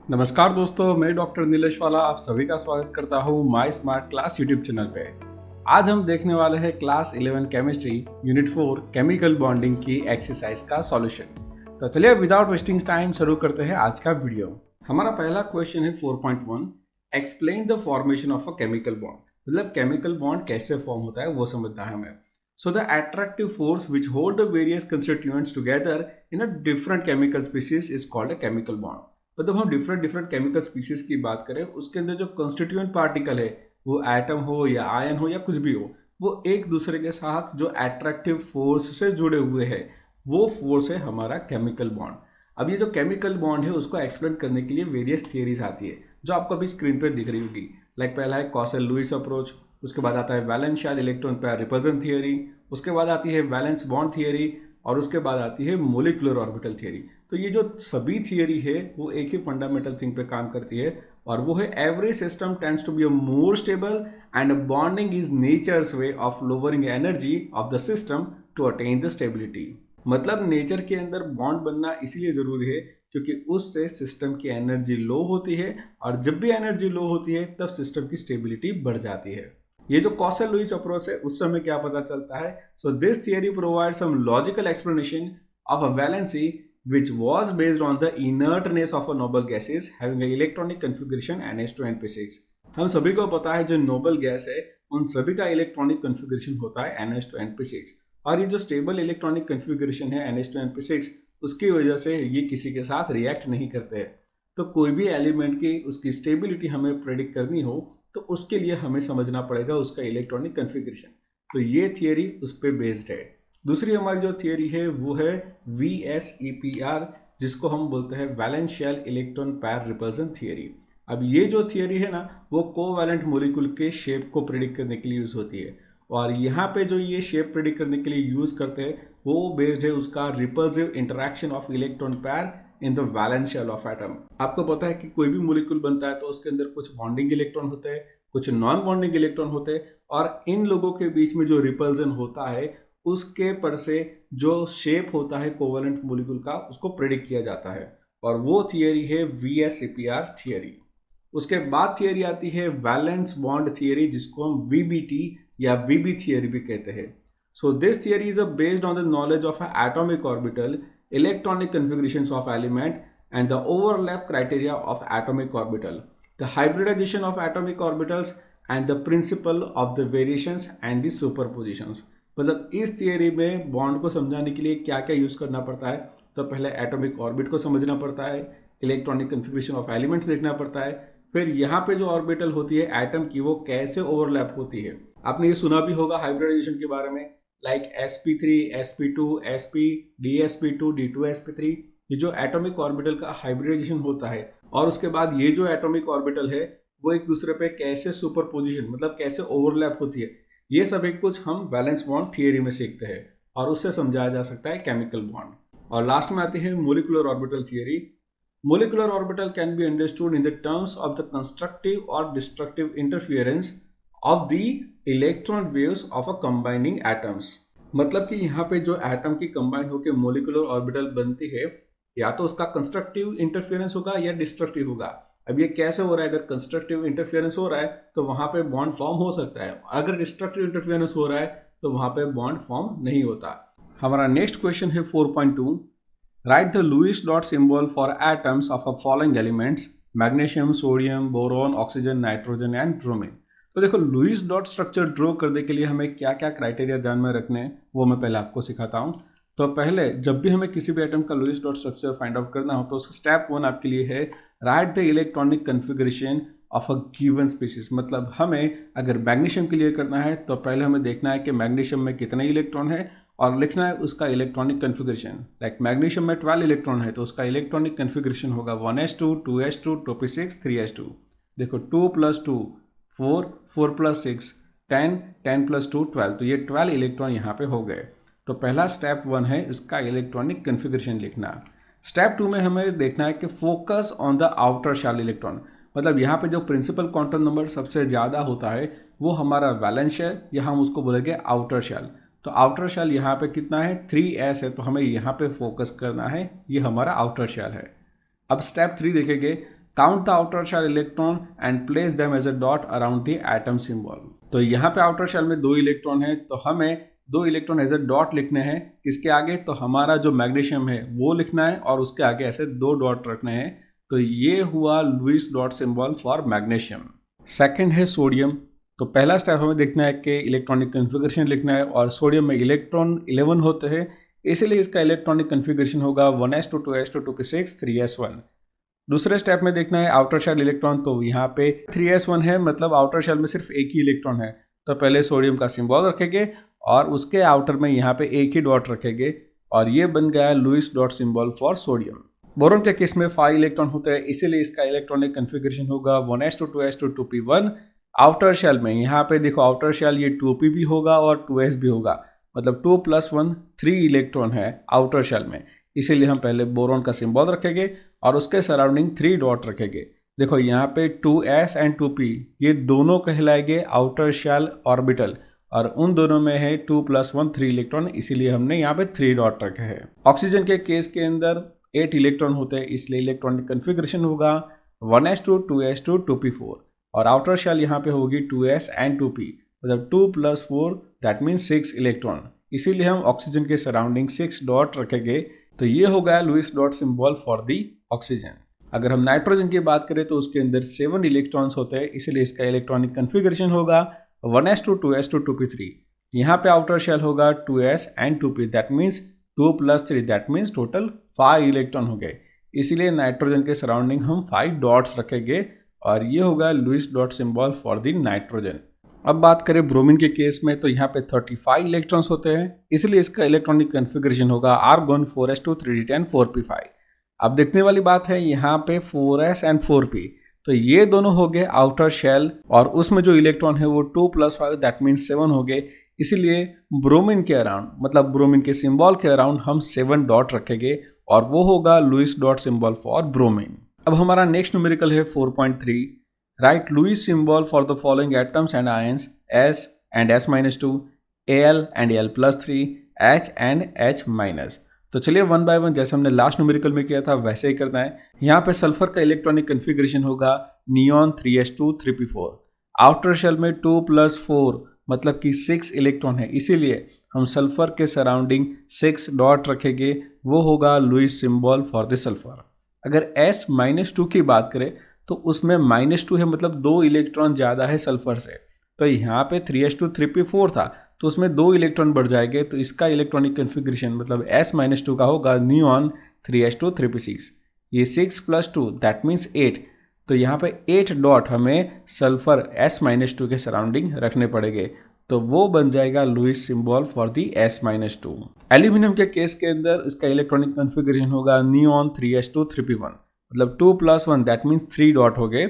नमस्कार दोस्तों, मैं डॉक्टर नीलेश वाला आप सभी का स्वागत करता हूँ माई स्मार्ट क्लास यूट्यूब चैनल पे। आज हम देखने वाले हैं class 11 chemistry unit 4 chemical bonding की एक्सरसाइज का सॉल्यूशन। तो चलिए विदाउट वेस्टिंग टाइम शुरू करते हैं आज का वीडियो। हमारा पहला क्वेश्चन है 4.1, explain the formation of a chemical bond. मतलब केमिकल बॉन्ड कैसे फॉर्म होता है वो समझना है हमें। So the attractive force which hold the various constituents together in a different chemical species is called a chemical bond. मतलब हम डिफरेंट केमिकल स्पीसीज की बात करें, उसके अंदर जो कॉन्स्टिट्यूएंट पार्टिकल है, वो एटम हो या आयन हो या कुछ भी हो, वो एक दूसरे के साथ जो एट्रैक्टिव फोर्स से जुड़े हुए हैं, वो फोर्स है हमारा केमिकल बॉन्ड। अब ये जो केमिकल बॉन्ड है उसको एक्सप्लेन करने के लिए वेरियस थियरीज आती है जो आपको अभी स्क्रीन पर दिख रही होगी। लाइक पहला है कॉसल लुईस अप्रोच, उसके बाद आता है valence shell electron pair repulsion theory, उसके बाद आती है वैलेंस बॉन्ड थियरी, और उसके बाद आती है मोलिकुलर ऑर्बिटल थियरी। तो ये जो सभी थियरी है वो एक ही फंडामेंटल थिंग पे काम करती है, और वो है every system tends to be a more stable and bonding is nature's way of lowering energy of the system to attain the stability. मतलब नेचर के अंदर बॉन्ड बनना इसीलिए जरूरी है क्योंकि उससे सिस्टम की एनर्जी लो होती है, और जब भी एनर्जी लो होती है तब सिस्टम की स्टेबिलिटी बढ़ जाती है। ये जो कॉसल लुईस अप्रोच है उस समय क्या पता चलता है। So this theory provide some logical explanation of a valency which was based on the inertness of a noble gases having an electronic configuration NH2 NP6। हम सभी को पता है जो नोबल गैस है उन सभी का इलेक्ट्रॉनिक कन्फिगरेशन होता है NH2 NP6, और ये जो स्टेबल इलेक्ट्रॉनिक कन्फिगरेशन है NH2 NP6 उसकी वजह से ये किसी के साथ रिएक्ट नहीं करते हैं। तो कोई भी एलिमेंट की उसकी स्टेबिलिटी हमें प्रेडिक्ट करनी हो तो उसके लिए हमें समझना पड़ेगा उसका इलेक्ट्रॉनिक कन्फिगरेशन। तो ये थियरी उस पर बेस्ड है। दूसरी हमारी जो थियरी है वो है VSEPR, जिसको हम बोलते हैं valence shell electron pair repulsion theory. अब ये जो थियरी है ना वो कोवैलेंट मॉलिक्यूल के शेप को प्रेडिक्ट करने के लिए यूज होती है, और यहाँ पे जो ये शेप प्रेडिक्ट करने के लिए यूज करते हैं वो बेस्ड है उसका repulsive interaction of electron pair in the valence shell of atom. आपको पता है कि कोई भी मॉलिक्यूल बनता है तो उसके अंदर कुछ बॉन्डिंग इलेक्ट्रॉन होते हैं, कुछ नॉन बॉन्डिंग इलेक्ट्रॉन होते हैं, और इन लोगों के बीच में जो रिपल्जन होता है उसके पर से जो शेप होता है कोवलेंट मॉलिक्यूल का उसको प्रेडिक्ट किया जाता है, और वो थियरी है VSEPR थियरी। उसके बाद थियरी आती है वैलेंस बॉन्ड थियरी, जिसको हम VBT या VB थियरी भी कहते हैं। So this theory is based on the knowledge of atomic orbital, electronic configurations of element and the overlap criteria of atomic orbital, the hybridization of atomic orbitals and the principle of the variations and the superpositions। मतलब इस theory में bond को समझाने के लिए क्या क्या use करना पड़ता है, तो पहले एटॉमिक ऑर्बिट को समझना पड़ता है, इलेक्ट्रॉनिक कन्फिगरेशन ऑफ एलिमेंट्स देखना पड़ता है, फिर यहाँ पे जो ऑर्बिटल होती है एटम की वो कैसे ओवरलैप होती है। आपने ये सुना भी होगा हाइब्रिडाइजेशन के बारे में, like sp3 sp2 sp dsp2 d2sp3। ये जो एटॉमिक ऑर्बिटल का हाइब्रिडाइजेशन होता है, और उसके बाद ये जो एटॉमिक ऑर्बिटल है वो एक दूसरे पे कैसे सुपरपोजिशन मतलब कैसे ओवरलैप होती है, ये सभी कुछ हम वैलेंस बॉन्ड थियरी में सीखते हैं, और उससे समझाया जा सकता है केमिकल बॉन्ड। और लास्ट में आती है molecular orbital theory. Molecular orbital can be understood in the terms of the constructive और destructive interference of the electron waves of a combining atoms. मतलब कि यहाँ पे जो एटम की कंबाइन होकर मोलिकुलर ऑर्बिटल बनती है, या तो उसका कंस्ट्रक्टिव इंटरफियरेंस होगा या डिस्ट्रक्टिव होगा। अब ये कैसे हो रहा है, अगर कंस्ट्रक्टिव इंटरफियरेंस हो रहा है तो वहां पे बॉन्ड फॉर्म हो सकता है, अगर डिस्ट्रक्टिव इंटरफियरेंस हो रहा है तो वहां पे बॉन्ड फॉर्म नहीं होता। हमारा नेक्स्ट क्वेश्चन है 4.2, write the Lewis dot symbol for atoms of a following elements magnesium, sodium, boron, oxygen, nitrogen and bromine. तो देखो लुईस डॉट स्ट्रक्चर ड्रॉ करने के लिए हमें क्या क्या क्राइटेरिया ध्यान में रखने हैं वो मैं पहले आपको सिखाता हूँ। तो पहले जब भी हमें किसी भी एटम का Lewis dot structure find out करना हो तो स्टेप 1 आपके लिए है write the electronic configuration of a given species. मतलब हमें अगर मैग्नीशियम के लिए करना है तो पहले हमें देखना है कि मैग्नीशियम में कितने इलेक्ट्रॉन है, और लिखना है उसका इलेक्ट्रॉनिक कन्फिगरेशन। लाइक मैग्नीशियम में 12 इलेक्ट्रॉन है तो उसका इलेक्ट्रॉनिक कन्फिगरेशन होगा 1s2 2s2 2p6 3s2। देखो 2 + 2 4 4 + 6 10 10 + 2 12, तो ये 12 इलेक्ट्रॉन यहाँ पे हो गए। तो पहला स्टेप 1 है इसका इलेक्ट्रॉनिक कन्फिगरेशन लिखना। स्टेप 2 में हमें देखना है कि focus on the outer shell electron. मतलब यहाँ पे जो प्रिंसिपल क्वांटम नंबर सबसे ज़्यादा होता है वो हमारा वैलेंस शेल, या हम उसको बोलेंगे आउटर शेल। तो आउटर शेल यहाँ पे कितना है 3s है, तो हमें यहाँ पे फोकस करना है, ये हमारा आउटर शेल है। अब स्टेप 3 देखेंगे, count the outer shell electron and place them as a dot around the atom symbol. तो यहाँ पे आउटर शेल में 2 इलेक्ट्रॉन है, तो हमें 2 इलेक्ट्रॉन एज अ डॉट लिखने हैं। किसके आगे? तो हमारा जो मैग्नीशियम है वो लिखना है और उसके आगे ऐसे 2 डॉट रखने हैं। तो ये हुआ Lewis dot symbol for magnesium. Second है सोडियम। तो पहला स्टेप हमें देखना है कि इलेक्ट्रॉनिक कन्फिगरेशन लिखना है, और सोडियम में इलेक्ट्रॉन 11 होते हैं, इसलिए इसका इलेक्ट्रॉनिक कन्फिगरेशन होगा 1s2 2s2 2p6 3s1। दूसरे स्टेप में देखना है आउटर शेल इलेक्ट्रॉन। तो यहाँ पे 3s1 है, मतलब आउटर शेल में सिर्फ एक ही इलेक्ट्रॉन है। तो पहले सोडियम का सिंबल रखेंगे और उसके आउटर में यहाँ पे एक ही डॉट रखेंगे, और ये बन गया Lewis dot symbol for sodium. Boron के केस में 5 इलेक्ट्रॉन होते हैं, इसीलिए इसका इलेक्ट्रॉनिक कन्फिगरेशन होगा 1s2 2s2 2p1। Outer shell में यहाँ पे देखो, आउटर शेल ये 2p भी होगा और 2s भी होगा, मतलब 2 + 1 3 इलेक्ट्रॉन है आउटर शेल में, इसीलिए हम पहले बोरॉन का सिंबल रखेंगे और उसके सराउंडिंग 3 डॉट रखेंगे। देखो यहाँ पे 2s एंड 2p ये दोनों कहलाएंगे आउटर शेल ऑर्बिटल, और उन दोनों में है 2 + 1 3 इलेक्ट्रॉन, इसीलिए हमने यहाँ पे 3 डॉट रखे हैं। ऑक्सीजन के केस के अंदर 8 इलेक्ट्रॉन होते हैं, इसलिए इलेक्ट्रॉनिक कन्फिगरेशन होगा 1s2 2s2 2p4, और आउटर शेल यहाँ पे होगी 2s एंड 2p, मतलब 2 + 4 दैट मीन्स 6 इलेक्ट्रॉन, इसीलिए हम ऑक्सीजन के सराउंडिंग 6 डॉट रखेंगे। तो ये हो गया Lewis dot symbol for the oxygen. अगर हम नाइट्रोजन की बात करें तो उसके अंदर 7 इलेक्ट्रॉन्स होते हैं, इसलिए इसका इलेक्ट्रॉनिक कन्फिगरेशन होगा 1s2 2s2 2p3। यहाँ पे आउटर शेल होगा 2s and 2p, that means 2 + 3 that means total 5 electron हो गए, इसीलिए नाइट्रोजन के सराउंडिंग हम 5 डॉट्स रखेंगे, और ये होगा Lewis dot symbol for the nitrogen. अब बात करें ब्रोमीन के केस में, तो यहाँ पे 35 इलेक्ट्रॉन्स होते हैं, इसलिए इसका इलेक्ट्रॉनिक कन्फिगरेशन होगा आर्गोन 4s2 3d10 4p5। अब देखने वाली बात है यहाँ पे 4s एंड 4p, तो ये दोनों हो गए आउटर शेल, और उसमें जो इलेक्ट्रॉन है वो 2 + 5 दैट मीन्स 7 हो गए, इसीलिए ब्रोमीन के अराउंड, मतलब ब्रोमीन के सिंबल के अराउंड हम 7 डॉट रखेंगे, और वो होगा Lewis dot symbol for bromine. अब हमारा नेक्स्ट न्यूमेरिकल है 4.3। Write Lewis symbol for the following atoms and ions S and S-2, Al and Al+3, H and H-। तो चलिए 1 by 1 जैसे हमने लास्ट न्यूमेरिकल में किया था वैसे ही करना है। यहाँ पे सल्फर का इलेक्ट्रॉनिक कन्फिगरेशन होगा neon 3s2 3p4। Outer shell में 2 + 4 मतलब कि 6 इलेक्ट्रॉन है, इसीलिए हम सल्फर के सराउंडिंग 6 डॉट रखेंगे, वो होगा Lewis symbol for the sulphur. अगर S-2 की बात करें तो उसमें -2 है, मतलब 2 इलेक्ट्रॉन ज़्यादा है सल्फर से। तो यहाँ पे 3s2 3p4 था, तो उसमें 2 इलेक्ट्रॉन बढ़ जाएंगे, तो इसका इलेक्ट्रॉनिक कन्फिगरेशन मतलब S-2 का होगा नियॉन 3s2 3p6। ये 6 + 2 दैट मीन्स 8, तो यहाँ पे 8 डॉट हमें सल्फर S-2 के सराउंडिंग रखने पड़ेंगे, तो वो बन जाएगा Lewis symbol for the S-2। Aluminium के केस के अंदर इसका इलेक्ट्रॉनिक कन्फिगरेशन होगा नियॉन 3s2 3p1, मतलब 2 + 1 दैट मीन्स 3 डॉट हो गए,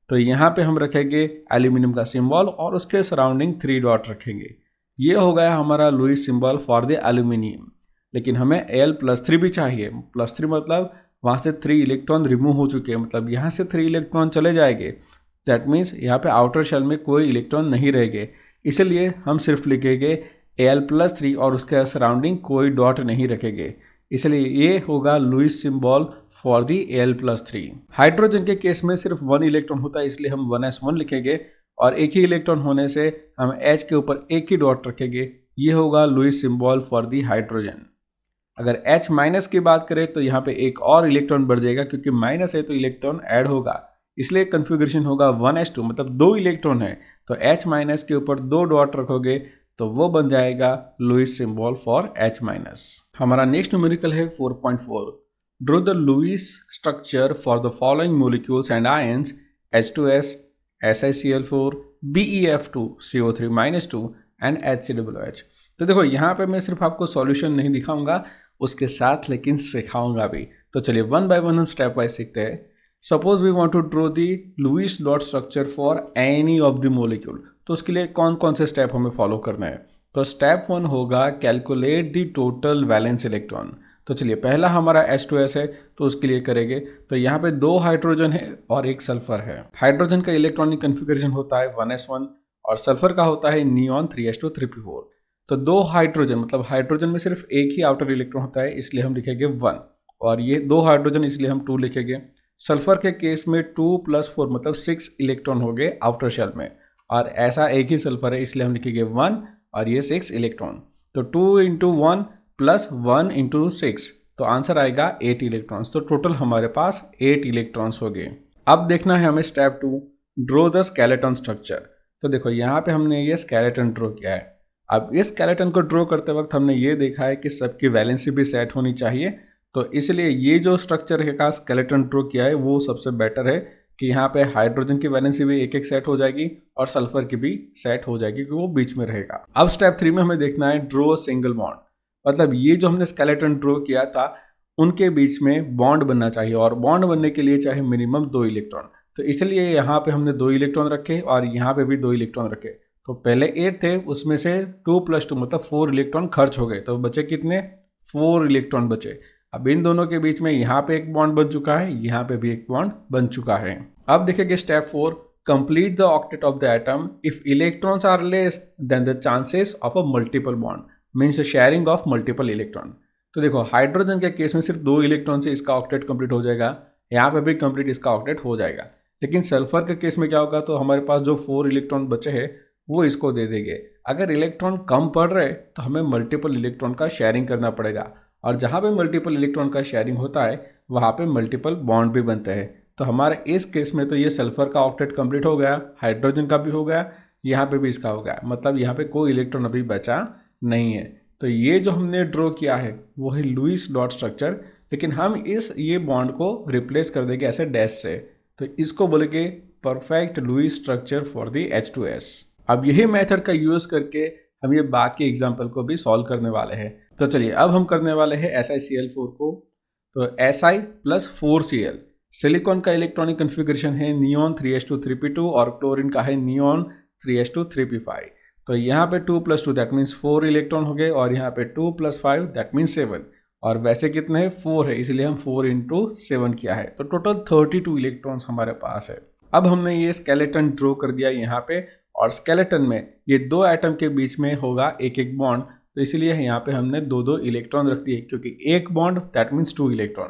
तो यहाँ पे हम रखेंगे एल्यूमिनियम का सिंबल और उसके सराउंडिंग 3 डॉट रखेंगे। ये हो गया हमारा Lewis symbol for the aluminium. लेकिन हमें Al+3 भी चाहिए, +3 मतलब वहाँ से 3 इलेक्ट्रॉन रिमूव हो चुके हैं, मतलब यहाँ से 3 इलेक्ट्रॉन चले जाएंगे, दैट मीन्स यहाँ पे आउटर शेल में कोई इलेक्ट्रॉन नहीं रहेंगे, इसलिए हम सिर्फ लिखेंगे Al+3 और उसके सराउंडिंग कोई डॉट नहीं रखेंगे, इसलिए ये होगा Lewis symbol for the Al+3। Hydrogen के केस में सिर्फ 1 इलेक्ट्रॉन होता है, इसलिए हम 1s1 लिखेंगे, और एक ही इलेक्ट्रॉन होने से हम H के ऊपर एक ही डॉट रखेंगे, ये होगा Lewis symbol for the hydrogen. अगर H- की बात करें तो यहाँ पे एक और इलेक्ट्रॉन बढ़ जाएगा, क्योंकि माइनस है तो इलेक्ट्रॉन ऐड होगा, इसलिए कन्फिगरेशन होगा 1s2, मतलब 2 इलेक्ट्रॉन है, तो H- के ऊपर 2 डॉट रखोगे तो वो बन जाएगा लुईस सिंबल फॉर H-। हमारा नेक्स्ट न्यूमेरिकल है 4.4। Draw the Lewis structure for the following molecules and ions H2S, SiCl4, BeF2, CO3-2 and HCOOH। तो देखो यहाँ पे मैं सिर्फ आपको सॉल्यूशन नहीं दिखाऊंगा, उसके साथ लेकिन सिखाऊंगा भी। तो चलिए 1 by 1 हम स्टेप वाइज सीखते हैं। Suppose we want to draw the Lewis dot structure for any of the molecule, तो उसके लिए कौन कौन से स्टेप हमें फॉलो करना है। तो स्टेप 1 होगा calculate the total valence electron. तो चलिए पहला हमारा H2S है, तो उसके लिए करेंगे, तो यहाँ पे 2 हाइड्रोजन है और 1 सल्फर है। हाइड्रोजन का इलेक्ट्रॉनिक कन्फिगरेशन होता है 1s1 और सल्फर का होता है नियॉन 3s2 3p4। तो 2 हाइड्रोजन, मतलब हाइड्रोजन में सिर्फ एक ही आउटर इलेक्ट्रॉन होता है, इसलिए हम लिखेंगे 1, और ये 2 हाइड्रोजन इसलिए हम 2 लिखेंगे। सल्फर के केस में 2+4 मतलब 6 इलेक्ट्रॉन हो गए आउटर शेल में, और ऐसा एक ही सल्फर है इसलिए हम लिखेंगे 1 और ये 6 इलेक्ट्रॉन। तो 2 इंटू 1 प्लस 1 इंटू 6, तो आंसर आएगा 8 इलेक्ट्रॉन्स। तो टोटल हमारे पास 8 इलेक्ट्रॉन्स हो गए। अब देखना है हमें step 2, draw the skeleton structure. तो देखो यहाँ पे हमने ये स्केलेटन ड्रॉ किया है। अब इस स्केलेटन को ड्रॉ करते वक्त हमने ये देखा है कि सबकी वैलेंसी भी सेट होनी चाहिए, तो इसलिए ये जो स्ट्रक्चर का स्केलेटन ड्रॉ किया है वो सबसे बेटर है कि यहाँ पे हाइड्रोजन की वैलेंसी भी एक एक सेट हो जाएगी और सल्फर की भी सेट हो जाएगी क्योंकि वो बीच में रहेगा। अब स्टेप 3 में हमें देखना है ड्रॉ सिंगल बॉन्ड, मतलब ये जो हमने स्केलेटन ड्रॉ किया था उनके बीच में बॉन्ड बनना चाहिए, और बॉन्ड बनने के लिए चाहिए मिनिमम 2 इलेक्ट्रॉन। तो इसलिए यहाँ पे हमने 2 इलेक्ट्रॉन रखे और यहाँ पे भी 2 इलेक्ट्रॉन रखे। तो पहले 8 थे, उसमें से 2 + 2 मतलब 4 इलेक्ट्रॉन खर्च हो गए, तो बचे कितने? 4 इलेक्ट्रॉन बचे। अब इन दोनों के बीच में यहाँ पे एक बॉन्ड बन चुका है, यहाँ पे भी एक बॉन्ड बन चुका है। अब देखेंगे step 4, complete the octet of the atom if electrons are less then the chances of a multiple bond, means sharing of multiple electron. तो देखो हाइड्रोजन के केस में सिर्फ 2 इलेक्ट्रॉन से इसका ऑक्टेट कंप्लीट हो जाएगा, यहाँ पे भी कंप्लीट इसका ऑक्टेट हो जाएगा। लेकिन सल्फर के केस में क्या होगा, तो हमारे पास जो 4 इलेक्ट्रॉन बचे हैं वो इसको दे देंगे। अगर इलेक्ट्रॉन कम पड़ रहे तो हमें मल्टीपल इलेक्ट्रॉन का शेयरिंग करना पड़ेगा, और जहाँ पे मल्टीपल इलेक्ट्रॉन का शेयरिंग होता है वहाँ पे मल्टीपल बॉन्ड भी बनते हैं। तो हमारे इस केस में तो ये सल्फर का ऑक्टेट कंप्लीट हो गया, हाइड्रोजन का भी हो गया, यहाँ पे भी इसका हो गया, मतलब यहाँ पे कोई इलेक्ट्रॉन अभी बचा नहीं है। तो ये जो हमने ड्रॉ किया है वो है लुईस डॉट स्ट्रक्चर, लेकिन हम ये बॉन्ड को रिप्लेस कर देंगे ऐसे डैश से, तो इसको बोलेंगे perfect Lewis structure for the H2S। अब यही मेथड का यूज करके हम ये बाकी एग्जाम्पल को भी सॉल्व करने वाले हैं। तो चलिए अब हम करने वाले हैं SiCl4 को। तो Si + 4Cl, सिलिकॉन का इलेक्ट्रॉनिक कन्फिग्रेशन है नियॉन 3s2 और क्लोरीन का है नियॉन 3s2 तो यहाँ पे 2 + 2 दैट मीन्स 4 इलेक्ट्रॉन हो गए, और यहाँ पे 2 + 5 दैट मीन्स 7, और वैसे कितने हैं? 4 है, इसलिए हम 4 × 7 किया है, तो टोटल 32 इलेक्ट्रॉन्स हमारे पास है। अब हमने ये स्केलेटन ड्रॉ कर दिया यहाँ पे, और स्केलेटन में ये 2 एटम के बीच में होगा एक एक बॉन्ड, तो इसलिए यहाँ पे हमने 2 इलेक्ट्रॉन रख दिए, क्योंकि एक बॉन्ड दैट मीन्स 2 इलेक्ट्रॉन।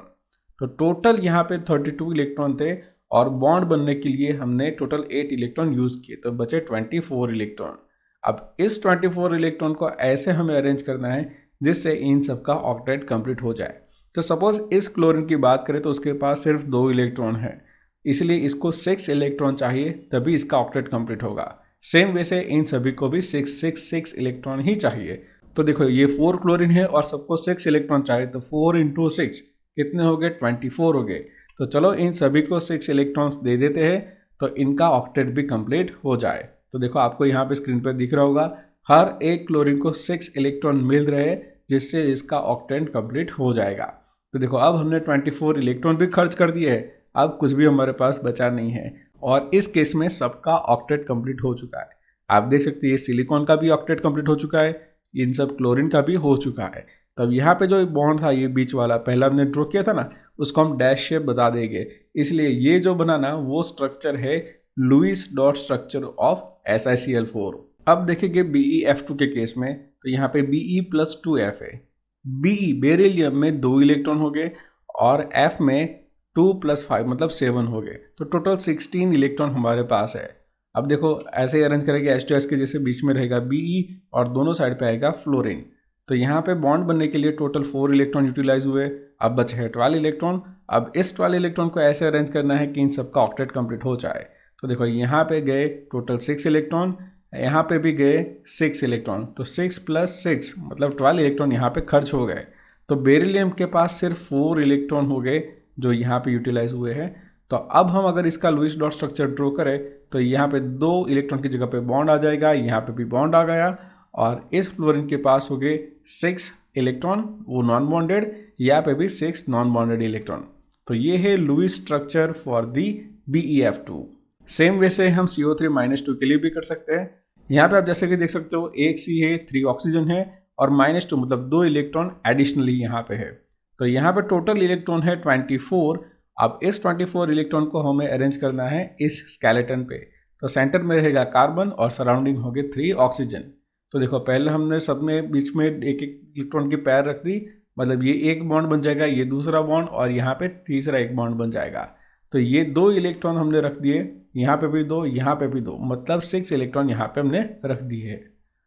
तो टोटल यहाँ पे 32 इलेक्ट्रॉन थे, और बॉन्ड बनने के लिए हमने टोटल 8 इलेक्ट्रॉन यूज किए, तो बचे 24 इलेक्ट्रॉन। अब इस 24 इलेक्ट्रॉन को ऐसे हमें अरेंज करना है जिससे इन सब का ऑक्टेट कंप्लीट हो जाए। तो सपोज इस क्लोरीन की बात करें तो उसके पास सिर्फ 2 इलेक्ट्रॉन है, इसलिए इसको 6 इलेक्ट्रॉन चाहिए, तभी इसका ऑक्टेट कंप्लीट होगा। सेम वैसे इन सभी को भी 6 इलेक्ट्रॉन ही चाहिए। तो देखो ये 4 क्लोरीन है और सबको 6 इलेक्ट्रॉन चाहिए, तो 4 × 6 कितने हो गए? 24 हो गए। तो चलो इन सभी को 6 इलेक्ट्रॉन्स दे देते हैं, तो इनका ऑक्टेट भी कंप्लीट हो जाए। तो देखो आपको यहाँ पे स्क्रीन पर दिख रहा होगा, हर एक क्लोरीन को 6 इलेक्ट्रॉन मिल रहे हैं, जिससे इसका ऑक्टेट कंप्लीट हो जाएगा। तो देखो अब हमने 24 इलेक्ट्रॉन भी खर्च कर दिए हैं, अब कुछ भी हमारे पास बचा नहीं है, और इस केस में सबका ऑक्टेट कंप्लीट हो चुका है। आप देख सकते हैं सिलिकॉन का भी ऑक्टेट कंप्लीट हो चुका है, इन सब क्लोरीन का भी हो चुका है। तब यहाँ पे जो बॉन्ड था ये बीच वाला पहला हमने ड्रॉ किया था ना, उसको हम डैश शेप बता देंगे, इसलिए ये जो बनाना वो स्ट्रक्चर है Lewis dot structure of SiCl4। अब देखेंगे BeF2 के केस में, तो यहाँ पे Be + 2F है। Be बेरिलियम में 2 इलेक्ट्रॉन हो गए, और F में 2 + 5 मतलब 7 हो गए, तो टोटल 16 इलेक्ट्रॉन हमारे पास है। अब देखो ऐसे अरेंज करेंगे H2S के जैसे, बीच में रहेगा Be और दोनों साइड पे आएगा फ्लोरीन। तो यहाँ पे बॉन्ड बनने के लिए टोटल 4 इलेक्ट्रॉन यूटिलाइज हुए, अब बचे हैं 12 इलेक्ट्रॉन। अब इस 12 इलेक्ट्रॉन को ऐसे अरेंज करना है कि इन सबका ऑक्टेट कंप्लीट हो जाए। तो देखो यहाँ पे गए टोटल 6 इलेक्ट्रॉन, यहाँ पे भी गए 6 इलेक्ट्रॉन, तो 6 + 6 मतलब 12 इलेक्ट्रॉन यहाँ पे खर्च हो गए। तो बेरिलियम के पास सिर्फ 4 इलेक्ट्रॉन हो गए जो यहाँ पे यूटिलाइज हुए हैं। तो अब हम अगर इसका लुईस डॉट स्ट्रक्चर ड्रॉ करें तो यहाँ पे 2 इलेक्ट्रॉन की जगह पे बॉन्ड आ जाएगा, यहाँ पे भी बॉन्ड आ गया, और इस फ्लोरीन के पास हो गए 6 इलेक्ट्रॉन वो नॉन बॉन्डेड, यहाँ पे भी 6 नॉन बॉन्डेड इलेक्ट्रॉन। तो ये है Lewis structure for the BeF2। Same वैसे हम CO3-2 के लिए भी कर सकते हैं। यहाँ पे आप जैसे कि देख सकते हो एक C है, 3 ऑक्सीजन है, और -2 मतलब 2 इलेक्ट्रॉन एडिशनली यहाँ पे है। तो यहाँ पे टोटल इलेक्ट्रॉन है 24। अब इस 24 इलेक्ट्रॉन को हमें अरेंज करना है इस स्केलेटन पे। तो सेंटर में रहेगा कार्बन और सराउंडिंग होंगे 3 ऑक्सीजन। तो देखो पहले हमने सब में बीच में एक एक इलेक्ट्रॉन की पैर रख दी, मतलब ये एक बॉन्ड बन जाएगा, ये दूसरा बॉन्ड, और यहाँ पे तीसरा एक बॉन्ड बन जाएगा। तो ये 2 इलेक्ट्रॉन हमने रख दिए, यहाँ पे भी 2, यहाँ पे भी 2, मतलब 6 इलेक्ट्रॉन यहाँ पे हमने रख दिए है।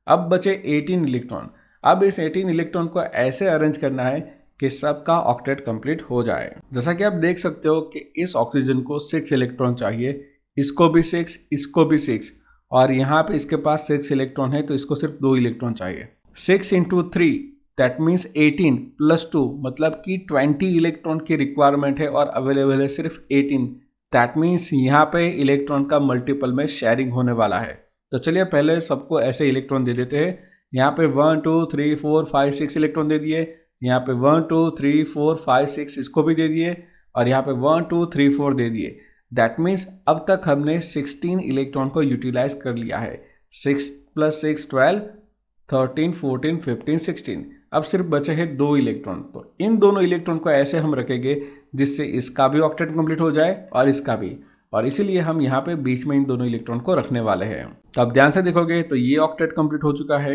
अब बचे 18 इलेक्ट्रॉन। अब इस 18 इलेक्ट्रॉन को ऐसे अरेंज करना है कि सबका ऑक्टेट कंप्लीट हो जाए। जैसा कि आप देख सकते हो कि इस ऑक्सीजन को 6 इलेक्ट्रॉन चाहिए, इसको भी 6, इसको भी 6, और यहाँ पे इसके पास 6 इलेक्ट्रॉन है तो इसको सिर्फ 2 इलेक्ट्रॉन चाहिए। 6 इंटू 3 दैट मीन्स 18 प्लस 2, मतलब कि 20 इलेक्ट्रॉन की रिक्वायरमेंट है और अवेलेबल है सिर्फ 18। दैट मीन्स यहाँ पे इलेक्ट्रॉन का मल्टीपल में शेयरिंग होने वाला है। तो चलिए पहले सबको ऐसे इलेक्ट्रॉन दे देते हैं। यहाँ पे 1 2 3 4 5 6 इलेक्ट्रॉन दे दिए, यहाँ पे 1 2 3 4 5 6 इसको भी दे दिए, और यहाँ पे 1 2 3 4 दे दिए। दैट मीन्स अब तक हमने 16 इलेक्ट्रॉन को यूटिलाइज कर लिया है। 6 + 6 12, 13 14 15 16। अब सिर्फ बचे हैं 2 इलेक्ट्रॉन। तो इन दोनों इलेक्ट्रॉन को ऐसे हम रखेंगे जिससे इसका भी ऑक्टेट कंप्लीट हो जाए और इसका भी, और इसीलिए हम यहाँ पे बीच में इन दोनों इलेक्ट्रॉन को रखने वाले हैं। तो अब ध्यान से देखोगे तो ये ऑक्टेट कंप्लीट हो चुका है,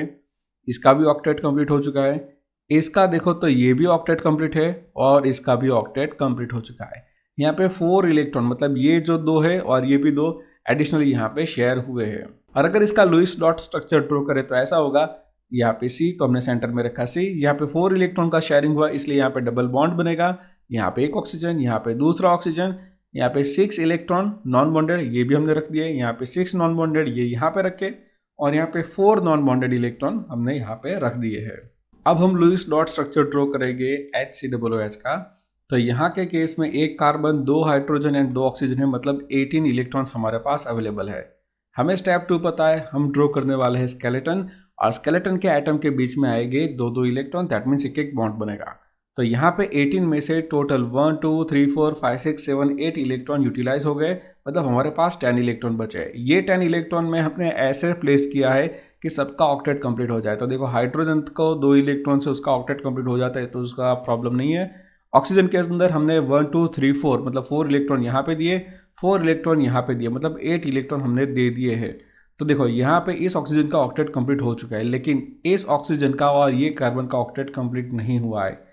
इसका भी ऑक्टेट कंप्लीट हो चुका है, इसका देखो तो ये भी ऑक्टेट कंप्लीट है और इसका भी ऑक्टेट कंप्लीट हो चुका है। यहाँ पे 4 इलेक्ट्रॉन, मतलब ये जो 2 है और ये भी 2 एडिशनली यहाँ पे शेयर हुए हैं। और अगर इसका लुईस डॉट स्ट्रक्चर ड्रॉ करें तो ऐसा होगा, यहाँ पे C तो हमने सेंटर में रखा C, यहाँ पे 4 इलेक्ट्रॉन का शेयरिंग हुआ इसलिए यहाँ पे डबल बॉन्ड बनेगा, यहाँ पे एक ऑक्सीजन, यहाँ पे दूसरा ऑक्सीजन, यहाँ पे 6 इलेक्ट्रॉन नॉन बॉन्डेड, ये भी हमने रख दिए, यहाँ पे 6 नॉन बॉन्डेड ये यहाँ पे रखे, और यहाँ पे 4 नॉन बॉन्डेड इलेक्ट्रॉन हमने यहाँ पे रख दिए हैं। अब हम लुईस डॉट स्ट्रक्चर ड्रॉ करेंगे HCOOH का। तो यहाँ के केस में एक कार्बन, 2 हाइड्रोजन एंड 2 ऑक्सीजन है, मतलब 18 इलेक्ट्रॉन्स हमारे पास अवेलेबल है। हमें स्टेप 2 पता है, हम ड्रॉ करने वाले हैं स्केलेटन, और स्केलेटन के एटम के बीच में आएंगे 2 इलेक्ट्रॉन, दैट मीन्स एक बॉन्ड बनेगा। तो यहाँ पे 18 में से टोटल 1 2 3 4 5 6 7 8 इलेक्ट्रॉन यूटिलाइज हो गए, मतलब हमारे पास 10 इलेक्ट्रॉन बचे। ये 10 इलेक्ट्रॉन में हमने ऐसे प्लेस किया है कि सबका ऑक्टेट कंप्लीट हो जाए। तो देखो हाइड्रोजन को 2 इलेक्ट्रॉन से उसका ऑक्टेट कंप्लीट हो जाता है तो उसका प्रॉब्लम नहीं है। ऑक्सीजन के अंदर हमने 1 2 3 4 मतलब 4 इलेक्ट्रॉन यहाँ पे दिए, 4 इलेक्ट्रॉन यहाँ पे दिए, मतलब 8 इलेक्ट्रॉन हमने दे दिए हैं। तो देखो यहाँ पे इस ऑक्सीजन का ऑक्टेट कंप्लीट हो चुका है, लेकिन इस ऑक्सीजन का और ये कार्बन का ऑक्टेट कंप्लीट नहीं हुआ है।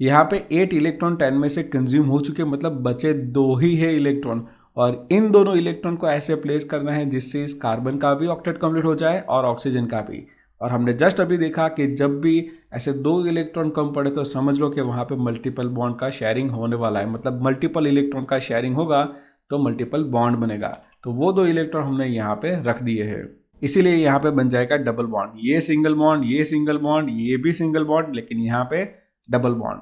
यहाँ पे 8 इलेक्ट्रॉन 10 में से कंज्यूम हो चुके, मतलब बचे 2 ही है इलेक्ट्रॉन, और इन दोनों इलेक्ट्रॉन को ऐसे प्लेस करना है जिससे इस कार्बन का भी ऑक्टेट कंप्लीट हो जाए और ऑक्सीजन का भी। और हमने जस्ट अभी देखा कि जब भी ऐसे 2 इलेक्ट्रॉन कम पड़े तो समझ लो कि वहाँ पे मल्टीपल बॉन्ड का शेयरिंग होने वाला है, मतलब मल्टीपल इलेक्ट्रॉन का शेयरिंग होगा तो मल्टीपल बॉन्ड बनेगा। तो वो 2 इलेक्ट्रॉन हमने यहाँ पे रख दिए हैं, इसीलिए यहाँ पे बन जाएगा डबल बॉन्ड। ये सिंगल बॉन्ड, ये सिंगल बॉन्ड, ये भी सिंगल बॉन्ड, लेकिन यहाँ पे डबल बॉन्ड।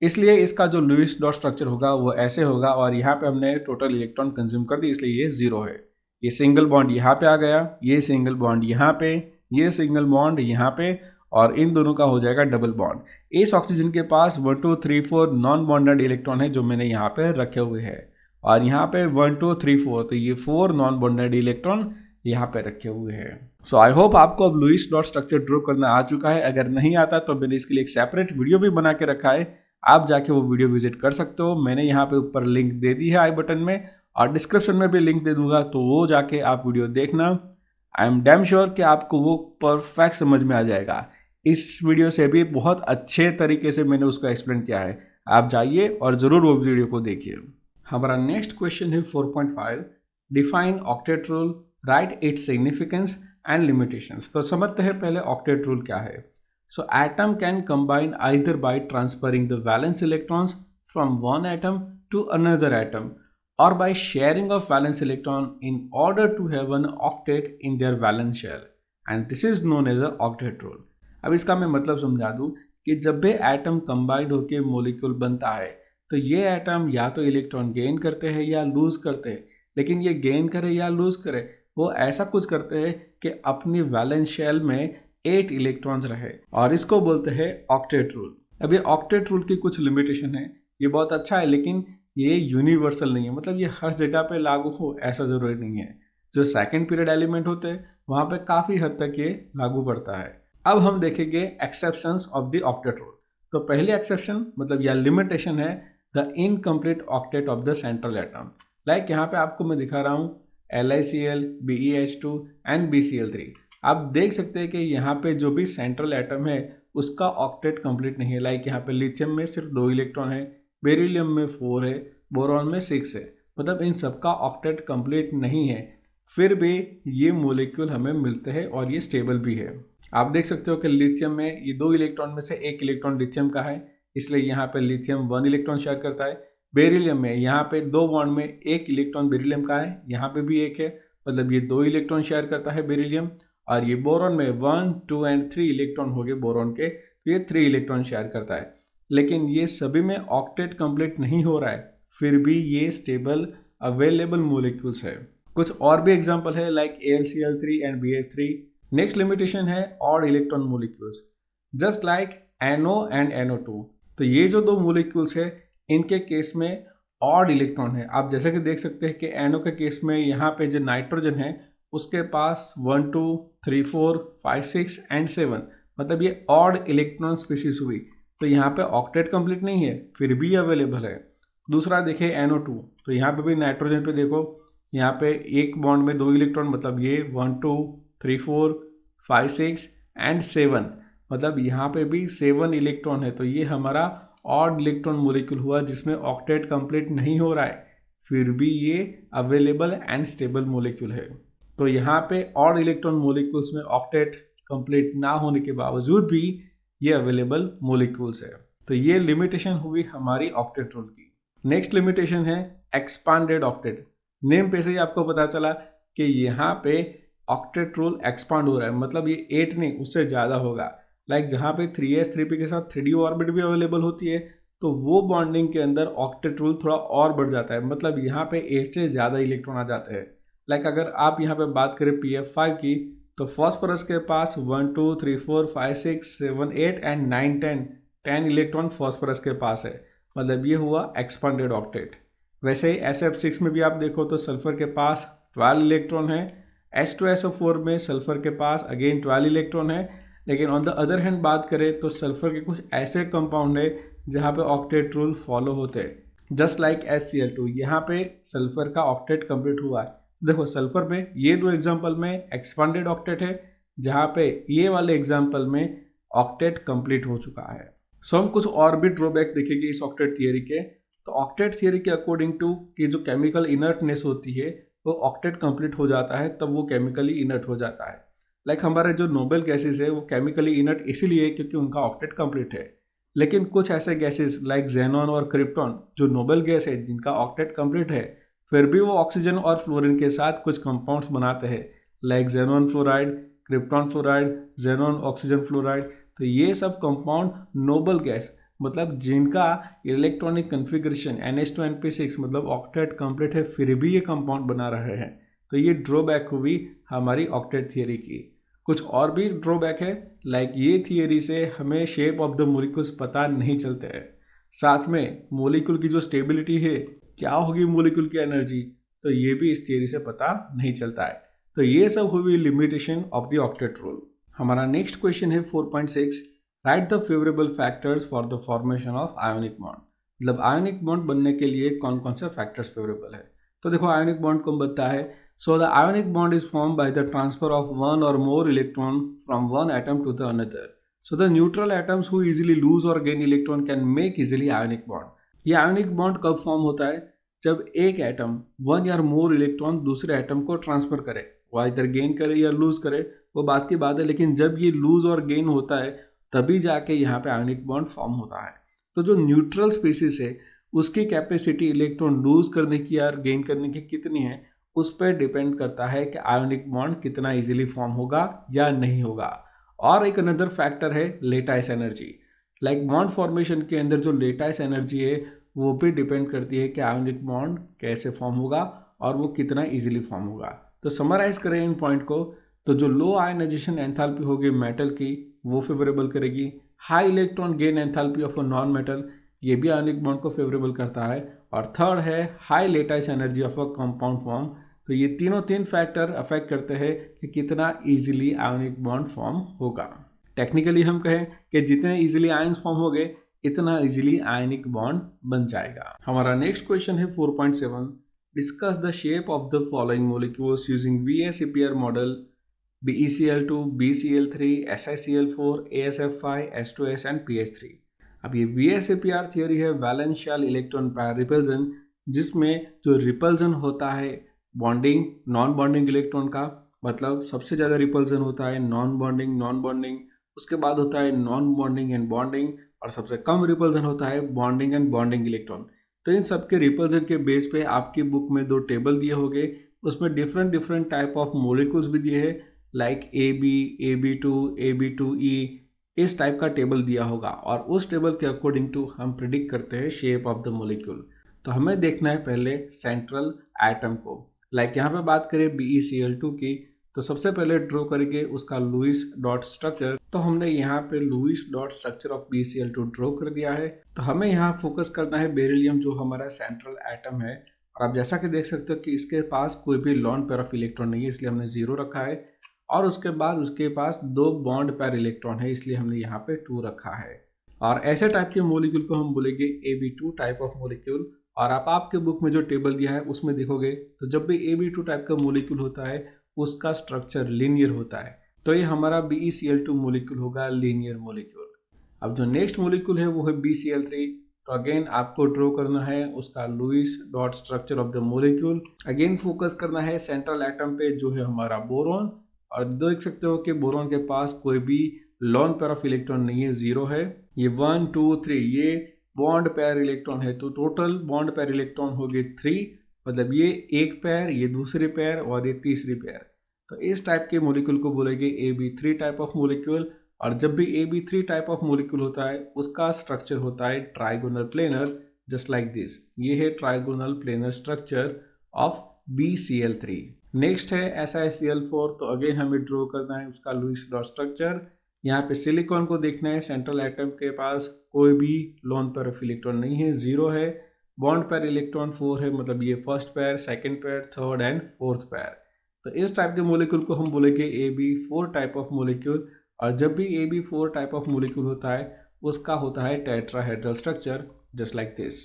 इसलिए इसका जो लुईस डॉट स्ट्रक्चर होगा वो ऐसे होगा, और यहाँ पे हमने टोटल इलेक्ट्रॉन कंज्यूम कर दी इसलिए ये 0 है। ये सिंगल बॉन्ड यहाँ पे आ गया, ये सिंगल बॉन्ड यहाँ पे, ये सिंगल बॉन्ड यहाँ पे, और इन दोनों का हो जाएगा डबल बॉन्ड। इस ऑक्सीजन के पास 1 2 3 4 नॉन बॉन्डेड इलेक्ट्रॉन है जो मैंने यहाँ पे रखे हुए हैं, और यहाँ पे 1 2 3 4, तो ये 4 नॉन बॉन्डेड इलेक्ट्रॉन यहाँ पे रखे हुए हैं। सो आई होप आपको अब लुईस डॉट स्ट्रक्चर ड्रॉ करना आ चुका है। अगर नहीं आता तो मैंने इसके लिए एक सेपरेट वीडियो भी बना के रखा है, आप जाके वो वीडियो विजिट कर सकते हो। मैंने यहाँ पे ऊपर लिंक दे दी है आई बटन में, और डिस्क्रिप्शन में भी लिंक दे दूंगा, तो वो जाके आप वीडियो देखना। आई एम डैम श्योर कि आपको वो परफेक्ट समझ में आ जाएगा। इस वीडियो से भी बहुत अच्छे तरीके से मैंने उसको एक्सप्लेन किया है, आप जाइए और ज़रूर वो वीडियो को देखिए। हमारा नेक्स्ट क्वेश्चन है 4.5, define octet rule, right its significance and limitations. तो समझते हैं पहले ऑक्टेट रूल क्या है। So atom can combine either by transferring the valence electrons from one atom to another atom, or by sharing of valence electron in order to have an octet in their valence shell, and this is known as a octet rule. अब इसका मैं मतलब समझा दूं कि जब भी atom combined होकर मॉलिक्यूल बनता है तो ये एटम या तो इलेक्ट्रॉन गेन करते हैं या लूज करते हैं, लेकिन ये गेन करे या लूज करे वो ऐसा कुछ करते हैं कि अपनी वैलेंस शेल में 8 इलेक्ट्रॉन्स रहे, और इसको बोलते हैं ऑक्टेट रूल। अब ये ऑक्टेट रूल की कुछ लिमिटेशन है, ये बहुत अच्छा है लेकिन ये यूनिवर्सल नहीं है, मतलब ये हर जगह पे लागू हो ऐसा ज़रूरी नहीं है। जो सेकंड पीरियड एलिमेंट होते हैं वहाँ पे काफ़ी हद तक ये लागू पड़ता है। अब हम देखेंगे exceptions of the octet rule. तो पहली एक्सेप्शन मतलब या लिमिटेशन है the incomplete octet of the central atom. Like यहाँ पे आपको मैं दिखा रहा हूँ LiCl, BeH2 एंड BCl3। आप देख सकते हैं कि यहाँ पे जो भी सेंट्रल एटम है उसका ऑक्टेट कंप्लीट नहीं है। लाइक यहाँ पे लिथियम में सिर्फ 2 इलेक्ट्रॉन है, बेरिलियम में 4 है, बोरॉन में 6 है। मतलब इन सबका ऑक्टेट कंप्लीट नहीं है, फिर भी ये मॉलिक्यूल हमें मिलते हैं और ये स्टेबल भी है। आप देख सकते हो कि लिथियम में ये 2 इलेक्ट्रॉन में से 1 इलेक्ट्रॉन लिथियम का है, इसलिए यहाँ पे लिथियम 1 इलेक्ट्रॉन शेयर करता है। बेरिलियम में यहाँ पे 2 बॉन्ड में 1 इलेक्ट्रॉन बेरिलियम का है, यहाँ पे भी 1 है, मतलब ये 2 इलेक्ट्रॉन शेयर करता है बेरिलियम। और ये बोरॉन में 1, 2 एंड 3 इलेक्ट्रॉन हो गए बोरॉन के, तो ये 3 इलेक्ट्रॉन शेयर करता है। लेकिन ये सभी में ऑक्टेट कंप्लीट नहीं हो रहा है, फिर भी ये स्टेबल अवेलेबल मॉलिक्यूल्स है। कुछ और भी एग्जांपल है like AlCl3 and BH3। Next limitation है odd electron molecules, just like NO and NO2। तो ये जो 2 मॉलिक्यूल्स है इनके केस में ऑड इलेक्ट्रॉन है। आप जैसे कि देख सकते हैं कि NO के केस में यहाँ पे जो नाइट्रोजन है उसके पास 1, 2, 3, 4, 5, 6 एंड 7, मतलब ये ऑड इलेक्ट्रॉन स्पीसीज हुई। तो यहाँ पे ऑक्टेट कंप्लीट नहीं है, फिर भी अवेलेबल है। दूसरा देखें NO2, तो यहाँ पे भी नाइट्रोजन पे देखो, यहाँ पे एक बॉन्ड में 2 इलेक्ट्रॉन, मतलब ये 1, 2, 3, 4, 5, 6 एंड 7, मतलब यहाँ पे भी 7 इलेक्ट्रॉन है। तो ये हमारा ऑड इलेक्ट्रॉन मॉलिक्यूल हुआ जिसमें ऑक्टेट कंप्लीट नहीं हो रहा है, फिर भी ये अवेलेबल एंड स्टेबल मॉलिक्यूल है। तो यहाँ पे ऑड इलेक्ट्रॉन मॉलिक्यूल्स में ऑक्टेट कंप्लीट ना होने के बावजूद भी ये अवेलेबल मॉलिक्यूल्स है। तो ये लिमिटेशन हुई हमारी ऑक्टेट रूल की। नेक्स्ट लिमिटेशन है एक्सपांडेड ऑक्टेट। नेम पे से ही आपको पता चला कि यहाँ पे ऑक्टेट रूल एक्सपांड हो रहा है, मतलब ये 8 नहीं उससे ज़्यादा होगा। लाइक जहाँ पे 3s 3p के साथ 3d ऑर्बिट भी अवेलेबल होती है, तो वो बॉन्डिंग के अंदर ऑक्टेट रूल थोड़ा और बढ़ जाता है, मतलब यहाँ पे 8 से ज़्यादा इलेक्ट्रॉन आ जाते हैं। लाइक अगर आप यहाँ पे बात करें pf5 की, तो फॉस्फोरस के पास 1, 2, 3, 4, 5, 6, 7, 8 एंड 9, 10 इलेक्ट्रॉन फॉस्फोरस के पास है, मतलब ये हुआ एक्सपांडेड ऑक्टेट। वैसे ही SF6 में भी आप देखो तो सल्फर के पास 12 इलेक्ट्रॉन है, H2SO4 में सल्फर के पास अगेन 12 इलेक्ट्रॉन है। लेकिन ऑन द अदर हैंड बात करें तो सल्फर के कुछ ऐसे कंपाउंड है जहाँ पे ऑक्टेट रूल फॉलो होते हैं, जस्ट लाइक HCl2। यहाँ पे सल्फर का ऑक्टेट कंप्लीट हुआ है। देखो सल्फर में ये 2 एग्जाम्पल में एक्सपांडेड ऑक्टेट है, जहाँ पे ये वाले एग्जाम्पल में ऑक्टेट कंप्लीट हो चुका है। सो हम कुछ और भी ड्रॉबैक देखेंगे इस ऑक्टेट थियरी के। तो ऑक्टेट थियरी के अकॉर्डिंग टू कि जो केमिकल इनर्टनेस होती है वो ऑक्टेट कंप्लीट हो जाता है तब वो केमिकली इनर्ट हो जाता है। लाइक हमारे जो नोबल गैसेस है वो केमिकली इनर्ट इसीलिए क्योंकि उनका ऑक्टेट कंप्लीट है। लेकिन कुछ ऐसे गैसेस लाइक जेनॉन और क्रिप्टॉन जो नोबल गैस है जिनका ऑक्टेट कंप्लीट है, फिर भी वो ऑक्सीजन और फ्लोरीन के साथ कुछ कंपाउंड्स बनाते हैं like xenon fluoride, krypton fluoride, xenon oxygen fluoride. तो ये सब कंपाउंड नोबल गैस, मतलब जिनका इलेक्ट्रॉनिक कन्फिग्रेशन NH2NP6 मतलब ऑक्टेट कंप्लीट है, फिर भी ये कंपाउंड बना रहे हैं। तो ये ड्रॉबैक हुई हमारी ऑक्टेट थियरी की। कुछ और भी ड्रॉबैक है लाइक ये थियरी से हमें शेप ऑफ द मॉलिक्यूल्स पता नहीं चलते हैं, साथ में मॉलिक्यूल की जो स्टेबिलिटी है, क्या होगी मॉलिक्यूल की एनर्जी, तो ये भी इस थियरी से पता नहीं चलता है। तो ये सब हुई limitation of the octet rule. हमारा नेक्स्ट क्वेश्चन है 4.6, right the favourable factors for the formation of ionic bond. मतलब आयोनिक बॉन्ड बनने के लिए कौन कौन से फैक्टर्स फेवरेबल है। तो देखो आयोनिक बॉन्ड को बनता है, so the ionic bond is form by the transfer of one और more electron from one atom to the another. So the neutral atoms who easily lose और gain electron can make easily ionic bond. ये ionic bond कब form होता है, जब एक atom one या more electron दूसरे एटम को ट्रांसफर करे, वो इधर गेन करे या लूज करे वो बात की बात है, लेकिन जब ये लूज और गेन होता है तभी जाके यहाँ पे आयोनिक बॉन्ड फॉर्म होता है। तो जो न्यूट्रल स्पीसीज है उसकी कैपेसिटी इलेक्ट्रॉन लूज करने की या गेन करने की कितनी है, उस पर डिपेंड करता है कि आयोनिक बॉन्ड कितना इजीली फॉर्म होगा या नहीं होगा। और एक अनदर फैक्टर है lattice energy. Like bond formation के अंदर जो लेटाइस एनर्जी है वो भी डिपेंड करती है कि आयोनिक बॉन्ड कैसे फॉर्म होगा और वो कितना इजीली फॉर्म होगा। तो समराइज करें इन पॉइंट को, तो जो लो आयनाइजेशन एंथैल्पी होगी मेटल की वो फेवरेबल करेगी। High electron gain enthalpy of a non metal, ये भी आयोनिक बॉन्ड को फेवरेबल करता है। और थर्ड है high lattice energy of a compound form. तो ये तीन फैक्टर अफेक्ट करते हैं कि कितना इजीली आयोनिक बॉन्ड फॉर्म होगा। टेक्निकली हम कहें कि जितने इजीली आयंस फॉर्म हो गए इतना इजीली आयनिक बॉन्ड बन जाएगा। हमारा नेक्स्ट क्वेश्चन है 4.7, discuss the shape of the following molecules using VSEPR model BeCl2, BCl3, SiCl4, AsF5, H2S and PH3। अब ये VSEPR थियोरी है valence shell electron pair repulsion, जिसमें जो रिपल्जन होता है बॉन्डिंग नॉन बॉन्डिंग इलेक्ट्रॉन का, मतलब सबसे ज़्यादा रिपल्जन होता है नॉन बॉन्डिंग, उसके बाद होता है नॉन बॉन्डिंग एंड बॉन्डिंग, और सबसे कम रिपल्जन होता है बॉन्डिंग एंड बॉन्डिंग इलेक्ट्रॉन। तो इन सब के रिपल्जन के बेस पे आपकी बुक में 2 टेबल दिए होंगे, उसमें different different type of molecules भी दिए हैं, लाइक AB2, AB2E, इस टाइप का टेबल दिया होगा, और उस टेबल के अकॉर्डिंग टू हम प्रिडिक्ट करते हैं शेप ऑफ द मोलिक्यूल। तो हमें देखना है पहले सेंट्रल एटम को। लाइक यहाँ पे बात करें BeCl2 की, तो सबसे पहले ड्रॉ करेंगे उसका लुईस डॉट स्ट्रक्चर। तो हमने यहाँ पे Lewis dot structure of BeCl2 draw कर दिया है। तो हमें यहाँ फोकस करना है बेरिलियम, जो हमारा सेंट्रल एटम है, और आप जैसा कि देख सकते हो कि इसके पास कोई भी लॉन पेयर ऑफ इलेक्ट्रॉन नहीं है, इसलिए हमने 0 रखा है, और उसके बाद उसके पास 2 बॉन्ड पेयर इलेक्ट्रॉन है, इसलिए हमने यहाँ पे 2 रखा है। और ऐसे टाइप के मोलिक्यूल को हम बोलेंगे AB2 टाइप ऑफ मोलिक्यूल। और आप आपके बुक में जो टेबल दिया है उसमें देखोगे तो जब भी AB2 टाइप का मोलिक्यूल होता है उसका स्ट्रक्चर लीनियर होता है, तो ये हमारा BeCl2 मोलिक्यूल होगा लीनियर मोलिक्यूल। अब जो नेक्स्ट मोलिक्यूल है वो है BCl3। तो अगेन आपको ड्रॉ करना है उसका Lewis dot structure of the molecule. Again focus करना है सेंट्रल एटम पे, जो है हमारा बोरॉन, और देख सकते हो कि बोरॉन के पास कोई भी लॉन पेयर ऑफ इलेक्ट्रॉन नहीं है, 0 है। ये 1 2 3 ये बॉन्ड पेयर इलेक्ट्रॉन है, तो टोटल बॉन्ड पेयर इलेक्ट्रॉन हो गए 3, मतलब ये एक पेयर, ये दूसरी पेयर, और ये तीसरी पेयर। तो इस टाइप के मोलिक्यूल को बोलेंगे AB3 टाइप ऑफ मोलिक्यूल। और जब भी AB3 टाइप ऑफ मोलिक्यूल होता है उसका स्ट्रक्चर होता है trigonal planar, just like this. ये है trigonal planar structure of BCl3। Next है SiCl4। तो अगेन हमें ड्रॉ करना है उसका लुईस डॉट स्ट्रक्चर। यहाँ पे सिलिकॉन को देखना है, सेंट्रल एटम के पास कोई भी लोन पेयर ऑफ इलेक्ट्रॉन नहीं है, 0 है। बॉन्ड पेयर इलेक्ट्रॉन 4 है, मतलब ये first pair, second pair, third and fourth pair. तो इस टाइप के मोलिक्यूल को हम बोलेंगे AB4 टाइप ऑफ मोलिक्यूल। और जब भी AB4 टाइप ऑफ मोलिक्यूल होता है उसका होता है tetrahedral structure, just like this.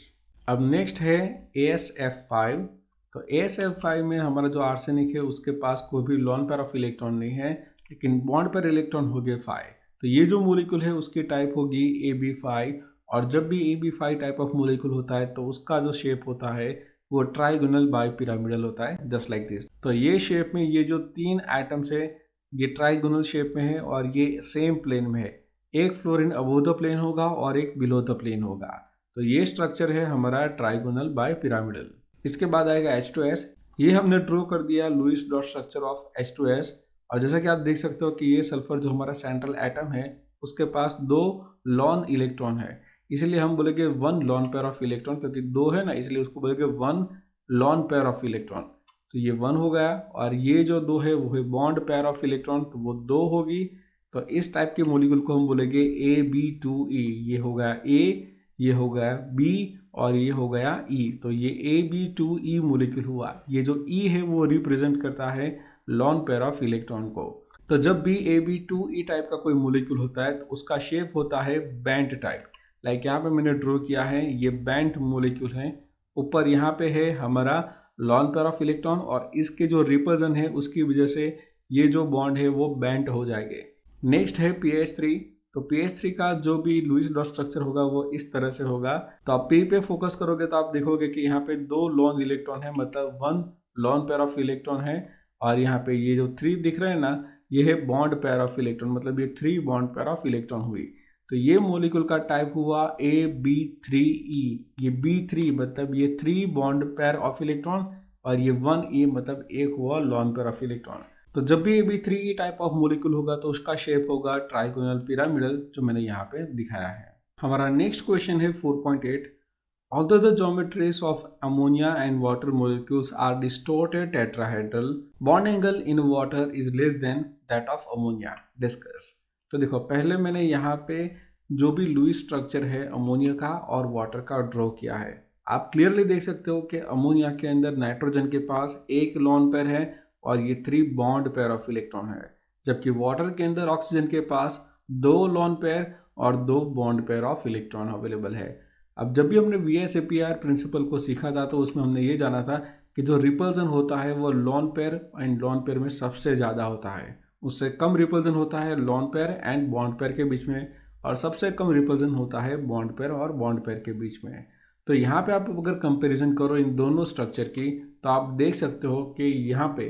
अब नेक्स्ट है AsF5। तो AsF5 में हमारा जो आर्सेनिक है उसके पास कोई भी लॉन पेयर ऑफ इलेक्ट्रॉन नहीं है, लेकिन बॉन्ड पेयर इलेक्ट्रॉन हो गए 5। तो ये जो मोलिक्यूल है उसकी टाइप होगी AB5। और जब भी AB5 टाइप ऑफ मोलिक्यूल होता है तो उसका जो शेप होता है वो ट्राइगोनल बाइपिरामिडल होता है, जस्ट लाइक दिस। तो ये शेप में ये जो 3 एटम्स है ये ट्राइगोनल शेप में है और ये सेम प्लेन में है। एक फ्लोरीन अबोव द प्लेन होगा और एक बिलो द प्लेन होगा। तो ये स्ट्रक्चर है हमारा ट्राइगोनल बाइपिरामिडल। इसके बाद आएगा H2S। ये हमने ड्रॉ कर दिया Lewis dot structure of H2S। और जैसा कि आप देख सकते हो कि ये सल्फर जो हमारा सेंट्रल एटम है उसके पास 2 लॉन इलेक्ट्रॉन है, इसलिए हम बोलेंगे 1 लॉन पेयर ऑफ इलेक्ट्रॉन, क्योंकि 2 है ना इसलिए उसको बोलेंगे 1 लॉन पेयर ऑफ इलेक्ट्रॉन। तो ये 1 हो गया, और ये जो 2 है वो है बॉन्ड पेयर ऑफ इलेक्ट्रॉन, तो वो 2 होगी। तो इस टाइप के मोलिक्यूल को हम बोलेंगे AB2E। ये हो गया A, ये हो गया B, और ये हो गया E। तो ये AB2E मोलिक्यूल हुआ। ये जो E है वो रिप्रेजेंट करता है लॉन पेयर ऑफ इलेक्ट्रॉन को। तो जब भी AB2E टाइप का कोई मोलिक्यूल होता है तो उसका शेप होता है बैंड टाइप। लाइक यहाँ पे मैंने ड्रॉ किया है, ये बैंड मोलिक्यूल है। ऊपर यहाँ पे है हमारा लॉन पेयर ऑफ इलेक्ट्रॉन, और इसके जो रिपल्जन है उसकी वजह से ये जो बॉन्ड है वो बैंड हो जाएंगे। नेक्स्ट है PH3। तो PH3 का जो भी लुईस डॉट स्ट्रक्चर होगा वो इस तरह से होगा। तो आप P पे फोकस करोगे तो आप देखोगे कि यहाँ पे 2 लॉन इलेक्ट्रॉन है, मतलब 1 लॉन पेयर ऑफ इलेक्ट्रॉन है। और यहाँ पे ये जो 3 दिख रहे हैं ना, ये है बॉन्ड पेयर ऑफ इलेक्ट्रॉन, मतलब ये 3 बॉन्ड पेयर ऑफ इलेक्ट्रॉन हुई। तो ये मोलिक्यूल का टाइप हुआ AB3E। ये B3 मतलब ये 3 बॉन्ड पेयर ऑफ इलेक्ट्रॉन, और ये 1E मतलब एक हुआ लॉन पेयर ऑफ इलेक्ट्रॉन। तो जब भी AB3E टाइप ऑफ मोलिक्यूल होगा तो उसका शेप होगा ट्राइगोनल पिरामिडल, जो मैंने यहाँ पे दिखाया है। हमारा नेक्स्ट क्वेश्चन है 4.8। Although the geometries of ammonia and water molecules are distorted tetrahedral, bond angle in water is less than that of ammonia. Discuss. तो देखो पहले मैंने यहाँ पे जो भी लुईस स्ट्रक्चर है अमोनिया का और वाटर का ड्रॉ किया है। आप क्लियरली देख सकते हो कि अमोनिया के अंदर नाइट्रोजन के पास एक लॉन पेयर है और ये 3 बॉन्ड पेयर ऑफ इलेक्ट्रॉन है, जबकि वाटर के अंदर ऑक्सीजन के पास 2 लॉन पेयर और 2 bond pair of electron available है। अब जब भी हमने VSAPR प्रिंसिपल को सीखा था तो उसमें हमने ये जाना था कि जो रिपल्जन होता है वो lone pair and lone pair में सबसे ज़्यादा होता है। उससे कम रिपल्जन होता है lone pair and bond pair के बीच में, और सबसे कम रिपल्जन होता है बॉन्ड पेयर और बॉन्ड पेयर के बीच में। तो यहाँ पे आप अगर कंपैरिजन करो इन दोनों स्ट्रक्चर की तो आप देख सकते हो कि यहाँ पे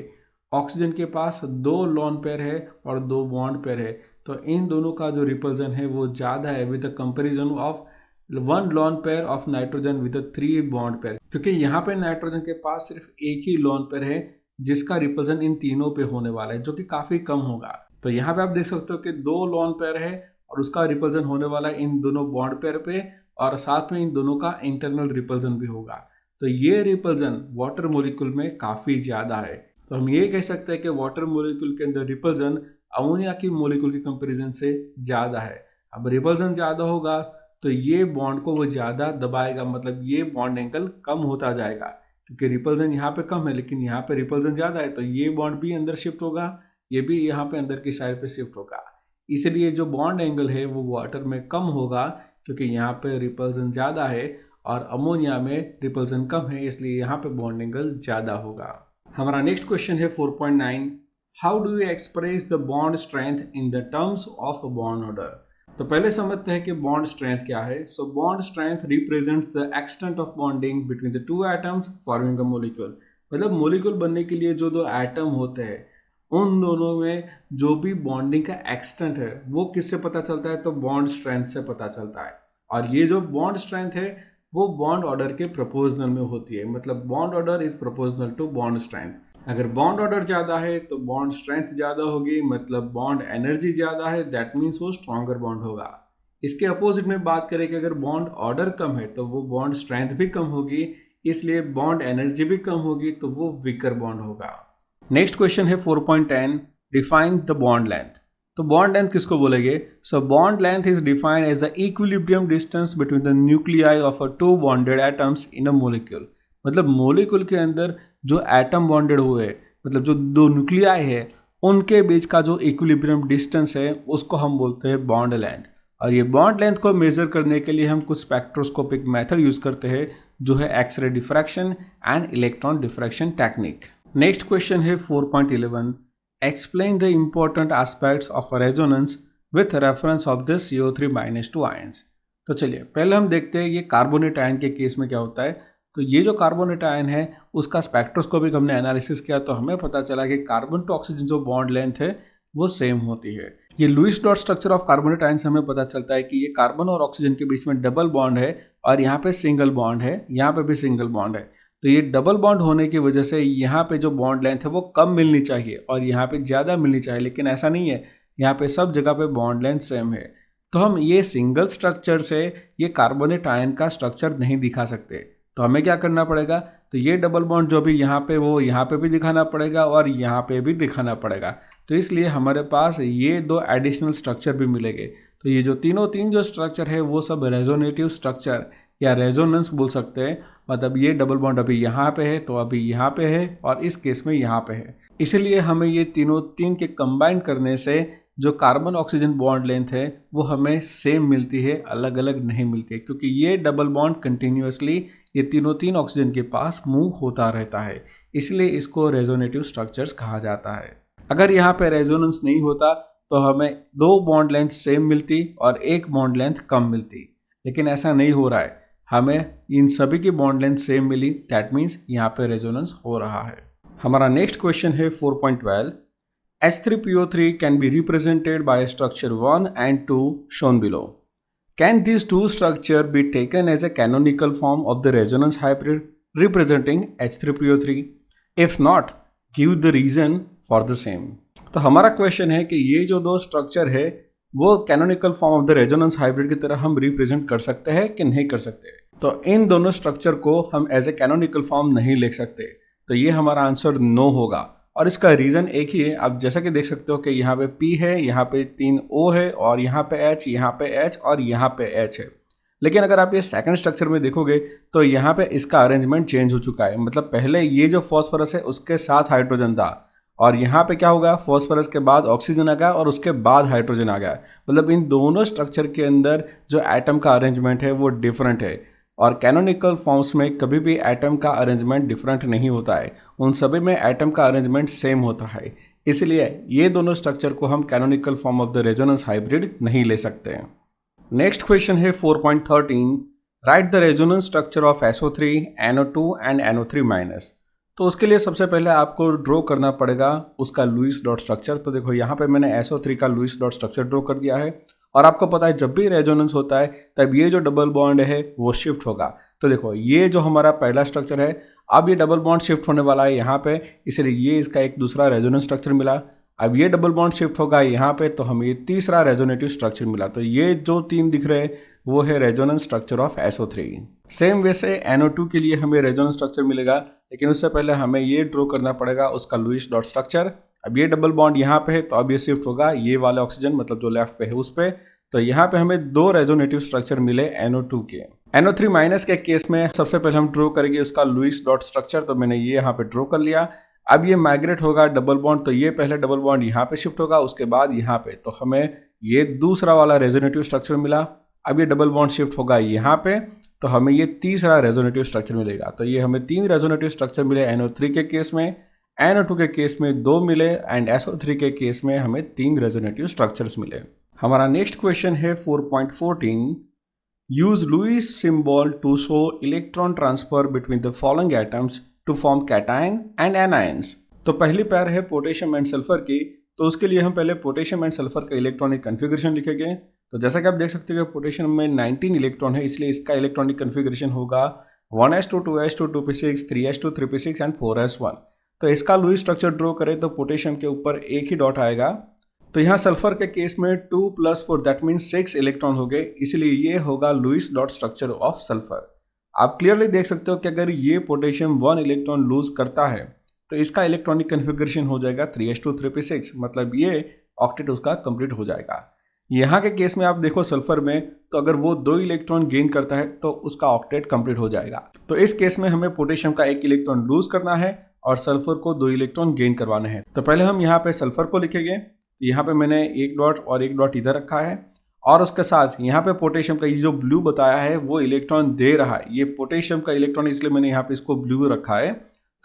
ऑक्सीजन के पास 2 लोन पेयर है और 2 बॉन्ड पेयर है। तो इन दोनों का जो रिपल्जन है वो ज़्यादा है with the comparison of 1 lone pair of nitrogen with 3 bond pair, क्योंकि यहाँ पे नाइट्रोजन के पास सिर्फ एक ही लोन पेयर है जिसका रिपल्जन इन तीनों पे होने वाला है, जो कि काफ़ी कम होगा। तो यहाँ पे आप देख सकते हो कि 2 लोन पेयर है और उसका रिपल्जन होने वाला है इन दोनों बॉन्ड पेयर पे, और साथ में इन दोनों का इंटरनल रिपल्जन भी होगा। तो ये रिपल्जन वाटर मोलिक्यूल में काफ़ी ज़्यादा है। तो हम ये कह सकते हैं कि वाटर मोलिक्यूल के अंदर रिपल्जन अमोनिया की मोलिक्यूल के कंपैरिजन से ज़्यादा है। अब रिपल्जन ज़्यादा होगा तो ये बॉन्ड को वो ज़्यादा दबाएगा, मतलब ये बॉन्ड एंगल कम होता जाएगा, क्योंकि रिपल्जन यहाँ पे कम है लेकिन यहाँ पे रिपल्जन ज़्यादा है। तो ये बॉन्ड भी अंदर शिफ्ट होगा, ये भी यहाँ पे अंदर की साइड पे शिफ्ट होगा। इसलिए जो बॉन्ड एंगल है वो वाटर में कम होगा, क्योंकि यहाँ पे रिपल्जन ज़्यादा है और अमोनिया में रिपल्जन कम है, इसलिए यहाँ पे बॉन्ड एंगल ज़्यादा होगा। हमारा नेक्स्ट क्वेश्चन है 4.9, how do you express the bond strength in the terms of bond order. तो पहले समझते हैं कि बॉन्ड स्ट्रेंथ क्या है। So bond strength represents the extent of bonding between the 2 atoms forming a molecule. मतलब molecule बनने के लिए जो 2 एटम होते हैं उन दोनों में जो भी बॉन्डिंग का एक्सटेंट है वो किससे पता चलता है, तो बॉन्ड स्ट्रेंथ से पता चलता है। और ये जो बॉन्ड स्ट्रेंथ है वो बॉन्ड ऑर्डर के प्रोपोर्शनल में होती है, मतलब bond order is proportional to bond strength. अगर बॉन्ड ऑर्डर ज़्यादा है तो बॉन्ड स्ट्रेंथ ज़्यादा होगी, मतलब बॉन्ड एनर्जी ज़्यादा है, दैट मीन्स वो स्ट्रॉन्गर बॉन्ड होगा। इसके अपोजिट में बात करें कि अगर बॉन्ड ऑर्डर कम है तो वो बॉन्ड स्ट्रेंथ भी कम होगी, इसलिए बॉन्ड एनर्जी भी कम होगी, तो वो वीकर बॉन्ड होगा। नेक्स्ट क्वेश्चन है 4.10, डिफाइन द बॉन्ड लेंथ। तो बॉन्ड लेंथ किसको बोलेंगे। So bond length is defined as the equilibrium distance between the nuclei of a 2 bonded atoms in a molecule. मतलब मोलिक्यूल के अंदर जो एटम बॉन्डेड हुए, मतलब जो 2 न्यूक्लियाई है उनके बीच का जो इक्विलिब्रियम डिस्टेंस है उसको हम बोलते हैं बॉन्ड लेंथ। और ये बॉन्ड लेंथ को मेजर करने के लिए हम कुछ स्पेक्ट्रोस्कोपिक मेथड यूज करते हैं, जो है x-ray diffraction and electron diffraction technique. Next question है 4.11, explain the important aspects of resonance with reference of the CO3-2 ions. तो चलिए पहले हम देखते हैं ये कार्बोनेट आयन के केस में क्या होता है। तो ये जो कार्बोनेट आयन है उसका स्पेक्ट्रोस्कोपिक हमने एनालिसिस किया तो हमें पता चला कि कार्बन टू ऑक्सीजन जो बॉन्ड लेंथ है वो सेम होती है। ये Lewis dot structure of carbonate ion से हमें पता चलता है कि ये कार्बन और ऑक्सीजन के बीच में डबल बॉन्ड है और यहाँ पे सिंगल बॉन्ड है, यहाँ पे भी सिंगल बॉन्ड है। तो ये डबल बॉन्ड होने की वजह से यहाँ पे जो बॉन्ड लेंथ है वो कम मिलनी चाहिए और यहाँ पे ज़्यादा मिलनी चाहिए, लेकिन ऐसा नहीं है, यहाँ पे सब जगह पे बॉन्ड लेंथ सेम है। तो हम ये सिंगल स्ट्रक्चर से ये कार्बोनेट आयन का स्ट्रक्चर नहीं दिखा सकते, तो हमें क्या करना पड़ेगा, तो ये डबल बॉन्ड जो भी यहाँ पे वो यहाँ पे भी दिखाना पड़ेगा और यहाँ पे भी दिखाना पड़ेगा। तो इसलिए हमारे पास ये 2 एडिशनल स्ट्रक्चर भी मिलेंगे। तो ये जो तीन जो स्ट्रक्चर है वो सब रेजोनेटिव स्ट्रक्चर या रेजोनेंस बोल सकते हैं। मतलब ये डबल बॉन्ड अभी यहाँ पे है तो अभी यहाँ पे है और इस केस में यहाँ पे है, इसलिए हमें ये तीन के कंबाइन करने से जो कार्बन ऑक्सीजन बॉन्ड लेंथ है वो हमें सेम मिलती है, अलग अलग नहीं मिलती है, क्योंकि ये डबल बॉन्ड कंटिन्यूसली ये तीन ऑक्सीजन के पास मूव होता रहता है, इसलिए इसको रेजोनेटिव स्ट्रक्चर्स कहा जाता है। अगर यहाँ पे रेजोनेंस नहीं होता तो हमें 2 बॉन्ड लेंथ सेम मिलती और 1 बॉन्ड लेंथ कम मिलती, लेकिन ऐसा नहीं हो रहा है, हमें इन सभी की बॉन्ड लेंथ सेम मिली, दैट मीन्स यहाँ पे रेजोनेंस हो रहा है। हमारा नेक्स्ट क्वेश्चन है 4.12, H3PO3 can be represented by structure 1 and 2 shown below. Can these two structures be taken as a canonical form of the resonance hybrid representing H3PO3? If not, give the reason for the same. तो हमारा question है कि ये जो 2 structure है वो canonical form of the resonance hybrid की तरह हम रिप्रेजेंट कर सकते हैं कि नहीं कर सकते। तो इन दोनों स्ट्रक्चर को हम एज ए कैनोनिकल फॉर्म नहीं लिख सकते, तो ये हमारा आंसर नो होगा। और इसका रीज़न एक ही है, आप जैसा कि देख सकते हो कि यहाँ पे P है, यहाँ पे 3 O है और यहाँ पे H, यहाँ पे H और यहाँ पे H है। लेकिन अगर आप ये सेकंड स्ट्रक्चर में देखोगे तो यहाँ पे इसका अरेंजमेंट चेंज हो चुका है। मतलब पहले ये जो फॉस्फोरस है उसके साथ हाइड्रोजन था और यहाँ पे क्या होगा, फॉस्फोरस के बाद ऑक्सीजन आ गया और उसके बाद हाइड्रोजन आ गया। मतलब इन दोनों स्ट्रक्चर के अंदर जो एटम का अरेंजमेंट है वो डिफरेंट है और कैनोनिकल फॉर्म्स में कभी भी एटम का अरेंजमेंट डिफरेंट नहीं होता है, उन सभी में एटम का अरेंजमेंट सेम होता है। इसलिए ये दोनों स्ट्रक्चर को हम canonical form of the resonance hybrid नहीं ले सकते हैं। नेक्स्ट क्वेश्चन है 4.13, right the resonance structure of SO3, NO2 and NO3-। तो उसके लिए सबसे पहले आपको ड्रॉ करना पड़ेगा उसका लुईस डॉट स्ट्रक्चर। तो देखो यहाँ पे मैंने SO3 का लुईस डॉट स्ट्रक्चर ड्रॉ कर दिया है, और आपको पता है जब भी रेजोनेंस होता है तब ये जो डबल बॉन्ड है वो शिफ्ट होगा। तो देखो ये जो हमारा पहला स्ट्रक्चर है, अब ये डबल बॉन्ड शिफ्ट होने वाला है यहाँ पे, इसलिए ये इसका एक दूसरा रेजोनेंस स्ट्रक्चर मिला। अब ये डबल बॉन्ड शिफ्ट होगा यहाँ पे, तो हमें ये तीसरा रेजोनेटिव स्ट्रक्चर मिला। तो ये जो तीन दिख रहे हैं वो है resonance structure of SO3। Same वैसे NO2 के लिए हमें रेजोनेंस स्ट्रक्चर मिलेगा, लेकिन उससे पहले हमें ये ड्रॉ करना पड़ेगा उसका लुईस डॉट स्ट्रक्चर। अब ये डबल बॉन्ड यहाँ पे है, तो अब ये शिफ्ट होगा ये वाला ऑक्सीजन, मतलब जो लेफ्ट पे है उस पे। तो यहाँ पे हमें दो रेजोनेटिव स्ट्रक्चर मिले NO2 के। NO3- के केस में सबसे पहले हम ड्रॉ करेंगे उसका लुईस डॉट स्ट्रक्चर। तो मैंने ये यहाँ पे ड्रॉ कर लिया। अब ये माइग्रेट होगा डबल बॉन्ड, तो ये पहले डबल बॉन्ड यहाँ पे शिफ्ट होगा, उसके बाद यहाँ पे, तो हमें ये दूसरा वाला रेजोनेटिव स्ट्रक्चर मिला। अब ये डबल बॉन्ड शिफ्ट होगा यहाँ पे, तो हमें ये तीसरा रेजोनेटिव स्ट्रक्चर मिलेगा। तो ये हमें तीन रेजोनेटिव स्ट्रक्चर मिले NO3 के केस में, NO2 के केस में दो मिले, एंड SO3 के केस में हमें तीन रेजोनेटिव स्ट्रक्चर्स मिले। हमारा नेक्स्ट क्वेश्चन है 4.14। Use Lewis symbol to show electron transfer between the following atoms to form cation and anions. तो पहली पैर है पोटेशियम एंड सल्फर की, तो उसके लिए हम पहले पोटेशियम एंड सल्फर का इलेक्ट्रॉनिक कन्फिग्रेशन लिखेंगे। तो जैसा कि आप देख सकते हो कि पोटेशियम में 19 इलेक्ट्रॉन है, इसलिए इसका इलेक्ट्रॉनिक कन्फिग्रेशन होगा 1s2 2s2 2p6 3s2 3p6 and 4s1। तो इसका लुईस स्ट्रक्चर ड्रॉ करें तो पोटेशियम के ऊपर एक ही डॉट आएगा। तो यहाँ सल्फर के केस में 2 + 4 दैट मीन्स 6 इलेक्ट्रॉन हो गए, इसलिए ये होगा Lewis dot structure of sulphur. आप क्लियरली देख सकते हो कि अगर ये पोटेशियम 1 इलेक्ट्रॉन लूज करता है तो इसका इलेक्ट्रॉनिक कन्फिग्रेशन हो जाएगा 3s2 3p6, मतलब ये ऑक्टेट उसका कंप्लीट हो जाएगा। यहाँ के केस में आप देखो सल्फर में, तो अगर वो 2 इलेक्ट्रॉन गेन करता है तो उसका ऑक्टेट कंप्लीट हो जाएगा। तो इस केस में हमें पोटेशियम का 1 इलेक्ट्रॉन लूज करना है और सल्फर को 2 इलेक्ट्रॉन गेन करवाने हैं। तो पहले हम यहाँ पे सल्फर को लिखेंगे। यहाँ पे मैंने एक डॉट और एक डॉट इधर रखा है, और उसके साथ यहाँ पे पोटेशियम का ये जो ब्लू बताया है वो इलेक्ट्रॉन दे रहा है। ये पोटेशियम का इलेक्ट्रॉन, इसलिए मैंने यहाँ पे इसको ब्लू रखा है।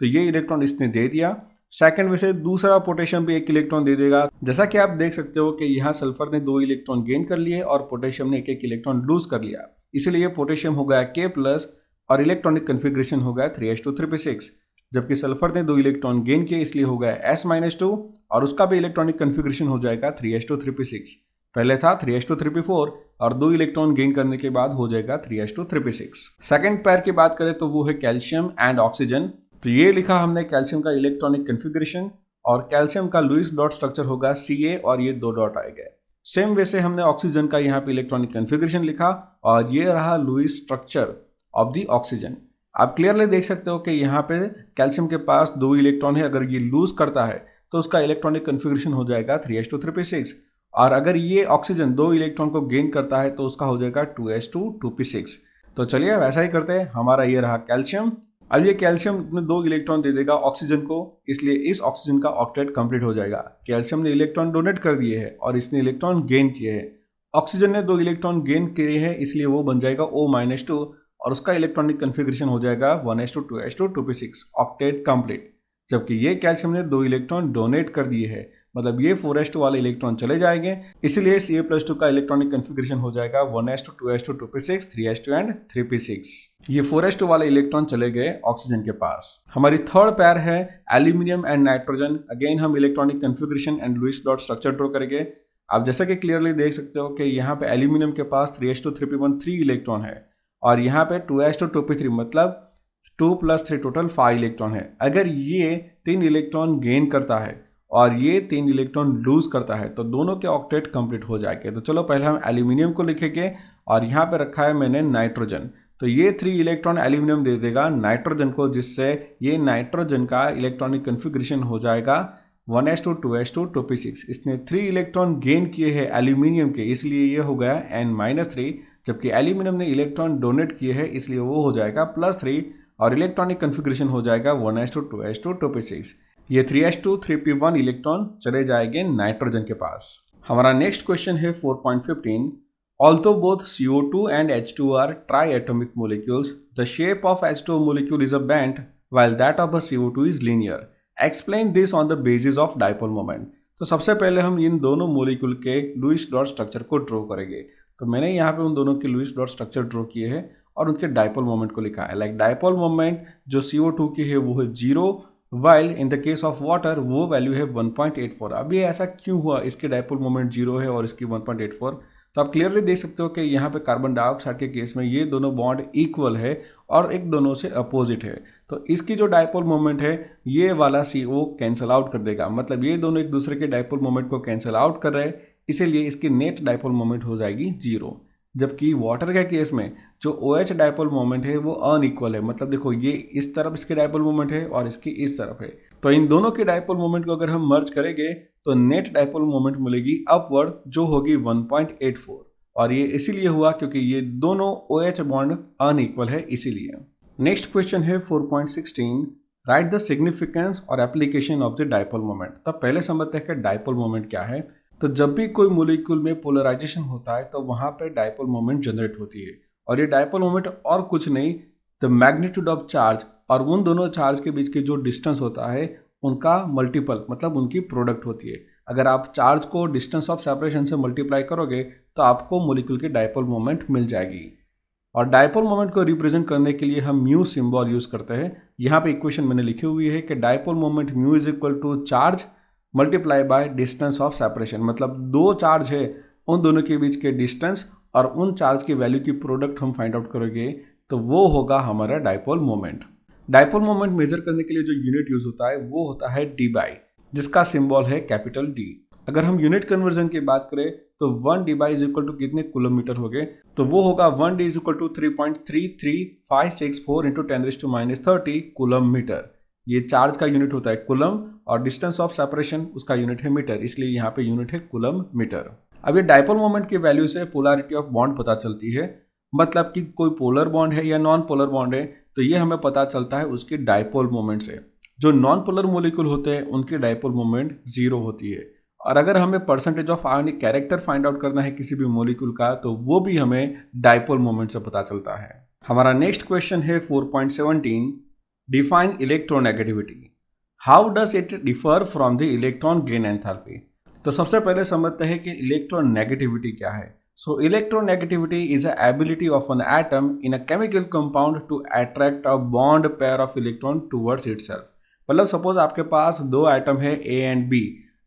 तो ये इलेक्ट्रॉन इसने दे दिया। सेकंड में से दूसरा पोटेशियम भी 1 इलेक्ट्रॉन दे देगा। जैसा कि आप देख सकते हो कि यहाँ सल्फर ने 2 इलेक्ट्रॉन गेन कर लिए और पोटेशियम ने 1 इलेक्ट्रॉन लूज कर लिया, इसलिए पोटेशियम हो गया K+ और इलेक्ट्रॉनिक कन्फिग्रेशन हो गया 3s2 3p6। जबकि सल्फर ने 2 इलेक्ट्रॉन गेन किए, इसलिए हो गया S-2 और उसका भी इलेक्ट्रॉनिक कन्फिग्रेशन हो जाएगा 3s2 3p6। पहले था 3s2 3p4 और 2 इलेक्ट्रॉन गेन करने के बाद हो जाएगा 3s2 3p6। सेकंड पैर की बात करें तो वो है कैल्शियम एंड ऑक्सीजन। तो ये लिखा हमने कैल्शियम का इलेक्ट्रॉनिक कन्फिग्रेशन, और कैल्शियम का लुईस डॉट स्ट्रक्चर होगा Ca और ये 2 डॉट आएगा। सेम वैसे हमने ऑक्सीजन का यहाँ पे इलेक्ट्रॉनिक कन्फिग्रेशन लिखा और ये रहा Lewis structure of the oxygen. आप क्लियरली देख सकते हो कि यहाँ पे कैल्शियम के पास 2 इलेक्ट्रॉन है, अगर ये लूज करता है तो उसका इलेक्ट्रॉनिक कन्फिग्रेशन हो जाएगा 3s2 3p6, और अगर ये ऑक्सीजन 2 इलेक्ट्रॉन को गेन करता है तो उसका हो जाएगा 2s2 2p6। तो चलिए वैसा ही करते हैं। हमारा ये रहा कैल्शियम। अब ये कैल्शियम ने 2 इलेक्ट्रॉन दे देगा ऑक्सीजन को, इसलिए इस ऑक्सीजन का ऑक्टेट कंप्लीट हो जाएगा। कैल्शियम ने इलेक्ट्रॉन डोनेट कर दिए हैं और इसने इलेक्ट्रॉन गेन किए हैं। ऑक्सीजन ने 2 इलेक्ट्रॉन गेन किए हैं, इसलिए वो बन जाएगा O-2 और उसका इलेक्ट्रॉनिक कन्फिग्रेशन हो जाएगा 1s2 2s2 2p6, octet complete. जबकि ये कैल्शियम ने 2 इलेक्ट्रॉन डोनेट कर दिए हैं, मतलब ये 4s2 वाले इलेक्ट्रॉन चले जाएंगे, इसलिए Ca+2 का इलेक्ट्रॉनिक कन्फिग्रेशन हो जाएगा 1s2 2s2 2p6 3s2 and 3p6। ये 4s2 वाले इलेक्ट्रॉन चले गए ऑक्सीजन के पास। हमारी थर्ड पैर है एल्यूमिनियम एंड नाइट्रोजन। अगेन हम electronic configuration and Lewis dot structure draw करेंगे। आप जैसा कि क्लियरली देख सकते हो कि यहाँ पे एल्यूमिनियम के पास 3s2 3p1 3 इलेक्ट्रॉन है, और यहाँ पे 2s2 2p3 मतलब 2 + 3 टोटल 5 इलेक्ट्रॉन है। अगर ये 3 इलेक्ट्रॉन गेन करता है और ये 3 इलेक्ट्रॉन लूज करता है तो दोनों के ऑक्टेट कंप्लीट हो जाएंगे। तो चलो पहले हम एल्यूमिनियम को लिखेंगे, और यहाँ पे रखा है मैंने नाइट्रोजन। तो ये 3 इलेक्ट्रॉन एल्यूमिनियम दे देगा नाइट्रोजन को, जिससे ये नाइट्रोजन का इलेक्ट्रॉनिक कन्फिग्रेशन हो जाएगा 1s2 2s2 2p6। इसने 3 इलेक्ट्रॉन गेन किए हैं एल्यूमिनियम के, इसलिए ये हो गया N-3, जबकि एल्यूमिनियम ने इलेक्ट्रॉन डोनेट किए हैं, इसलिए वो हो जाएगा +3 और इलेक्ट्रॉनिक कन्फिग्रेशन हो जाएगा 1s2 2s2 2p6। ये 3s2 3p1 इलेक्ट्रॉन चले जाएंगे नाइट्रोजन के पास। हमारा नेक्स्ट क्वेश्चन है 4.15। Although both CO2 and H2 are triatomic molecules, the shape of H2 molecule is a bent while that of a CO2 is linear. Explain this on the basis of dipole moment. तो सबसे पहले हम इन दोनों molecule के Lewis dot structure को draw करेंगे। तो मैंने यहाँ पे उन दोनों के लुईस डॉट स्ट्रक्चर ड्रॉ किए हैं, और उनके डायपोल मोमेंट को लिखा है। लाइक डायपोल मोमेंट जो CO2 की है वो है 0, while in the case of water वो वैल्यू है 1.84। अब ये ऐसा क्यों हुआ, इसके डायपोल मोमेंट 0 है और इसकी 1.84? तो आप क्लियरली देख सकते हो कि यहाँ पे कार्बन डाइऑक्साइड के केस में ये दोनों बॉन्ड इक्वल है और एक दोनों से अपोजिट है। तो इसकी जो डायपोल मोमेंट है ये वाला CO कैंसिल आउट कर देगा, मतलब ये दोनों एक दूसरे के डायपोल मोमेंट को कैंसिल आउट कर रहे हैं, इसीलिए इसकी नेट डायपोल मोमेंट हो जाएगी 0। जबकि वाटर के केस में जो OH डायपोल मोमेंट है वो अनइक्वल है, मतलब देखो ये इस तरफ इसके डायपोल मोमेंट है और इसकी इस तरफ है। तो इन दोनों के डायपोल मोमेंट को अगर हम मर्ज करेंगे तो नेट डायपोल मोमेंट मिलेगी अपवर्ड जो होगी 1.84, और ये इसीलिए हुआ क्योंकि ये दोनों OH बॉन्ड अनइक्वल है इसीलिए। नेक्स्ट क्वेश्चन है 4.16, राइट द सिग्निफिकेंस और application of the dipole moment. तो पहले समझते हैं कि डायपोल मोमेंट क्या है। तो जब भी कोई मॉलिक्यूल में पोलराइजेशन होता है तो वहां पे डायपोल मोमेंट जनरेट होती है, और ये डायपोल मोमेंट और कुछ नहीं, द मैग्नीट्यूड ऑफ चार्ज और उन दोनों चार्ज के बीच के जो डिस्टेंस होता है उनका मल्टीपल, मतलब उनकी प्रोडक्ट होती है। अगर आप चार्ज को डिस्टेंस ऑफ सेपरेशन से मल्टीप्लाई करोगे तो आपको मॉलिक्यूल की डायपोल मोमेंट मिल जाएगी। और डायपोल मोमेंट को रिप्रेजेंट करने के लिए हम म्यू सिंबल यूज करते हैं। यहाँ पे इक्वेशन मैंने लिखी हुई है कि dipole moment mu is equal to charge multiply by distance of separation, मतलब दो चार्ज है उन दोनों के बीच के डिस्टेंस और उन चार्ज की वैल्यू की प्रोडक्ट हम फाइंड आउट करोगे तो वो होगा हमारा dipole moment. Dipole moment measure करने के लिए जो यूनिट यूज होता है वो होता है D/, जिसका सिंबल है कैपिटल D। अगर हम यूनिट कन्वर्जन की बात करें तो 1D/, इज इक्वल टू कितने किलोमीटर हो गए, तो वो होगा 1D is equal to 3.33564 into 10⁻30 coulomb metre. ये चार्ज का यूनिट होता है कूलम और डिस्टेंस ऑफ सेपरेशन उसका यूनिट है मीटर, इसलिए यहाँ पे यूनिट है कूलम मीटर। अब ये डायपोल मोमेंट की वैल्यू से पोलैरिटी ऑफ बॉन्ड पता चलती है, मतलब कि कोई पोलर बॉन्ड है या नॉन पोलर बॉन्ड है तो ये हमें पता चलता है उसके डायपोल मोमेंट से। जो नॉन पोलर मॉलिक्यूल होते हैं उनकी डायपोल मोमेंट 0 होती है। और अगर हमें percentage of ionic character find out करना है किसी भी मॉलिक्यूल का तो वो भी हमें डायपोल मोमेंट से पता चलता है। हमारा नेक्स्ट क्वेश्चन है 4.17, define electronegativity, how does it differ from the electron gain enthalpy. तो सबसे पहले समझते हैं कि इलेक्ट्रोनेगेटिविटी क्या है। So electronegativity is a ability of an atom in a chemical compound to attract a bond pair of electron towards itself. मतलब suppose आपके पास दो एटम है A एंड B,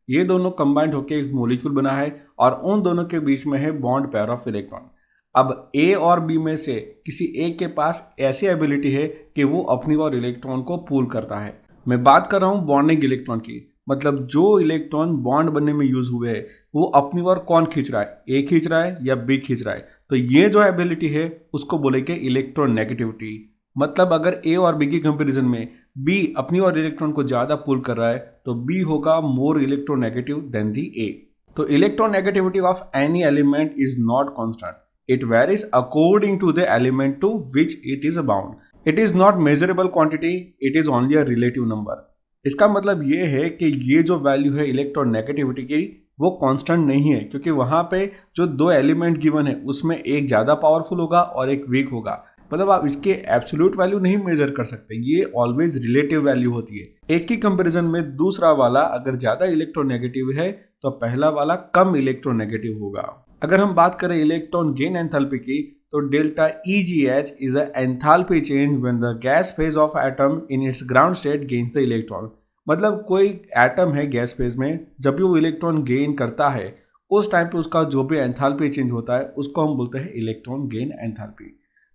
ये दोनों कंबाइंड होकर एक मॉलिक्यूल बना है और उन दोनों के बीच में है बॉन्ड पेयर ऑफ इलेक्ट्रॉन। अब A और B में से किसी एक के पास ऐसी एबिलिटी है कि वो अपनी ओर इलेक्ट्रॉन को पुल करता है। मैं बात कर रहा हूँ बॉन्डिंग इलेक्ट्रॉन की, मतलब जो इलेक्ट्रॉन बॉन्ड बनने में यूज हुए हैं वो अपनी ओर कौन खींच रहा है, A खींच रहा है या B खींच रहा है। तो ये जो एबिलिटी है उसको बोलेंगे इलेक्ट्रोनेगेटिविटी। मतलब अगर A और B की कंपैरिजन में B अपनी ओर इलेक्ट्रॉन को ज्यादा पुल कर रहा है तो B होगा more electronegative than the A। तो electronegativity of any element is not constant, it varies according to the element to which it is bound. It is not measurable quantity, it is only a relative number. इसका मतलब ये है कि ये जो value है electronegativity की वो कांस्टेंट नहीं है, क्योंकि वहां पे जो दो एलिमेंट गिवन है उसमें एक ज्यादा पावरफुल होगा और एक वीक होगा। मतलब आप इसके एब्सोल्यूट वैल्यू नहीं मेजर कर सकते, ये ऑलवेज रिलेटिव वैल्यू होती है। एक की कंपैरिजन में दूसरा वाला अगर ज्यादा इलेक्ट्रोनेगेटिव है तो पहला वाला कम इलेक्ट्रोनेगेटिव होगा। अगर हम बात करें इलेक्ट्रॉन गेन एंथैल्पी की तो delta EGH is a enthalpy change when the gas phase of atom in its ground state gains the electron. मतलब कोई एटम है गैस फेज में, जब भी वो इलेक्ट्रॉन गेन करता है उस टाइम पे उसका जो भी एंथैल्पी चेंज होता है उसको हम बोलते हैं इलेक्ट्रॉन गेन एंथैल्पी।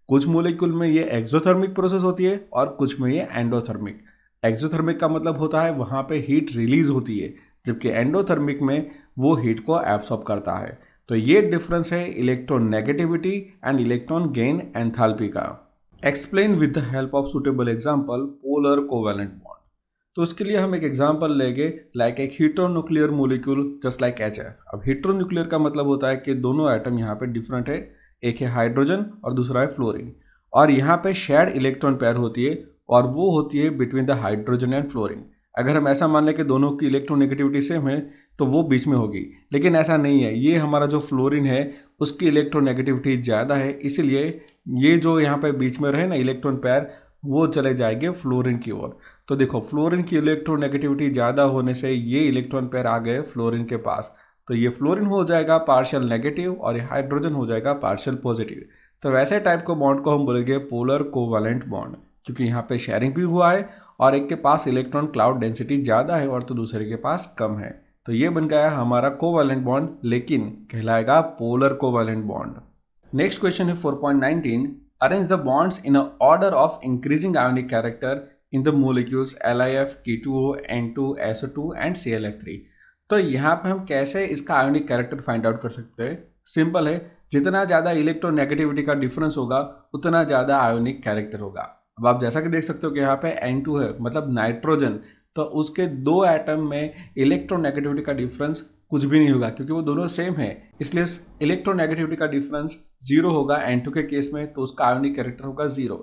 कुछ मॉलिक्यूल में ये एक्सोथर्मिक प्रोसेस होती है और कुछ में ये एंडोथर्मिक। एक्सोथर्मिक का मतलब होता है वहां पे हीट रिलीज होती है, जबकि एंडोथर्मिक में वो हीट को एब्सॉर्ब करता है। तो ये डिफरेंस है electronegativity and electron gain enthalpy का। Explain with the help of suitable example polar covalent bond. तो उसके लिए हम एक एग्जांपल लेंगे लाइक एक heteronuclear molecule just like HF। अब हेटेरोन्यूक्लियर का मतलब होता है कि दोनों एटम यहाँ पे डिफरेंट है, एक है हाइड्रोजन और दूसरा है फ्लोरीन, और यहाँ पे शेयर्ड इलेक्ट्रॉन पेयर होती है और वो होती है between the hydrogen and fluorine. अगर हम ऐसा मान लें कि दोनों की इलेक्ट्रोनेगेटिविटी सेम है तो वो बीच में होगी, लेकिन ऐसा नहीं है। ये हमारा जो फ्लोरीन है उसकी इलेक्ट्रोनेगेटिविटी ज़्यादा है, इसीलिए ये जो यहाँ पे बीच में रहे ना इलेक्ट्रॉन पेयर वो चले जाएंगे फ्लोरीन की ओर। तो देखो फ्लोरीन की इलेक्ट्रोनेगेटिविटी ज़्यादा होने से ये इलेक्ट्रॉन पेयर आ गए फ्लोरीन के पास, तो ये फ्लोरीन हो जाएगा पार्शियल नेगेटिव और ये हाइड्रोजन हो जाएगा पार्शियल पॉजिटिव। तो वैसे टाइप को बॉन्ड को हम बोलेंगे पोलर कोवैलेंट बॉन्ड, क्योंकि यहाँ पे शेयरिंग भी हुआ है और एक के पास इलेक्ट्रॉन क्लाउड डेंसिटी ज़्यादा है और तो दूसरे के पास कम है। तो ये बन गया हमारा कोवैलेंट बॉन्ड, लेकिन कहलाएगा polar covalent bond. Next question है 4.19, arrange the bonds in a order of increasing ionic character in the molecules LiF, K2O, N2, SO2 and ClF3। तो यहाँ पे हम कैसे इसका आयोनिक कैरेक्टर फाइंड आउट कर सकते हैं? सिंपल है, जितना ज़्यादा इलेक्ट्रोनेगेटिविटी का डिफरेंस होगा उतना ज़्यादा आयोनिक कैरेक्टर होगा। अब आप जैसा कि देख सकते हो कि यहाँ पे N2 है, मतलब नाइट्रोजन, तो उसके दो एटम में इलेक्ट्रोनेगेटिविटी का डिफरेंस कुछ भी नहीं होगा क्योंकि वो दोनों सेम है, इसलिए इलेक्ट्रोनेगेटिविटी का डिफरेंस 0 होगा N2 के केस में, तो उसका आयोनिक कैरेक्टर होगा 0।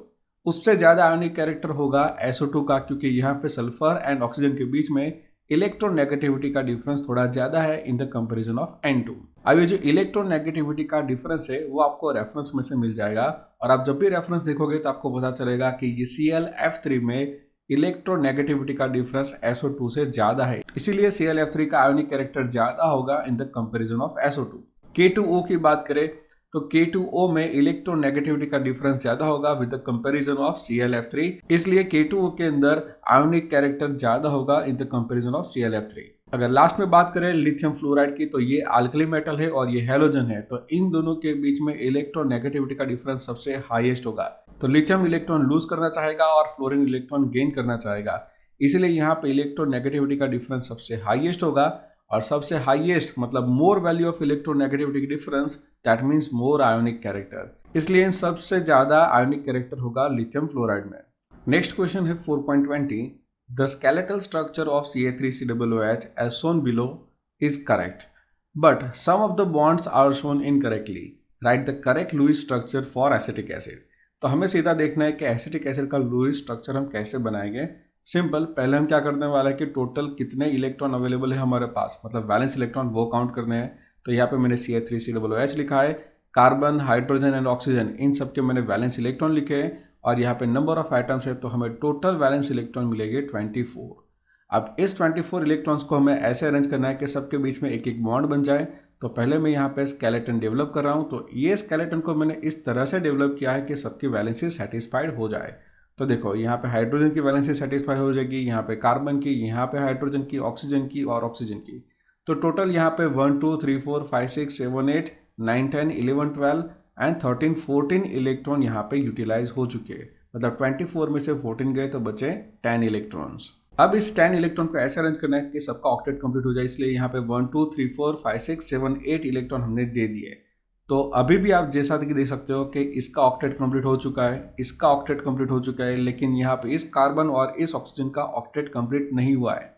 उससे ज़्यादा आयोनिक कैरेक्टर होगा SO2 का, क्योंकि यहाँ पे सल्फर एंड ऑक्सीजन के बीच में इलेक्ट्रोनेगेटिविटी का डिफरेंस थोड़ा ज़्यादा है इन द कंपैरिजन ऑफ N2। अब ये जो इलेक्ट्रोनेगेटिविटी का डिफरेंस है वो आपको रेफरेंस में से मिल जाएगा, और आप जब भी रेफरेंस देखोगे तो आपको पता चलेगा कि ये ClF3 में इलेक्ट्रोनेगेटिविटी का डिफरेंस SO2 से ज़्यादा है, इसीलिए ClF3 का आयोनिक कैरेक्टर ज़्यादा होगा इन the comparison of SO2। K2O की बात करें तो K2O में इलेक्ट्रोनेगेटिविटी का डिफरेंस ज्यादा होगा with the comparison of ClF3, इसलिए K2O के अंदर आयोनिक कैरेक्टर ज्यादा होगा इन द कंपैरिजन ऑफ ClF3। अगर लास्ट में बात करें लिथियम फ्लोराइड की, तो ये अल्कली मेटल है और ये हैलोजन है, तो इन दोनों के बीच में इलेक्ट्रोनेगेटिविटी का डिफरेंस सबसे हाईएस्ट होगा। तो लिथियम इलेक्ट्रॉन लूज करना चाहेगा और फ्लोरीन इलेक्ट्रॉन गेन करना चाहेगा, इसलिए यहाँ पे इलेक्ट्रोनेगेटिविटी का डिफरेंस सबसे हाईएस्ट होगा, और सबसे हाईएस्ट मतलब more value of electronegativity difference, that means more ionic character, इसलिए इन सबसे ज्यादा आयोनिक कैरेक्टर होगा लिथियम फ्लोराइड में। नेक्स्ट क्वेश्चन है 4.20, the skeletal structure of CA3COOH as shown below is correct but some of the bonds are shown incorrectly, write the correct Lewis structure for acetic acid. तो हमें सीधा देखना है कि acetic acid का Lewis structure हम कैसे बनाएंगे। सिंपल, पहले हम क्या करने वाले हैं कि टोटल कितने इलेक्ट्रॉन अवेलेबल है हमारे पास, मतलब वैलेंस इलेक्ट्रॉन वो काउंट करने हैं। तो यहाँ पे मैंने CA3COOH लिखा है, carbon, hydrogen and oxygen in सब के मैंने वैलेंस इलेक्ट्रॉन लिखे हैं, और यहाँ पे नंबर ऑफ एटम्स है तो हमें टोटल वैलेंस इलेक्ट्रॉन मिलेंगे 24। अब इस 24 इलेक्ट्रॉन्स को हमें ऐसे अरेंज करना है कि सबके बीच में एक एक बॉन्ड बन जाए। तो पहले मैं यहाँ पे स्केलेटन डेवलप कर रहा हूँ, तो ये स्केलेटन को मैंने इस तरह से डेवलप किया है कि सबकी वैलेंसी सेटिस्फाइड हो जाए। तो देखो यहाँ पे हाइड्रोजन की वैलेंसी सेटिस्फाई हो जाएगी, यहाँ पे कार्बन की, यहाँ पे हाइड्रोजन की, ऑक्सीजन की और ऑक्सीजन की। तो टोटल यहाँ पे 1 2 3 4 5 6 7 8 9 10 11 12 एंड 13 14 इलेक्ट्रॉन यहाँ पे यूटिलाइज हो चुके हैं, मतलब 24 में से 14 गए तो बचे 10 इलेक्ट्रॉन्स। अब इस 10 इलेक्ट्रॉन को ऐसे अरेंज करना है कि सबका ऑक्टेट कंप्लीट हो जाए, इसलिए यहाँ पे 1 2 3 4 5 6 7 8 इलेक्ट्रॉन हमने दे दिए। तो अभी भी आप जैसा कि देख सकते हो कि इसका ऑक्टेट कंप्लीट हो चुका है, इसका ऑक्टेट कंप्लीट हो चुका है, लेकिन यहाँ पे इस कार्बन और इस ऑक्सीजन का ऑक्टेट कंप्लीट नहीं हुआ है।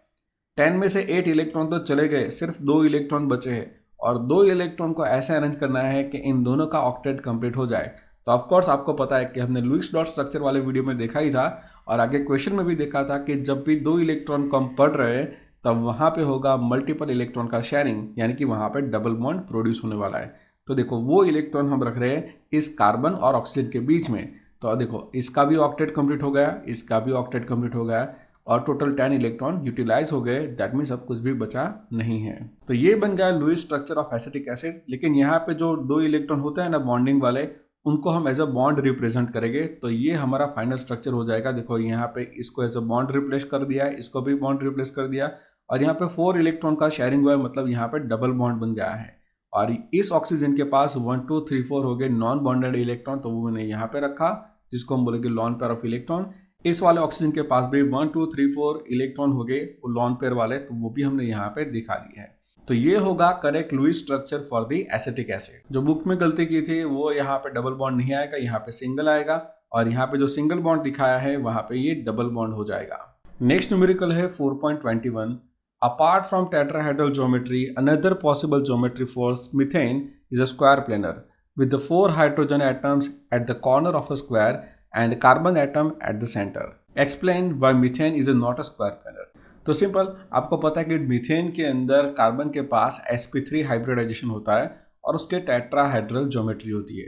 10 में से 8 इलेक्ट्रॉन तो चले गए, सिर्फ 2 इलेक्ट्रॉन बचे हैं, और 2 इलेक्ट्रॉन को ऐसे अरेंज करना है कि इन दोनों का ऑक्टेट कंप्लीट हो जाए। तो ऑफकोर्स आपको पता है कि हमने लुईस डॉट स्ट्रक्चर वाले वीडियो में देखा ही था, और आगे क्वेश्चन में भी देखा था कि जब भी 2 इलेक्ट्रॉन कम पड़ रहे हैं तब वहाँ पे होगा मल्टीपल इलेक्ट्रॉन का शेयरिंग, यानी कि वहाँ पे डबल बॉन्ड प्रोड्यूस होने वाला है। तो देखो वो इलेक्ट्रॉन हम रख रहे हैं इस कार्बन और ऑक्सीजन के बीच में। तो देखो इसका भी ऑक्टेट कंप्लीट हो गया, इसका भी ऑक्टेट कंप्लीट हो गया, और टोटल 10 इलेक्ट्रॉन यूटिलाइज हो गए, दैट मीन्स अब कुछ भी बचा नहीं है। तो ये बन गया Lewis structure of acetic acid. लेकिन यहाँ पे जो 2 इलेक्ट्रॉन होते हैं ना बॉन्डिंग वाले, उनको हम एज अ बॉन्ड रिप्रेजेंट करेंगे, तो ये हमारा फाइनल स्ट्रक्चर हो जाएगा। देखो यहाँ पे इसको एज अ बॉन्ड रिप्लेस कर दिया है, इसको भी बॉन्ड रिप्लेस कर दिया, और यहाँ पे 4 इलेक्ट्रॉन का शेयरिंग हुआ है, मतलब यहाँ पे डबल बॉन्ड बन गया है। और इस ऑक्सीजन के पास 1 2 3 4 हो गए नॉन बॉन्डेड इलेक्ट्रॉन, तो वो मैंने यहाँ पे रखा, जिसको हम बोलेंगे लॉन पेयर ऑफ इलेक्ट्रॉन। इस वाले ऑक्सीजन के पास भी 1 2 3 4 इलेक्ट्रॉन हो गए वो लॉन पेयर वाले, तो वो भी हमने यहाँ पे दिखा दिए है। तो ये होगा correct Lewis structure for the acetic acid. जो बुक में गलती की थी वो यहाँ पे डबल बॉन्ड नहीं आएगा, यहाँ पे सिंगल आएगा, और यहाँ पे जो सिंगल बॉन्ड दिखाया है वहां पे ये डबल बॉन्ड हो जाएगा। नेक्स्ट न्यूमेरिकल है 4.21, apart from tetrahedral geometry, another possible geometry for methane is a square planar with the 4 hydrogen atoms at the corner of a square and carbon atom at the center. Explain why methane is not a square planar. तो simple, आपको पता है कि methane के अंदर carbon के पास sp3 hybridisation होता है और उसके टेट्राहेड्रल ज्योमेट्री होती है,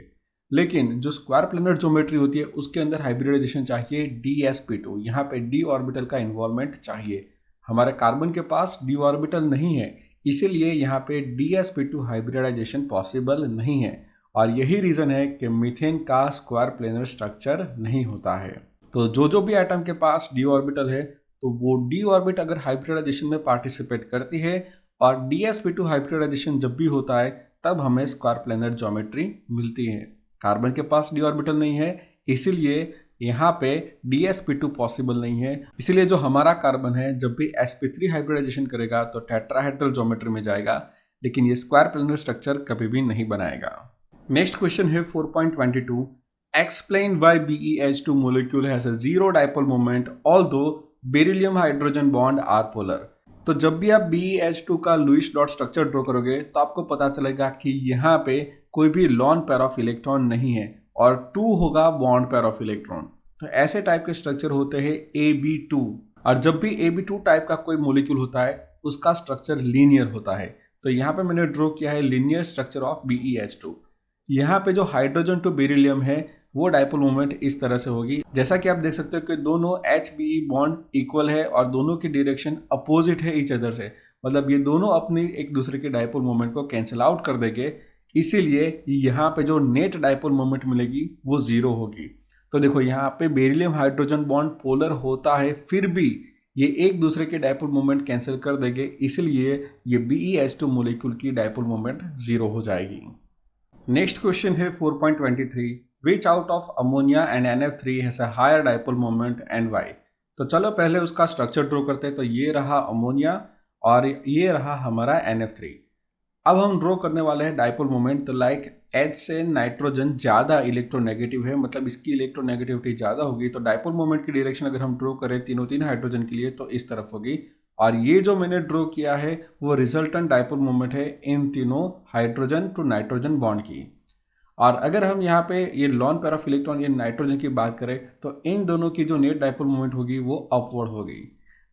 लेकिन जो स्क्वायर प्लेनर ज्योमेट्री होती है उसके अंदर हाइब्रिडाइजेशन चाहिए dsp2। यहाँ पे d ऑर्बिटल का इन्वॉल्वमेंट चाहिए। हमारे कार्बन के पास d ऑर्बिटल नहीं है, इसीलिए यहाँ पे dsp2 हाइब्रिडाइजेशन पॉसिबल नहीं है। और यही रीज़न है कि मीथेन का स्क्वायर प्लेनर स्ट्रक्चर नहीं होता है। तो जो भी एटम के पास डी ऑर्बिटल है तो वो डी ऑर्बिट अगर हाइब्रिडाइजेशन में पार्टिसिपेट करती है और dsp2 हाइब्रिडाइजेशन जब भी होता है तब हमें स्क्वायर प्लेनर ज्योमेट्री मिलती है। कार्बन के पास डी ऑर्बिटल नहीं है, इसीलिए यहाँ पे dsp2 पॉसिबल नहीं है। इसीलिए जो हमारा कार्बन है जब भी sp3 हाइब्रिडाइजेशन करेगा तो टेट्राहेड्रल ज्योमेट्री में जाएगा, लेकिन ये स्क्वायर प्लेनर स्ट्रक्चर कभी भी नहीं बनाएगा। नेक्स्ट क्वेश्चन है 4.22, explain why BeH2 molecule has a zero dipole moment although beryllium hydrogen bond are polar. तो जब भी आप BeH2 का लुईस डॉट स्ट्रक्चर ड्रॉ करोगे तो आपको पता चलेगा कि यहाँ पे कोई भी लॉन पेयर ऑफ इलेक्ट्रॉन नहीं है और 2 होगा बॉन्ड पेयर ऑफ इलेक्ट्रॉन। तो ऐसे टाइप के स्ट्रक्चर होते हैं AB2, और जब भी AB2 टाइप का कोई मोलिक्यूल होता है उसका स्ट्रक्चर लीनियर होता है। तो यहाँ पे मैंने ड्रॉ किया है लीनियर स्ट्रक्चर ऑफ BeH2। यहाँ पे जो हाइड्रोजन टू बेरिलियम है वो डाइपोल मोमेंट इस तरह से होगी, जैसा कि आप देख सकते हो कि दोनों HBe बॉन्ड इक्वल है और दोनों की डायरेक्शन अपोजिट है ईच अदर से, मतलब ये दोनों अपनी एक दूसरे के डाइपोल मोमेंट को कैंसिल आउट कर देंगे, इसीलिए यहाँ पे जो नेट डाइपोल मोमेंट मिलेगी वो जीरो होगी। तो देखो यहाँ पे बेरिलियम हाइड्रोजन बॉन्ड पोलर होता है, फिर भी ये एक दूसरे के डाइपोल मोमेंट कैंसिल कर देंगे, इसलिए ये BeH2 मोलिक्यूल की डाइपोल मोमेंट जीरो हो जाएगी। नेक्स्ट क्वेश्चन है 4.23, which out of ammonia and NF3 has a higher dipole moment and why. तो चलो पहले उसका स्ट्रक्चर ड्रॉ करते हैं। तो ये रहा अमोनिया और ये रहा हमारा NF3। अब हम ड्रॉ करने वाले हैं डाइपोल मोमेंट। तो लाइक H से नाइट्रोजन ज़्यादा इलेक्ट्रोनेगेटिव है, मतलब इसकी इलेक्ट्रोनेगेटिविटी ज़्यादा होगी, तो डाइपोल मोमेंट की डायरेक्शन अगर हम ड्रॉ करें तीन हाइड्रोजन के लिए तो इस तरफ होगी। और ये जो मैंने ड्रॉ किया है वो रिजल्टेंट डाइपोल मोमेंट है इन तीनों हाइड्रोजन टू नाइट्रोजन बॉन्ड की। और अगर हम यहाँ पे ये लॉन पेयर ऑफ इलेक्ट्रॉन ये नाइट्रोजन की बात करें तो इन दोनों की जो नेट डाइपोल मोमेंट होगी वो अपवर्ड होगी।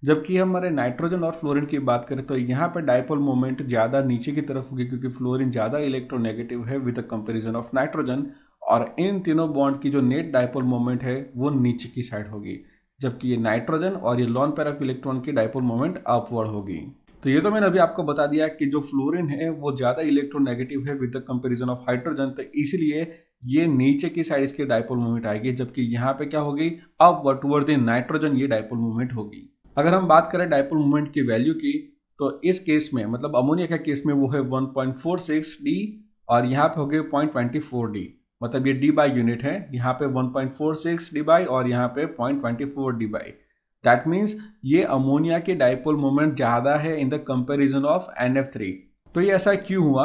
जबकि हमारे नाइट्रोजन और फ्लोरीन की बात करें तो यहाँ पे डाइपोल मोमेंट ज़्यादा नीचे की तरफ होगी, क्योंकि फ्लोरीन ज़्यादा इलेक्ट्रोनेगेटिव है with the comparison of nitrogen, और इन तीनों बॉन्ड की जो नेट डाइपोल मोमेंट है वो नीचे की साइड होगी, जबकि ये नाइट्रोजन और ये लॉन पेयर ऑफ इलेक्ट्रॉन की डाइपोल मोमेंट अपवर्ड होगी। तो ये तो मैंने अभी आपको बता दिया कि जो फ्लोरीन है वो ज़्यादा इलेक्ट्रोनेगेटिव है with the comparison of hydrogen, तो इसलिए ये नीचे की साइड इसकी डाइपोल मोमेंट आएगी, जबकि यहाँ पे क्या होगी अपवर्ड टुवर्ड द नाइट्रोजन ये डाइपोल मोमेंट होगी। अगर हम बात करें डाइपोल मोमेंट की वैल्यू की तो इस केस में मतलब अमोनिया के केस में वो है 1.46 D और यहाँ पे हो गए 0.24 D, मतलब ये D बाई यूनिट है, यहाँ पे 1.46 D बाई और यहाँ पे 0.24 D बाई। दैट मीन्स ये अमोनिया की डाइपोल मोमेंट ज़्यादा है in the comparison of NF3। तो ये ऐसा क्यों हुआ?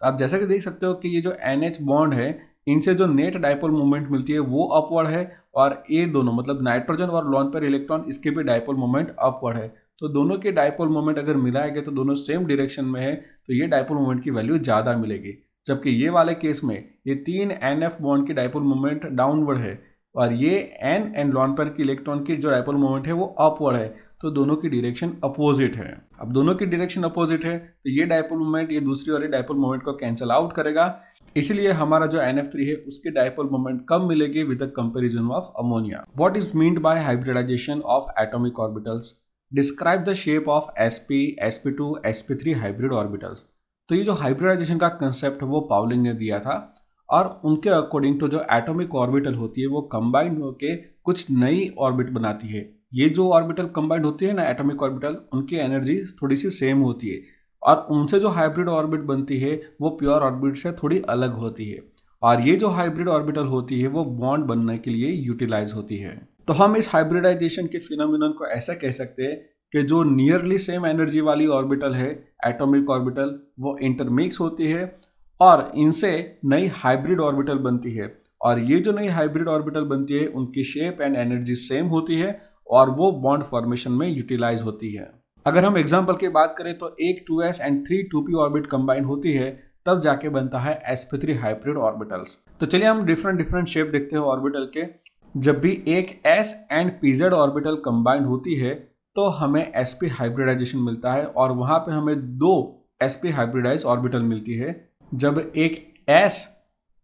आप जैसा कि देख सकते हो कि ये जो NH बॉन्ड है इनसे जो नेट डाइपोल मोमेंट मिलती है वो अपवर्ड है, और ये दोनों मतलब नाइट्रोजन और लॉन पेयर इलेक्ट्रॉन इसके भी डाइपोल मोमेंट अपवर्ड है। तो दोनों के डाइपोल मोमेंट अगर मिलाएंगे तो दोनों सेम डायरेक्शन में है, तो ये डाइपोल मोमेंट की वैल्यू ज़्यादा मिलेगी। जबकि ये वाले केस में ये 3 NF बॉन्ड की डाइपोल मोमेंट डाउनवर्ड है और ये N एंड लॉन पेयर की इलेक्ट्रॉन की जो डाइपोल मोमेंट है वो अपवर्ड है, तो दोनों की डायरेक्शन अपोजिट है। अब दोनों की डायरेक्शन अपोजिट है तो ये डाइपोल मोमेंट ये दूसरी वाली डाइपोल मोमेंट को कैंसिल आउट करेगा, इसलिए हमारा जो NF3 है उसकी डाइपोल मोमेंट कम मिलेगी with the comparison of ammonia. What is meant by hybridization of atomic orbitals? Describe the shape of sp, sp2, sp3 hybrid orbitals. तो ये जो हाइब्रिडाइजेशन का कंसेप्ट वो पाउलिंग ने दिया था, और उनके अकॉर्डिंग टू जो एटॉमिक ऑर्बिटल होती है वो कंबाइंड होके कुछ नई ऑर्बिट बनाती है। ये जो ऑर्बिटल कंबाइंड होती है ना एटॉमिक ऑर्बिटल, उनकी एनर्जी थोड़ी सी सेम होती है, और उनसे जो हाइब्रिड ऑर्बिट बनती है वो प्योर ऑर्बिट से थोड़ी अलग होती है, और ये जो हाइब्रिड ऑर्बिटल होती है वो बॉन्ड बनने के लिए यूटिलाइज होती है। तो हम इस हाइब्रिडाइजेशन के फिनोमिनन को ऐसा कह सकते हैं कि जो नियरली सेम एनर्जी वाली ऑर्बिटल है एटॉमिक ऑर्बिटल वो इंटरमिक्स होती है और इनसे नई हाइब्रिड ऑर्बिटल बनती है, और ये जो नई हाइब्रिड ऑर्बिटल बनती है उनकी शेप एंड एनर्जी सेम होती है और वो बॉन्ड फॉर्मेशन में यूटिलाइज होती है। अगर हम एग्जांपल की बात करें तो एक 2s and 3 2p orbit combine होती है तब जाके बनता है sp3 हाइब्रिड ऑर्बिटल्स। तो चलिए हम डिफरेंट शेप देखते हैं ऑर्बिटल के। जब भी एक s and pz orbital combine होती है तो हमें sp हाइब्रिडाइजेशन मिलता है, और वहां पे हमें 2 sp हाइब्रिडाइज ऑर्बिटल मिलती है। जब एक s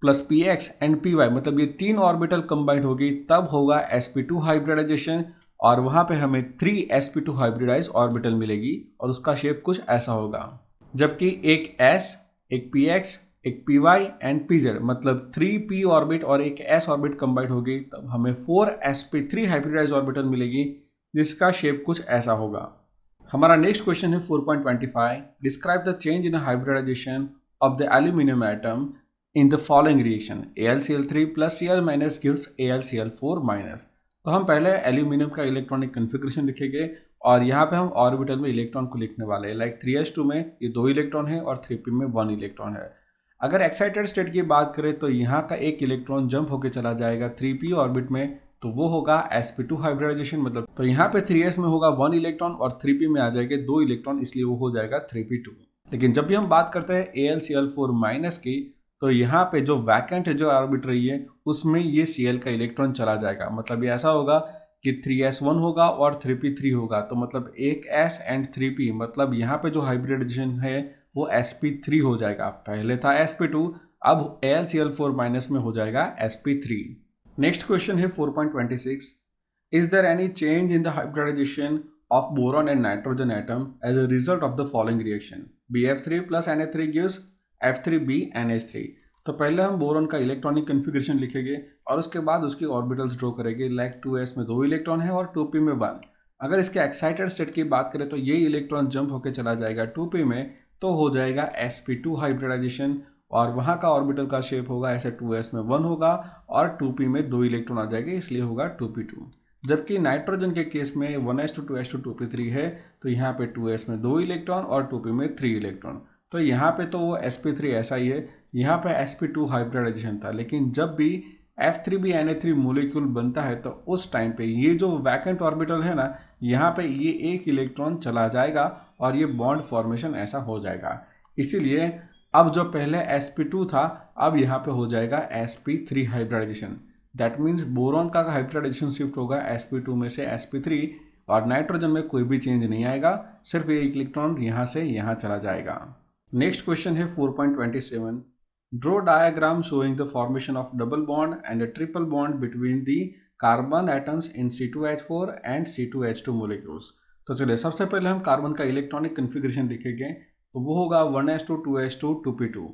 plus px and py मतलब ये 3 ऑर्बिटल कंबाइंड होगी तब होगा sp2 हाइब्रिडाइजेशन, और वहां पे हमें 3 sp2 हाइब्रिडाइज ऑर्बिटल मिलेगी और उसका शेप कुछ ऐसा होगा। जबकि एक s, एक px, एक py एंड pz मतलब 3p ऑर्बिट और एक s ऑर्बिट कंबाइंड होगी, तब हमें 4sp3 हाइब्रिडाइज ऑर्बिटल मिलेगी जिसका शेप कुछ ऐसा होगा। हमारा नेक्स्ट क्वेश्चन है 4.25, describe the change in hybridization of the aluminium atom in the following reaction, AlCl3 plus Cl minus gives AlCl4 minus. तो हम पहले एल्यूमिनियम का इलेक्ट्रॉनिक कन्फिग्रेशन लिखेंगे और यहाँ पे हम ऑर्बिटल में इलेक्ट्रॉन को लिखने वाले हैं। लाइक 3s2 में ये 2 इलेक्ट्रॉन है और 3p में 1 इलेक्ट्रॉन है। अगर एक्साइटेड स्टेट की बात करें तो यहाँ का एक इलेक्ट्रॉन जंप होकर चला जाएगा 3p ऑर्बिट में, तो वो होगा sp2 हाइब्रिडाइजेशन। मतलब तो यहाँ पे 3s में होगा 1 इलेक्ट्रॉन और 3p में आ जाएंगे 2 इलेक्ट्रॉन, इसलिए वो हो जाएगा 3p2। लेकिन जब भी हम बात करते हैं AlCl4 माइनस की, तो यहाँ पे जो वैकेंट है जो ऑर्बिट रही है उसमें ये Cl का इलेक्ट्रॉन चला जाएगा। मतलब ये ऐसा होगा कि 3s1 होगा और 3p3 होगा, तो मतलब एक s एंड 3p, मतलब यहाँ पे जो हाइब्रिडाइजेशन है वो sp3 हो जाएगा। पहले था sp2, अब AlCl4 माइनस में हो जाएगा sp3। नेक्स्ट क्वेश्चन है 4.26, is there any change in the hybridization of boron and nitrogen atom as a result of the following reaction, BF3 plus Na3 gives F3BNH3। तो पहले हम बोरॉन का electronic configuration लिखेंगे और उसके बाद उसकी ऑर्बिटल्स ड्रॉ करेंगे। लाइक 2s में 2 इलेक्ट्रॉन है और 2p में 1। अगर इसके एक्साइटेड स्टेट की बात करें तो ये इलेक्ट्रॉन जंप होकर चला जाएगा 2p में, तो हो जाएगा sp2 हाइब्रिडाइजेशन और वहाँ का ऑर्बिटल का शेप होगा ऐसे 2s में 1 होगा और 2p में 2 इलेक्ट्रॉन आ जाएंगे, इसलिए होगा 2p2। जबकि नाइट्रोजन के केस में 1s2 2s2 2p3 है, तो यहाँ पे 2s में 2 इलेक्ट्रॉन और 2p में 3 इलेक्ट्रॉन। तो यहाँ पे तो वो sp3 ऐसा ही है, यहाँ पे sp2 हाइब्रिडाइजेशन था। लेकिन जब भी F3BNA3 मोलिक्यूल बनता है तो उस टाइम पे ये जो वैकेंट ऑर्बिटल है ना, यहाँ पे ये एक इलेक्ट्रॉन चला जाएगा और ये बॉन्ड फॉर्मेशन ऐसा हो जाएगा। इसीलिए अब जो पहले sp2 था अब यहाँ पे हो जाएगा sp3 hybridization. That means boron का हाइब्रिडाइजेशन शिफ्ट होगा sp2 में से sp3 और नाइट्रोजन में कोई भी चेंज नहीं आएगा, सिर्फ ये इलेक्ट्रॉन यहाँ से यहाँ चला जाएगा। नेक्स्ट क्वेश्चन है 4.27, draw diagram showing the formation of double bond and a triple bond between the carbon atoms in C2H4 and C2H2 molecules. तो चलिए सबसे पहले हम कार्बन का इलेक्ट्रॉनिक कन्फिग्रेशन लिखेंगे, तो वो होगा 1s2 2s2 2p2।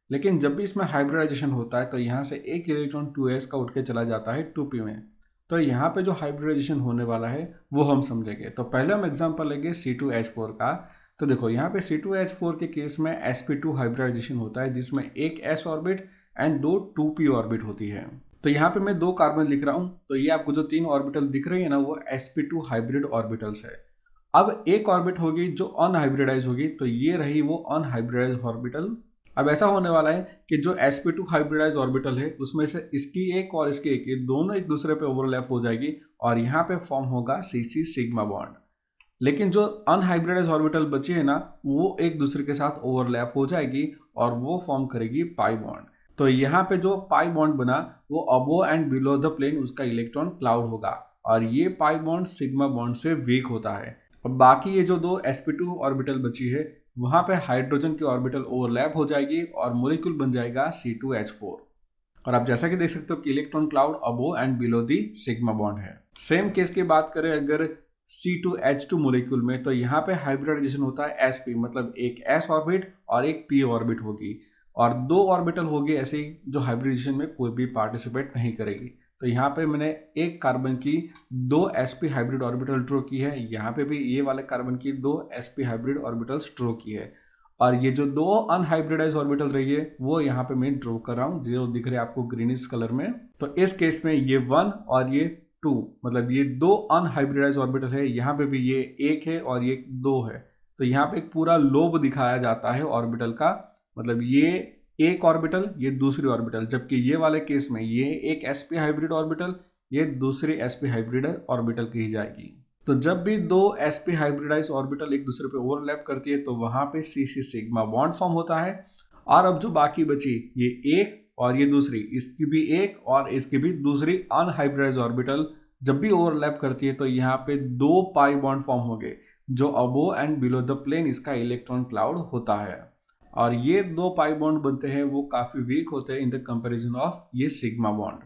लेकिन जब भी इसमें हाइब्रिडाइजेशन होता है तो यहाँ से एक इलेक्ट्रॉन 2s का उठ के चला जाता है 2p में, तो यहाँ पे जो हाइब्रिडाइजेशन होने वाला है वो हम समझेंगे। तो पहले हम एग्जांपल लेंगे C2H4 का। तो देखो यहाँ पे C2H4 के केस में sp2 हाइब्रिडाइजेशन होता है जिसमें एक s orbit and 2 2p orbit होती है। तो यहाँ पे मैं 2 कार्बन लिख रहा हूँ, तो ये आपको जो 3 ऑर्बिटल दिख रही है ना वो sp2 हाइब्रिड ऑर्बिटल्स है। अब एक ऑर्बिट होगी जो अनहाइब्रिडाइज होगी, तो ये रही वो अनहाइब्रिडाइज ऑर्बिटल। अब ऐसा होने वाला है कि जो sp2 हाइब्रिडाइज ऑर्बिटल है उसमें से इसकी एक और इसकी एक, ये दोनों एक दूसरे पे ओवरलैप हो जाएगी और यहाँ पे फॉर्म होगा CC सिग्मा बॉन्ड। लेकिन जो अनहाइब्रिडाइज ऑर्बिटल बची है ना वो एक दूसरे के साथ ओवरलैप हो जाएगी और वो फॉर्म करेगी पाई बॉन्ड। तो यहाँ पे जो पाई बॉन्ड बना वो अबो एंड बिलो द प्लेन उसका इलेक्ट्रॉन क्लाउड होगा और ये पाई बॉन्ड सिग्मा बॉन्ड से वीक होता है। और बाकी ये जो 2 sp2 ऑर्बिटल बची है वहां पे हाइड्रोजन की ऑर्बिटल ओवरलैप हो जाएगी और मॉलिक्यूल बन जाएगा C2H4। और आप जैसा कि देख सकते हो कि electron cloud above and below the sigma bond है। सेम केस की बात करें अगर C2H2 मॉलिक्यूल में, तो यहाँ पे हाइब्रिडाइजेशन होता है sp, मतलब एक s ऑर्बिट और एक p ऑर्बिट होगी और 2 ऑर्बिटल होगी ऐसे जो हाइब्रिडाइजेशन में कोई भी पार्टिसिपेट नहीं करेगी। तो यहाँ पे मैंने एक कार्बन की 2 sp हाइब्रिड ऑर्बिटल ड्रॉ की है, यहाँ पे भी ये वाले कार्बन की 2 sp हाइब्रिड ऑर्बिटल्स ड्रॉ की है और ये जो 2 अनहाइब्रिडाइज ऑर्बिटल रही है वो यहाँ पे मैं ड्रॉ कर रहा हूँ जो दिख रहे हैं आपको ग्रीनिश कलर में। तो इस केस में ये 1 और ये 2, मतलब ये 2 अनहाइब्रिडाइज ऑर्बिटल है, यहाँ पे भी ये 1 है और ये 2 है। तो यहाँ पे एक पूरा लोब दिखाया जाता है ऑर्बिटल का, मतलब ये एक ऑर्बिटल ये दूसरी ऑर्बिटल, जबकि ये वाले केस में ये एक sp हाइब्रिड ऑर्बिटल ये दूसरी sp हाइब्रिड ऑर्बिटल कही जाएगी। तो जब भी 2 sp हाइब्रिडाइज ऑर्बिटल एक दूसरे पे ओवरलैप करती है तो वहां पे CC सिग्मा बॉन्ड फॉर्म होता है। और अब जो बाकी बची ये एक और ये दूसरी, इसकी भी एक और इसकी भी दूसरी अनहाइब्रिडाइज ऑर्बिटल जब भी ओवरलैप करती है तो यहाँ पे 2 पाई बॉन्ड फॉर्म होंगे जो अबो एंड बिलो द प्लेन इसका इलेक्ट्रॉन क्लाउड होता है। और ये 2 पाई बॉन्ड बनते हैं वो काफी वीक होते हैं इन द कंपैरिजन ऑफ ये सिग्मा बॉन्ड।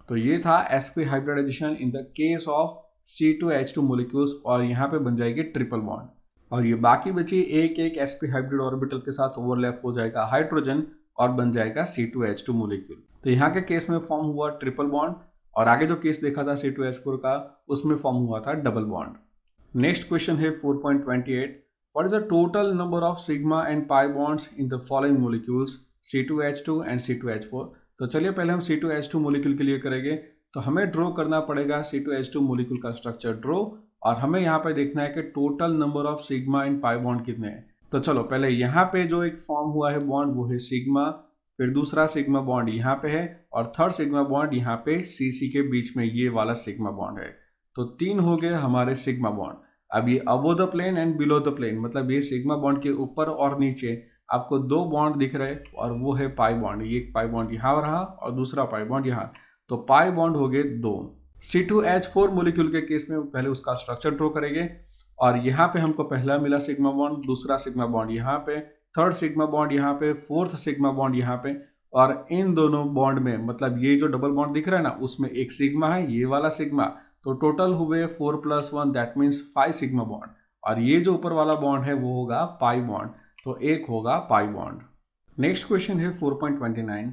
तो ये था sp hybridization in the case of C2H2 molecules और यहाँ पे बन जाएगी ट्रिपल बॉन्ड। और ये बाकी बची एक sp हाइब्रिड ऑर्बिटल के साथ ओवरलैप हो जाएगा हाइड्रोजन और बन जाएगा C2H2 मॉलिक्यूल। तो यहाँ के केस में फॉर्म हुआ ट्रिपल बॉन्ड और आगे जो केस देखा था C2H4 का उसमें फॉर्म हुआ था डबल बॉन्ड। नेक्स्ट क्वेश्चन है 4.28, what is the total number of sigma and pi bonds in the following molecules C2H2 and C2H4। तो चलिए पहले हम C2H2 मॉलिक्यूल के लिए करेंगे। तो हमें ड्रॉ करना पड़ेगा C2H2 मॉलिक्यूल का स्ट्रक्चर ड्रॉ और हमें यहाँ पे देखना है कि total number of sigma and pi bond कितने हैं। तो चलो पहले यहाँ पे जो एक फॉर्म हुआ है बॉन्ड वो है सिग्मा, फिर दूसरा सिग्मा बॉन्ड यहाँ पे है और थर्ड सिग्मा बॉन्ड यहाँ पे CC के बीच में ये वाला सिग्मा बॉन्ड है। तो 3 हो गए हमारे सिग्मा बॉन्ड। अब ये above the plane and below the plane, मतलब ये सिग्मा बॉन्ड के ऊपर और नीचे आपको 2 बॉन्ड दिख रहे और वो है पाई बॉन्ड। ये एक पाई बॉन्ड यहाँ रहा और दूसरा पाई बॉन्ड यहाँ, तो पाई बॉन्ड हो गए 2। C2H4 मॉलिक्यूल के केस में पहले उसका स्ट्रक्चर ड्रॉ करेंगे और यहाँ पे हमको पहला मिला सिग्मा बॉन्ड, दूसरा सिग्मा बॉन्ड यहाँ पे, थर्ड सिग्मा बॉन्ड यहाँ पे, फोर्थ सिग्मा बॉन्ड यहाँ पे और इन दोनों बॉन्ड में मतलब ये जो डबल बॉन्ड दिख रहा है ना उसमें एक सिग्मा है, ये वाला सिग्मा, तो टोटल हुए 4 + 1 दैट मीन्स 5 सिग्मा बॉन्ड और ये जो ऊपर वाला बॉन्ड है वो होगा पाई बॉन्ड, तो एक होगा पाई बॉन्ड। नेक्स्ट क्वेश्चन है 4.29,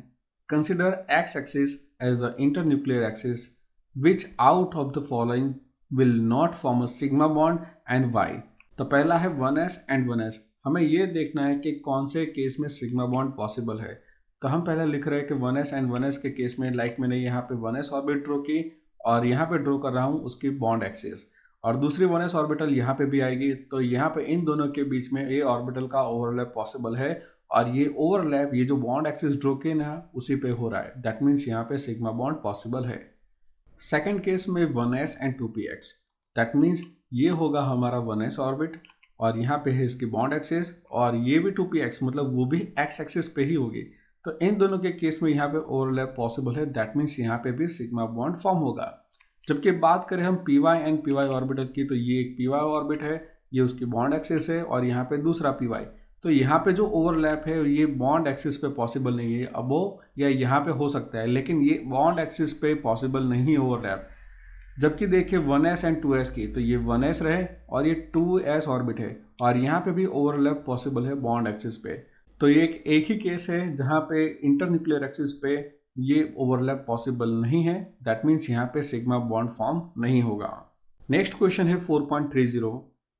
consider x axis as the internuclear axis which out of the following will not form a sigma bond and why. तो पहला है 1s एंड 1s। हमें ये देखना है कि कौन से केस में सिग्मा बॉन्ड पॉसिबल है। तो हम पहले लिख रहे हैं कि 1s एंड 1s के केस में लाइक मैंने यहाँ पे 1s ऑर्बिट ड्रॉ की और यहाँ पे ड्रॉ कर रहा हूँ उसकी बॉन्ड एक्सिस और दूसरी 1s ऑर्बिटल यहाँ पे भी आएगी। तो यहाँ पे इन दोनों के बीच में ये ऑर्बिटल का ओवरलैप पॉसिबल है और ये ओवरलैप ये जो बॉन्ड एक्सिस ड्रॉ किए ना उसी पे हो रहा है, दैट मीन्स यहाँ पे सिग्मा बॉन्ड पॉसिबल है। सेकेंड केस में 1s and 2px, that means ये होगा हमारा 1s ऑर्बिट और यहाँ पे है इसकी बॉन्ड एक्सिस और ये भी 2px मतलब वो भी x एक्सिस पे ही होगी। तो इन दोनों के केस में यहाँ पे ओवरलैप पॉसिबल है, दैट मीन्स यहाँ पे भी सिग्मा बॉन्ड फॉर्म होगा। जबकि बात करें हम py एंड py ऑर्बिटल की, तो ये एक py ऑर्बिट है, ये उसकी बॉन्ड एक्सिस है और यहाँ पे दूसरा py। तो यहाँ पे जो ओवरलैप है ये बॉन्ड एक्सिस पे पॉसिबल नहीं है, अबो या यहाँ पे हो सकता है लेकिन ये बॉन्ड एक्सिस पे पॉसिबल नहीं ओवरलैप। जबकि देखिए 1s एंड 2s की, तो ये 1s रहे और ये 2s ऑर्बिट है और यहाँ पे भी ओवरलैप पॉसिबल है बॉन्ड एक्सिस पे। तो ये एक ही केस है जहाँ पे इंटरन्यूक्लियर एक्सिस पे ये ओवरलैप पॉसिबल नहीं है, दैट मीन्स यहाँ पे सिग्मा बॉन्ड फॉर्म नहीं होगा। नेक्स्ट क्वेश्चन है 4.30,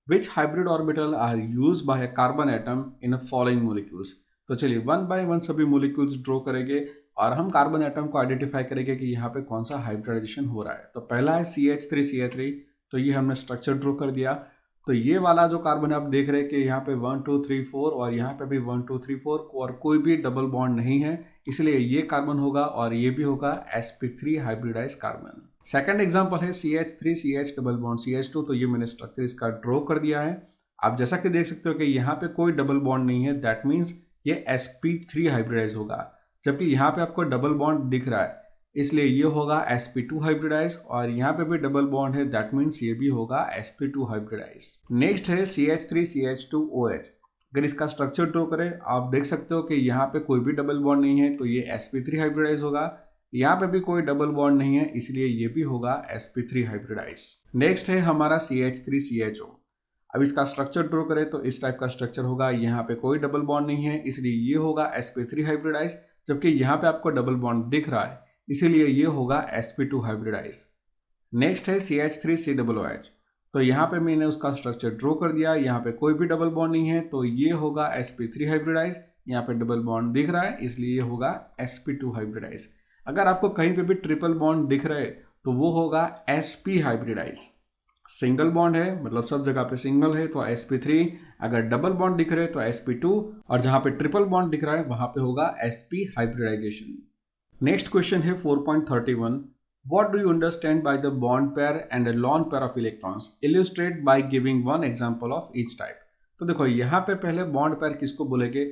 which hybrid orbital are use by a carbon atom in a following molecules. तो चलिए 1 by 1 सभी मोलिक्यूल्स ड्रॉ करेंगे और हम कार्बन एटम को आइडेंटिफाई करेंगे कि यहाँ पे कौन सा हाइब्रिडाइजेशन हो रहा है। तो पहला है CH3CH3, तो ये हमने स्ट्रक्चर ड्रॉ कर दिया। तो ये वाला जो कार्बन आप देख रहे हैं कि यहाँ पे 1 2 3 4 और यहाँ पे भी 1 2 3 4 और कोई भी डबल बॉन्ड नहीं है, इसलिए ये कार्बन होगा और ये भी होगा sp3 hybridise carbon. Second example है CH3CH डबल बॉन्ड CH2, तो ये मैंने स्ट्रक्चर इसका ड्रॉ कर दिया है। आप जैसा कि देख सकते हो कि यहाँ पे कोई डबल बॉन्ड नहीं है, दैट मीन्स ये sp3 हाइब्रिडाइज होगा। जबकि यहाँ पे आपको डबल बॉन्ड दिख रहा है इसलिए ये होगा sp2 हाइब्रिडाइज और यहाँ पे भी डबल बॉन्ड है, दैट मीन्स ये भी होगा sp2 हाइब्रिडाइज। नेक्स्ट है CH3CH2OH। अगर इसका स्ट्रक्चर ड्रॉ करें आप देख सकते हो कि यहाँ पे कोई भी डबल बॉन्ड नहीं है, तो ये sp3 हाइब्रिडाइज होगा। यहाँ पे भी कोई डबल बॉन्ड नहीं है इसलिए ये भी होगा sp3 हाइब्रिडाइज। नेक्स्ट है हमारा CH3CHO। अब इसका स्ट्रक्चर ड्रॉ करें तो इस टाइप का स्ट्रक्चर होगा, यहाँ पे कोई डबल बॉन्ड नहीं है इसलिए ये होगा sp3 हाइब्रिडाइज। जबकि यहाँ पे आपको डबल बॉन्ड दिख रहा है इसीलिए ये होगा sp2 हाइब्रिडाइज। नेक्स्ट है CH3COOH। तो यहाँ पे मैंने उसका स्ट्रक्चर ड्रॉ कर दिया, यहाँ पे कोई भी डबल बॉन्ड नहीं है तो ये होगा sp3 हाइब्रिडाइज। यहाँ पे डबल बॉन्ड दिख रहा है इसलिए ये होगा sp2 हाइब्रिडाइज। अगर आपको कहीं पे भी ट्रिपल बॉन्ड दिख रहे तो वो होगा sp हाइब्रिडाइज। सिंगल बॉन्ड है मतलब सब जगह पे सिंगल है तो sp3, अगर डबल बॉन्ड दिख रहे तो sp2 और जहाँ पे ट्रिपल बॉन्ड दिख रहा है वहां पे होगा sp हाइब्रिडाइजेशन। नेक्स्ट क्वेश्चन है 4.31, what do you understand by the bond pair and a lone pair of electrons, illustrate by giving one example of each type. तो देखो यहाँ पे पहले बॉन्ड पेयर किसको बोलेंगे,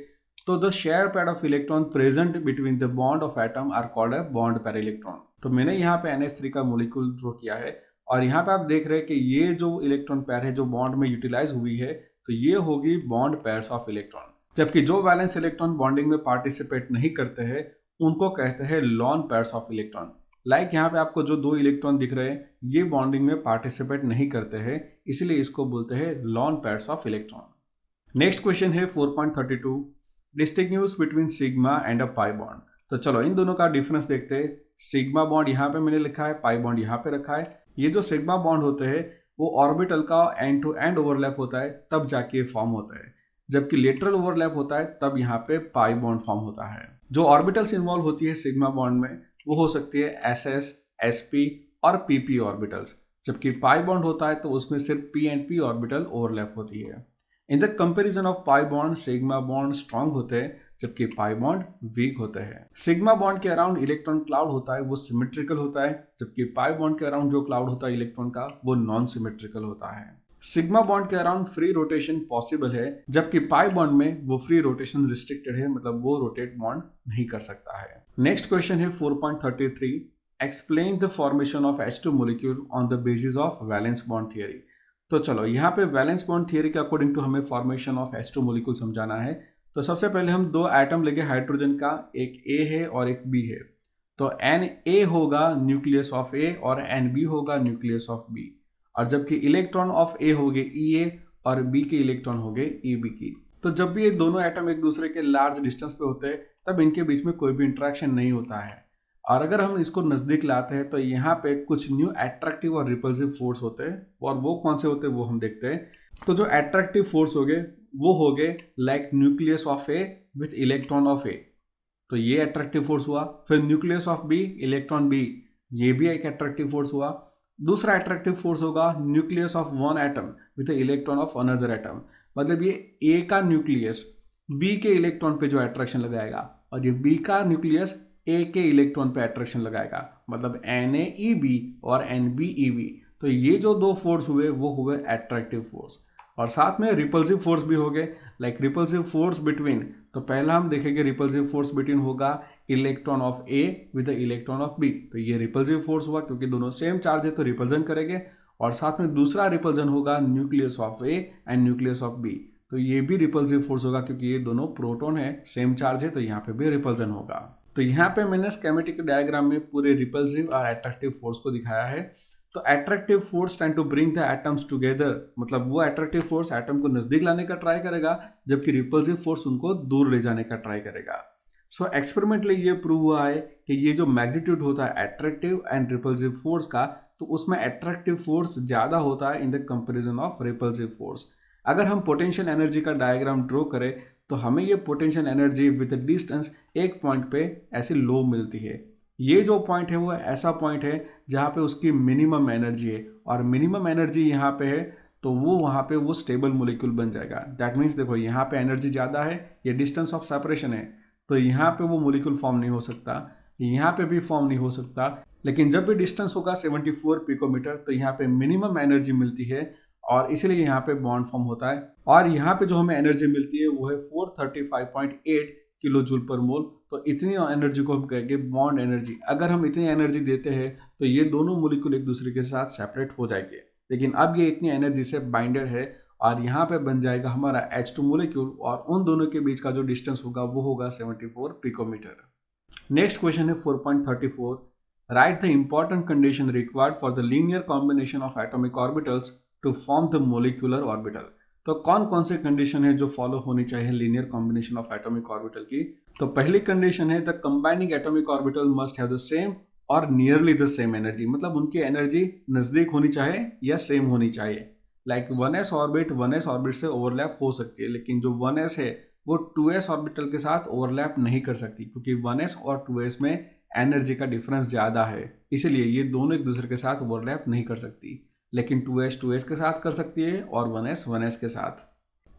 तो the share pair of electron present between the bond of atom are called a bond pair electron. तो मैंने यहाँ पे NH3 का मोलिक्यूल ड्रॉ किया है और यहाँ पे आप देख रहे हैं कि ये जो इलेक्ट्रॉन पेयर है जो बॉन्ड में यूटिलाइज हुई है तो ये होगी बॉन्ड पेयर्स ऑफ इलेक्ट्रॉन। जबकि जो वैलेंस इलेक्ट्रॉन बॉन्डिंग में पार्टिसिपेट नहीं करते हैं उनको कहते हैं lawn pairs of electron. Like यहाँ पे आपको जो 2 इलेक्ट्रॉन दिख रहे हैं ये बॉन्डिंग में पार्टिसिपेट नहीं करते हैं इसलिए इसको बोलते हैं lawn pairs of electron. Next question है 4.32, distinguish between sigma and a pi bond. तो चलो इन दोनों का डिफरेंस देखते हैं। सिग्मा बॉन्ड यहाँ पे मैंने लिखा है, पाई बॉन्ड यहाँ पे रखा है। ये जो सिग्मा बॉन्ड होते हैं वो ऑर्बिटल का एंड टू एंड ओवरलैप होता है तब जाके फॉर्म होता है, जबकि लेटरल ओवरलैप होता है तब यहाँ पे पाई बॉन्ड फॉर्म होता है। जो ऑर्बिटल्स इन्वॉल्व होती है सिग्मा बॉन्ड में वो हो सकती है SS, SP और PP ऑर्बिटल्स, जबकि पाई बॉन्ड होता है तो उसमें सिर्फ P and P orbital overlap होती है। In the comparison of pi bond sigma bond strong होते हैं जबकि पाई बॉन्ड वीक होते हैं। सिग्मा बॉन्ड के अराउंड इलेक्ट्रॉन क्लाउड होता है वो सिमेट्रिकल होता है, जबकि पाई बॉन्ड के अराउंड जो क्लाउड होता है इलेक्ट्रॉन का वो नॉन सिमेट्रिकल होता है। सिग्मा बॉन्ड के अराउंड फ्री रोटेशन पॉसिबल है, जबकि पाई बॉन्ड में वो फ्री रोटेशन रिस्ट्रिक्टेड है, मतलब वो रोटेट बॉन्ड नहीं कर सकता है। नेक्स्ट क्वेश्चन है 4.33, explain the formation of H2 molecule on the basis of valence bond theory. तो चलो यहाँ पे वैलेंस बॉन्ड थियरी के अकॉर्डिंग टू हमें फॉर्मेशन ऑफ H2 मॉलिक्यूल समझाना है। तो सबसे पहले हम दो एटम लेंगे हाइड्रोजन का, एक A है और एक B है। तो Na होगा न्यूक्लियस ऑफ A और Nb होगा न्यूक्लियस ऑफ B, और जबकि इलेक्ट्रॉन ऑफ A होंगे Ea और B के इलेक्ट्रॉन होंगे Eb की। तो जब भी ये दोनों एटम एक दूसरे के लार्ज डिस्टेंस पे होते हैं तब इनके बीच में कोई भी इंट्रैक्शन नहीं होता है। और अगर हम इसको नजदीक लाते हैं तो यहाँ पे कुछ न्यू एट्रैक्टिव और रिपल्सिव फोर्स होते हैं, और वो कौन से होते हैं वो हम देखते हैं। तो जो एट्रैक्टिव फोर्स होंगे वो होंगे like nucleus of A with electron of A, तो ये एट्रैक्टिव फोर्स हुआ। फिर nucleus of B electron B, ये भी एक एट्रैक्टिव फोर्स हुआ। दूसरा एट्रैक्टिव फोर्स होगा nucleus of one atom with electron of another atom, मतलब ये A का न्यूक्लियस B के इलेक्ट्रॉन पे जो अट्रैक्शन लगाएगा और ये B का न्यूक्लियस A के इलेक्ट्रॉन पे अट्रैक्शन लगाएगा, मतलब NaEb और NbEb। तो ये जो दो फोर्स हुए वो हुए एट्रैक्टिव फोर्स। और साथ में रिपल्सिव फोर्स भी हो गए, लाइक रिपल्सिव फोर्स बिटवीन। तो पहला हम देखेंगे रिपल्सिव फोर्स बिटवीन होगा electron of A with the electron of B, तो ये रिपल्सिव फोर्स हुआ क्योंकि दोनों सेम चार्ज है तो रिपल्जन करेंगे। और साथ में दूसरा रिपल्जन होगा nucleus of A and nucleus of B, तो ये भी रिपल्सिव फोर्स होगा क्योंकि ये दोनों प्रोटॉन है, सेम चार्ज है, तो यहाँ पे भी रिपल्जन होगा। तो यहाँ पे मैंने स्कीमेटिक डायग्राम में पूरे रिपल्सिव और एट्रैक्टिव फोर्स को दिखाया है। तो attractive force tend to bring the atoms together, मतलब वो एट्रैक्टिव फोर्स एटम को नजदीक लाने का ट्राई करेगा, जबकि रिपल्सिव फोर्स उनको दूर ले जाने का ट्राई करेगा। सो एक्सपेरिमेंटली ये प्रूव हुआ है कि ये जो मैग्नीट्यूड होता है एट्रैक्टिव एंड रिपल्सिव फोर्स का, तो उसमें एट्रैक्टिव फोर्स ज्यादा होता है in the comparison of repulsive force. अगर हम पोटेंशियल एनर्जी का डायग्राम ड्रॉ करें तो हमें ये पोटेंशियल एनर्जी विद डिस्टेंस एक पॉइंट पे ऐसे लो मिलती है। ये जो पॉइंट है वो ऐसा पॉइंट है जहाँ पे उसकी मिनिमम एनर्जी है, और मिनिमम एनर्जी यहाँ पे है तो वो वहाँ पे वो स्टेबल मोलिक्यूल बन जाएगा। दैट मीन्स देखो यहाँ पे एनर्जी ज़्यादा है, ये डिस्टेंस ऑफ सेपरेशन है, तो यहाँ पे वो मोलिक्यूल फॉर्म नहीं हो सकता, यहाँ पे भी फॉर्म नहीं हो सकता। लेकिन जब भी डिस्टेंस होगा 74 पिकोमीटर तो यहाँ पे मिनिमम एनर्जी मिलती है और इसीलिए यहाँ पे बॉन्ड फॉर्म होता है। और यहाँ पे जो हमें एनर्जी मिलती है वो है 435.8 किलो जूल पर मोल। तो इतनी एनर्जी को हम कहेंगे बॉन्ड एनर्जी। अगर हम इतनी एनर्जी देते हैं तो ये दोनों मोलिक्यूल एक दूसरे के साथ सेपरेट हो जाएंगे, लेकिन अब ये इतनी एनर्जी से बाइंडेड है और यहाँ पे बन जाएगा हमारा H2 मोलिक्यूल, और उन दोनों के बीच का जो डिस्टेंस होगा वो होगा 74 पिकोमीटर। नेक्स्ट क्वेश्चन है 4.34, write the important condition required for the linear combination of atomic orbitals to form the molecular orbital. तो कौन कौन से कंडीशन है जो फॉलो होनी चाहिए linear combination of atomic orbital की। तो पहली कंडीशन है the combining atomic orbital must have the same और नियरली द सेम एनर्जी, मतलब उनकी एनर्जी नजदीक होनी चाहिए या सेम होनी चाहिए। लाइक 1s ऑर्बिट से ओवरलैप हो सकती है, लेकिन जो 1s है वो 2s ऑर्बिटल के साथ ओवरलैप नहीं कर सकती क्योंकि 1s और 2s में एनर्जी का डिफरेंस ज़्यादा है, इसीलिए ये दोनों एक दूसरे के साथ ओवरलैप नहीं कर सकती। लेकिन 2s के साथ कर सकती है और 1s के साथ।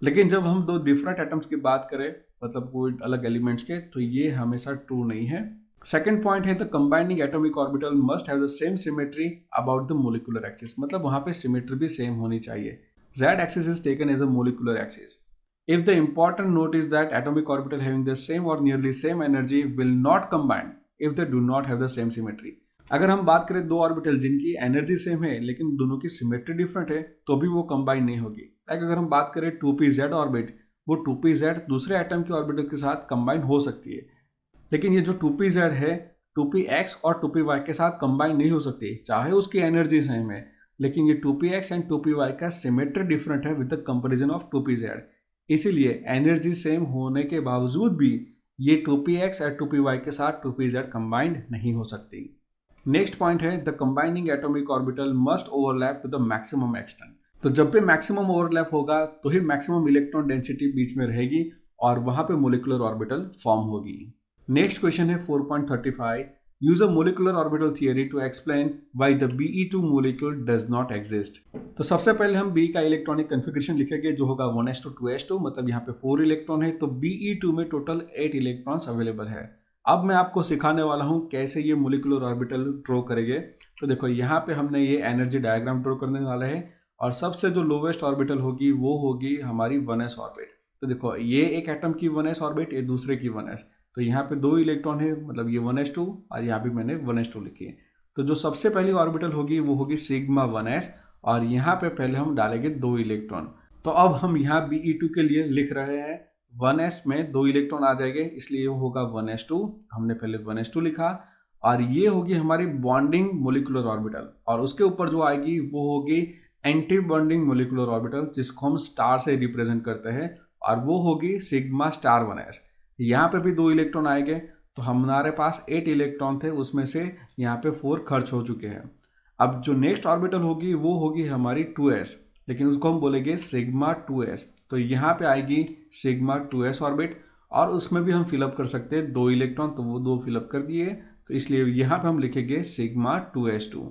लेकिन जब हम दो डिफरेंट एटम्स की बात करें, मतलब कोई अलग एलिमेंट्स के, तो ये हमेशा ट्रू नहीं है। सेकेंड पॉइंट है the combining atomic orbital must have the same symmetry about the molecular axis, मतलब वहां पे सिमेट्री भी सेम होनी चाहिए। Z axis is taken as a molecular axis. If the important note is that atomic orbital having the same or nearly same energy will not combine if they do not have the same symmetry. अगर हम बात करें दो orbital जिनकी energy same है लेकिन दोनों की सिमेट्री डिफरेंट है तो भी वो कंबाइन नहीं होगी। लाइक अगर हम बात करें 2pz ऑर्बिट, वो 2pz दूसरे एटम के ऑर्बिटल के साथ कंबाइन हो सकती है, लेकिन ये जो 2pz है 2px और 2py के साथ कंबाइन नहीं हो सकती, चाहे उसकी एनर्जी सेम है। लेकिन ये 2px एंड 2py का सिमेट्री डिफरेंट है with the comparison of 2pz। इसीलिए एनर्जी सेम होने के बावजूद भी ये 2px और 2py के साथ 2pz कंबाइंड नहीं हो सकती। नेक्स्ट पॉइंट है the combining atomic orbital must overlap to the maximum extent. तो जब भी मैक्सिमम ओवरलैप होगा तो ही मैक्सिमम इलेक्ट्रॉन डेंसिटी बीच में रहेगी और वहां पे मोलिकुलर ऑर्बिटल फॉर्म होगी। नेक्स्ट क्वेश्चन है 4.35 use a molecular orbital theory to explain why the Be2 molecule does not exist. तो सबसे पहले हम बी का इलेक्ट्रॉनिक कन्फिग्रेशन लिखेंगे जो होगा 1s2 2s2, मतलब यहाँ पे 4 इलेक्ट्रॉन है, तो Be2 में टोटल 8 इलेक्ट्रॉन्स अवेलेबल है। अब मैं आपको सिखाने वाला हूँ कैसे ये मोलिकुलर ऑर्बिटल ड्रॉ करेंगे। तो देखो यहाँ पे हमने ये एनर्जी डायग्राम ड्रॉ करने वाला है और सबसे जो लोवेस्ट ऑर्बिटल होगी वो होगी हमारी 1s ऑर्बिट। तो देखो ये एक एटम की 1s ऑर्बिट, ये दूसरे की 1s, तो यहाँ पे 2 इलेक्ट्रॉन है, मतलब ये 1s2 और यहाँ भी मैंने 1s2 लिखी है। तो जो सबसे पहली ऑर्बिटल होगी वो होगी सिग्मा 1s और यहाँ पे पहले हम डालेंगे 2 इलेक्ट्रॉन। तो अब हम यहाँ Be2 के लिए लिख रहे हैं 1s में 2 इलेक्ट्रॉन आ जाएंगे, इसलिए वो होगा 1s2, हमने पहले 1s2 लिखा। और ये होगी हमारी बॉन्डिंग मोलिकुलर ऑर्बिटल और उसके ऊपर जो आएगी वो होगी एंटी बॉन्डिंग मोलिकुलर ऑर्बिटल जिसको हम स्टार से रिप्रेजेंट करते हैं और वो होगी सिग्मा स्टार 1s। यहाँ पे भी 2 इलेक्ट्रॉन आएंगे, तो हमारे पास 8 इलेक्ट्रॉन थे, उसमें से यहाँ पे 4 खर्च हो चुके हैं। अब जो नेक्स्ट ऑर्बिटल होगी वो होगी हमारी 2s, लेकिन उसको हम बोलेंगे सिग्मा 2s। तो यहाँ पे आएगी सिग्मा 2s ऑर्बिट और उसमें भी हम फिलअप कर सकते हैं 2 इलेक्ट्रॉन, तो वो 2 फिलअप कर दिए, तो इसलिए यहाँ पे हम लिखेंगे सिग्मा 2s2।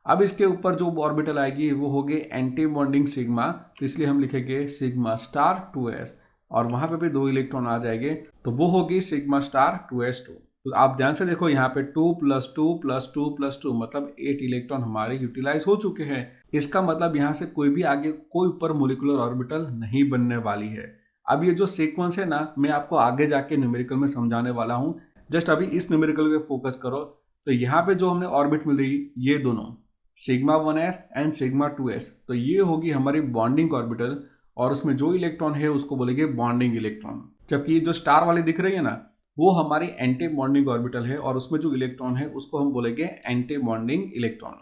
अब इसके ऊपर जो ऑर्बिटल आएगी वो होगी एंटी बॉन्डिंग सिग्मा, तो इसलिए हम लिखेंगे सिग्मा स्टार 2s और वहां पे भी 2 इलेक्ट्रॉन आ जाएंगे, तो वो होगी सिग्मा स्टार 2s2। तो आप ध्यान से देखो यहाँ पे 2 + 2 + 2 + 2 मतलब 8 इलेक्ट्रॉन हमारे यूटिलाइज हो चुके हैं। इसका मतलब यहाँ से कोई भी आगे कोई ऊपर मोलिकुलर ऑर्बिटल नहीं बनने वाली है। अब ये जो सीक्वेंस है ना, मैं आपको आगे जाके न्यूमेरिकल में समझाने वाला हूँ, जस्ट अभी इस न्यूमेरिकल पे फोकस करो। तो यहाँ पे जो हमने ऑर्बिट मिल रही ये दोनों sigma 1s and sigma 2s, तो ये होगी हमारी बॉन्डिंग ऑर्बिटल और उसमें जो इलेक्ट्रॉन है उसको बोलेंगे बॉन्डिंग इलेक्ट्रॉन। जबकि जो स्टार वाली दिख रही है ना वो हमारी एंटी बॉन्डिंग ऑर्बिटल है और उसमें जो इलेक्ट्रॉन है उसको हम बोलेंगे एंटी बॉन्डिंग इलेक्ट्रॉन।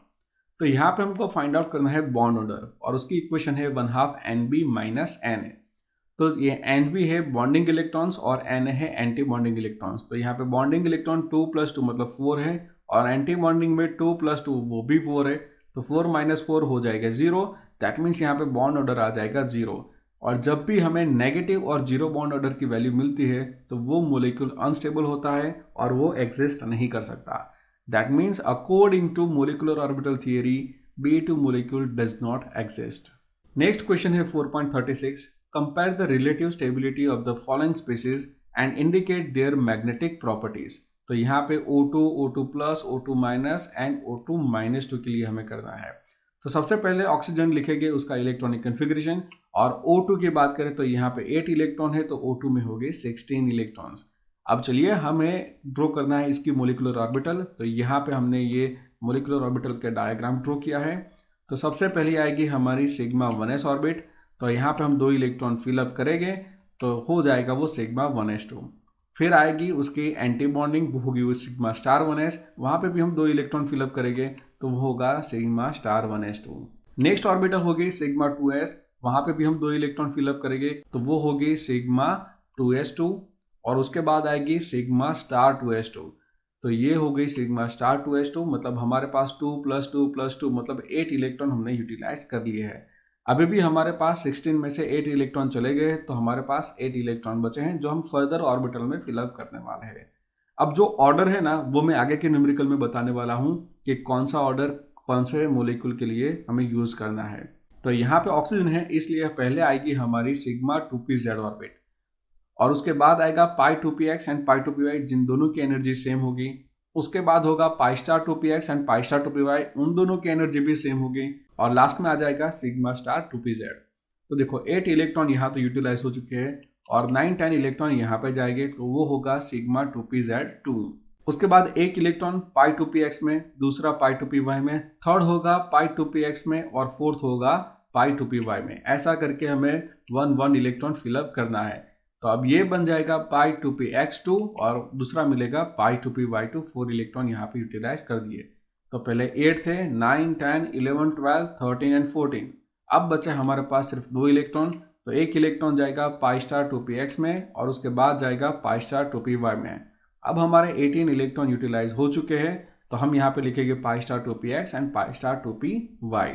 तो यहाँ पे हमको फाइंड आउट करना है बॉन्ड ऑर्डर और उसकी इक्वेशन है 1/2 Nb - Na। तो ये Nb है बॉन्डिंग इलेक्ट्रॉन्स और Na है एंटी बॉन्डिंग इलेक्ट्रॉन्स। तो यहाँ पे बॉन्डिंग इलेक्ट्रॉन 2 + 2 मतलब 4 है और एंटी बॉन्डिंग में 2 + 2 वो भी 4 है, तो 4 - 4 हो जाएगा 0। दैट मीन्स यहाँ पे बॉन्ड ऑर्डर आ जाएगा 0। और जब भी हमें नेगेटिव और 0 बॉन्ड ऑर्डर की वैल्यू मिलती है तो वो मोलिक्यूल अनस्टेबल होता है और वो एग्जिस्ट नहीं कर सकता। That means according to molecular orbital theory Be2 molecule does not exist. Next question है 4.36 compare the relative stability of the following species and indicate their magnetic properties. तो यहाँ पे O2, O2+, O2- and O2-2 के लिए हमें करना है। तो सबसे पहले ऑक्सीजन लिखेंगे उसका इलेक्ट्रॉनिक कन्फिग्रेशन और O2 की बात करें तो यहाँ पे 8 इलेक्ट्रॉन है, तो O2 में हो गए 16 इलेक्ट्रॉन्स। अब चलिए हमें ड्रॉ करना है इसकी मोलिकुलर ऑर्बिटल। तो यहाँ पे हमने ये मोलिकुलर ऑर्बिटल का डायग्राम ड्रॉ किया है। तो सबसे पहले आएगी हमारी सिग्मा 1s ऑर्बिट, तो यहाँ पे हम 2 इलेक्ट्रॉन फिलअप करेंगे तो हो जाएगा वो सिग्मा 1s2। फिर आएगी उसकी एंटी बॉन्डिंग, वो होगी वो सिग्मा स्टार 1s, वहाँ पे भी हम 2 इलेक्ट्रॉन फिलअप करेंगे तो वो होगा sigma star 1s2। Next orbital होगी सिग्मा 2s, वहाँ पे भी हम 2 इलेक्ट्रॉन फिलअप करेंगे तो वो होगी सिग्मा 2s2 और उसके बाद आएगी सिग्मा स्टार 2s2। तो ये हो गई सिग्मा स्टार 2s2, मतलब हमारे पास 2 + 2 + 2 मतलब 8 इलेक्ट्रॉन हमने यूटिलाइज कर लिए हैं। अभी भी हमारे पास 16 में से 8 इलेक्ट्रॉन चले गए, तो हमारे पास 8 इलेक्ट्रॉन बचे हैं जो हम फर्दर ऑर्बिटल में फिलअप करने वाले हैं। अब जो ऑर्डर है ना वो मैं आगे के न्यूमेरिकल में बताने वाला हूँ कि कौन सा ऑर्डर कौन से मोलिक्यूल के लिए हमें यूज करना है। तो यहाँ पे ऑक्सीजन है इसलिए पहले आएगी हमारी सिग्मा 2pz ऑर्बिट और उसके बाद आएगा पाई 2px एंड पाई 2py, जिन दोनों की एनर्जी सेम होगी। उसके बाद होगा pi star 2px and pi star 2py, उन दोनों की एनर्जी भी सेम होगी और लास्ट में आ जाएगा सिग्मा स्टार 2pz। तो देखो 8 इलेक्ट्रॉन यहाँ तो यूटिलाइज हो चुके हैं और 9-10 इलेक्ट्रॉन यहाँ पे जाएंगे, तो वो होगा सिग्मा 2pz2। उसके बाद एक इलेक्ट्रॉन पाई 2px में, दूसरा पाई 2py में, थर्ड होगा पाई 2px में और फोर्थ होगा पाई 2py में। ऐसा करके हमें 1 इलेक्ट्रॉन फिलअप करना है। तो अब ये बन जाएगा पाई 2px2 और दूसरा मिलेगा पाई 2py2। 4 इलेक्ट्रॉन यहाँ पे यूटिलाइज कर दिए। तो पहले 8 थे, 9, 10, 11, 12, 13 एंड 14। अब बचे हमारे पास सिर्फ 2 इलेक्ट्रॉन, तो एक इलेक्ट्रॉन जाएगा पाई स्टार 2p में और उसके बाद जाएगा पाई स्टार 2py में। अब हमारे 18 इलेक्ट्रॉन यूटिलाइज हो चुके हैं, तो हम यहाँ पे लिखेंगे pi star 2px and pi star 2py।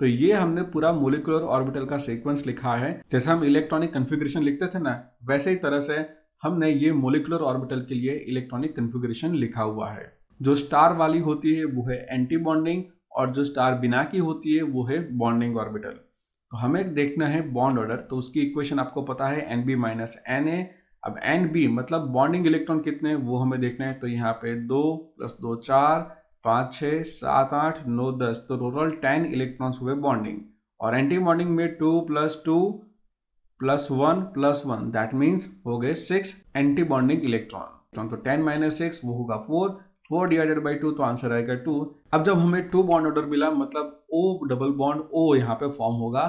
तो ये हमने पूरा मोलिकुलर ऑर्बिटल का सीक्वेंस लिखा है। जैसे हम इलेक्ट्रॉनिक कन्फिग्रेशन लिखते थे ना, वैसे ही तरह से हमने ये मोलिकुलर ऑर्बिटल के लिए इलेक्ट्रॉनिक कन्फिग्रेशन लिखा हुआ है। जो स्टार वाली होती है वो है एंटी बॉन्डिंग और जो स्टार बिना की होती है वो है बॉन्डिंग ऑर्बिटल। तो हमें देखना है बॉन्ड ऑर्डर, तो उसकी इक्वेशन आपको पता है Nb माइनस Na। अब Nb मतलब बॉन्डिंग इलेक्ट्रॉन कितने वो हमें देखना है। तो यहाँ पे 2 + 2 4, 5 6 7 8 9 10, तो टोटल 10 इलेक्ट्रॉन्स हुए बॉन्डिंग। और एंटी बॉन्डिंग में 2 + 2 + 1 + 1 दैट मीन्स हो गए 6 एंटी बॉन्डिंग इलेक्ट्रॉन। तो 10 - 6 वो होगा 4 डिवाइडेड बाई 2, तो आंसर आएगा 2। अब जब हमें 2 बॉन्ड ऑर्डर मिला मतलब O डबल बॉन्ड O यहाँ पे फॉर्म होगा।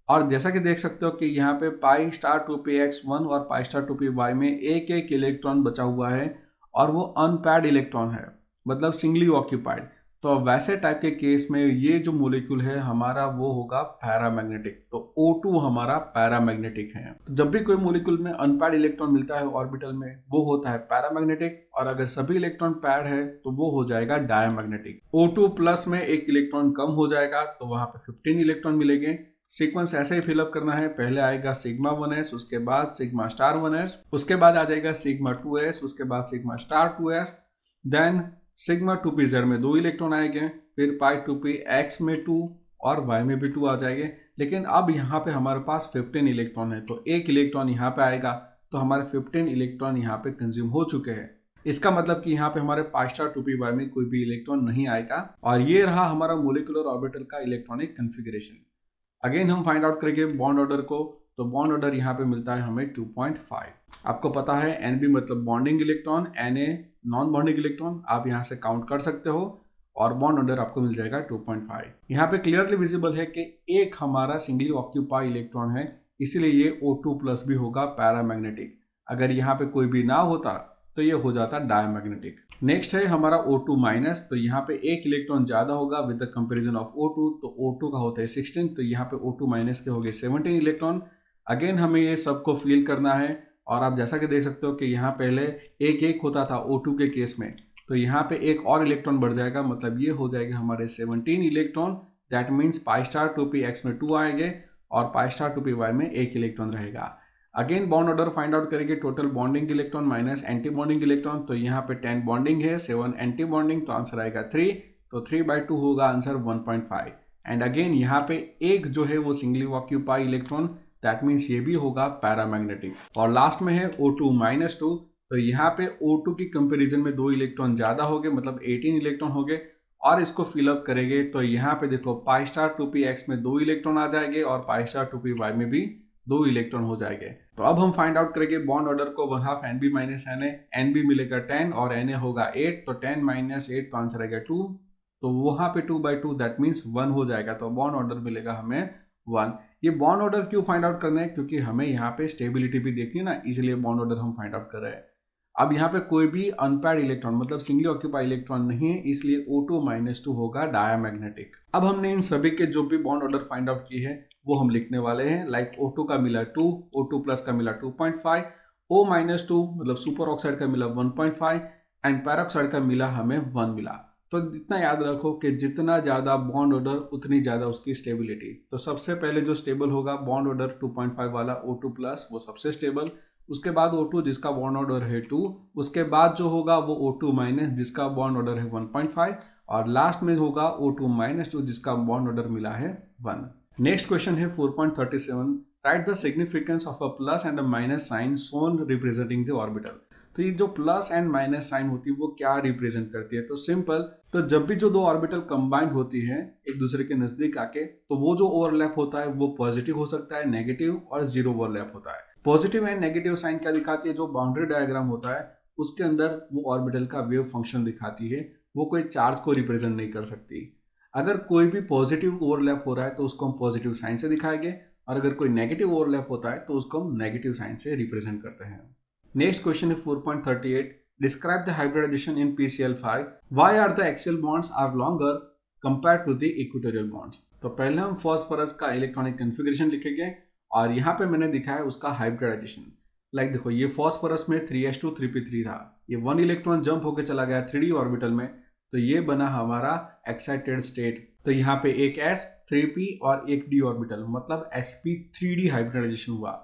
और जैसा कि देख सकते हो कि यहाँ पे पाई स्टार 2px1 और पाई स्टार 2py में एक एक इलेक्ट्रॉन बचा हुआ है और वो अनपैड इलेक्ट्रॉन है, मतलब सिंगली ऑक्यूपाइड। तो वैसे टाइप के केस में ये जो मोलिक्यूल है हमारा वो होगा पैरामैग्नेटिक। तो O2 हमारा पैरामैग्नेटिक है। तो जब भी कोई मोलिक्यूल में अनपैड इलेक्ट्रॉन मिलता है ऑर्बिटल में वो होता है पैरामैग्नेटिक, और अगर सभी इलेक्ट्रॉन पैड है तो वो हो जाएगा डायमैग्नेटिक। O2 प्लस में एक इलेक्ट्रॉन कम हो जाएगा तो वहां पे 15 इलेक्ट्रॉन मिलेंगे। सीक्वेंस ऐसे ही फिलअप करना है। पहले आएगा सिग्मा 1s, उसके बाद सिग्मा स्टार 1s, उसके बाद आ जाएगा सिग्मा 2s, उसके बाद sigma star 2s, then sigma 2pz में 2 इलेक्ट्रॉन आएंगे, फिर पाई 2px में 2 और y में भी 2 आ जाएंगे। लेकिन अब यहाँ पे हमारे पास 15 इलेक्ट्रॉन है, तो एक इलेक्ट्रॉन यहाँ पे आएगा, तो हमारे 15 इलेक्ट्रॉन यहाँ पे कंज्यूम हो चुके हैं। इसका मतलब कि यहाँ पे हमारे पाई स्टार 2py में कोई भी इलेक्ट्रॉन नहीं आएगा। और ये रहा हमारा मोलिकुलर ऑर्बिटल का इलेक्ट्रॉनिक कन्फिगरेशन। अगेन हम फाइंड आउट करेंगे बॉन्ड ऑर्डर को। तो बॉन्ड ऑर्डर यहाँ पे मिलता है हमें 2.5। आपको पता है Nb मतलब bonding electron, Na non bonding electron, आप यहाँ से काउंट कर सकते हो और बॉन्ड ऑर्डर आपको मिल जाएगा 2.5। यहाँ पे क्लियरली विजिबल है कि एक हमारा सिंगली ऑक्यूपाई इलेक्ट्रॉन है, इसीलिए ये O2 प्लस भी होगा पैरामैग्नेटिक। अगर यहाँ पे कोई भी ना होता तो ये हो जाता डायमैग्नेटिक। नेक्स्ट है हमारा O2 माइनस। तो यहाँ पे एक इलेक्ट्रॉन ज्यादा होगा with the comparison of O2, तो O2 का होता है 16, तो यहाँ पे O2 माइनस के हो गए 17 इलेक्ट्रॉन। अगेन हमें ये सबको फिल करना है और आप जैसा कि देख सकते हो कि यहाँ पहले एक एक होता था O2 के केस में, तो यहाँ पे एक और इलेक्ट्रॉन बढ़ जाएगा, मतलब ये हो जाएगा हमारे 17 electron. That means pi star 2px में 2 आएंगे और पाई स्टार 2py में एक इलेक्ट्रॉन रहेगा। Again bond order find out करेंगे, total bonding electron minus anti bonding electron. तो यहाँ पे 10 बॉन्डिंग है, 7 एंटी बॉन्डिंग, तो आंसर आएगा 3। तो 3/2 होगा आंसर 1.5। एंड अगेन यहाँ पे एक जो है वो singly occupy electron, that means ये भी होगा पैरामैग्नेटिक। और लास्ट में है O2 - 2। तो यहाँ पे O2 की कंपेरिजन में 2 इलेक्ट्रॉन ज्यादा हो गए, मतलब 18 इलेक्ट्रॉन हो गए। और इसको फिलअप करेंगे तो यहाँ पे देखो पाई स्टार 2px में 2 इलेक्ट्रॉन आ जाएंगे और पाई स्टार 2py में भी 2 इलेक्ट्रॉन हो जाएंगे। तो अब हम फाइंड आउट करेंगे बॉन्ड ऑर्डर को। 1/2 Nb माइनस Na, Nb मिलेगा 10 और Na होगा 8, तो 10 - 8 तो आंसर आएगा 2। तो वहां पे 2/2 दैट मीन्स 1 हो जाएगा, तो बॉन्ड ऑर्डर मिलेगा हमें 1। ये बॉन्ड ऑर्डर क्यों फाइंड आउट करना है, क्योंकि हमें यहाँ पे स्टेबिलिटी भी देखनी है ना, इसलिए बॉन्ड ऑर्डर हम फाइंड आउट कर रहे हैं। अब यहाँ पे कोई भी अनपैड इलेक्ट्रॉन मतलब सिंगली ऑक्यूपाई इलेक्ट्रॉन नहीं है, इसलिए O2 - 2 होगा डायमैग्नेटिक। अब हमने इन सभी के जो भी बॉन्ड ऑर्डर फाइंड आउट किए हैं वो हम लिखने वाले हैं। लाइक O2 का मिला 2, O2 प्लस का मिला 2.5, O - 2 मतलब सुपर ऑक्साइड का मिला 1.5 एंड पैरोक्साइड का मिला हमें 1 मिला। तो इतना याद रखो कि जितना ज्यादा बॉन्ड ऑर्डर उतनी ज्यादा उसकी स्टेबिलिटी। तो सबसे पहले जो स्टेबल होगा बॉन्ड ऑर्डर 2.5 वाला O2 प्लस, वो सबसे स्टेबल। उसके बाद O2 जिसका बॉन्ड ऑर्डर है 2, उसके बाद जो होगा वो O2 माइनस जिसका बॉन्ड ऑर्डर है 1.5, और लास्ट में होगा O2 - 2 जिसका बॉन्ड ऑर्डर मिला है 1। नेक्स्ट क्वेश्चन है 4.37। Write the significance of a plus and a minus sign shown representing the orbital. तो ये जो प्लस एंड माइनस साइन होती है वो क्या रिप्रेजेंट करती है, तो सिंपल। तो जब भी जो दो ऑर्बिटल कंबाइंड होती है एक दूसरे के नजदीक आके, तो वो जो ओवरलैप होता है वो पॉजिटिव हो सकता है, नेगेटिव और जीरो ओवरलैप होता है। पॉजिटिव एंड नेगेटिव साइन क्या दिखाती है, जो बाउंड्री डायग्राम होता है उसके अंदर वो ऑर्बिटल का वेव फंक्शन दिखाती है, वो कोई चार्ज को रिप्रेजेंट नहीं कर सकती। अगर कोई भी पॉजिटिव ओवरलैप हो रहा है तो उसको हम पॉजिटिव साइन से दिखाएंगे, और अगर कोई नेगेटिव ओवरलैप होता है तो उसको हम नेगेटिव साइन से रिप्रेजेंट करते हैं। नेक्स्ट क्वेश्चन है 4.38। Describe the hybridization in PCl5। Why are the axial bonds are longer compared to the equatorial bonds. तो पहले हम फॉस्फोरस का इलेक्ट्रॉनिक कॉन्फ़िगरेशन लिखेंगे और यहाँ पे मैंने दिखाया उसका हाइब्रिडाइजेशन। लाइक देखो ये फॉस्फोरस में 3s2 3p3 था, ये 1 इलेक्ट्रॉन जंप होकर चला गया 3d ऑर्बिटल में, तो ये बना हमारा एक्साइटेड स्टेट। तो यहाँ पे एक s 3p और एक d ऑर्बिटल, मतलब sp3d हाइब्रिडाइजेशन हुआ।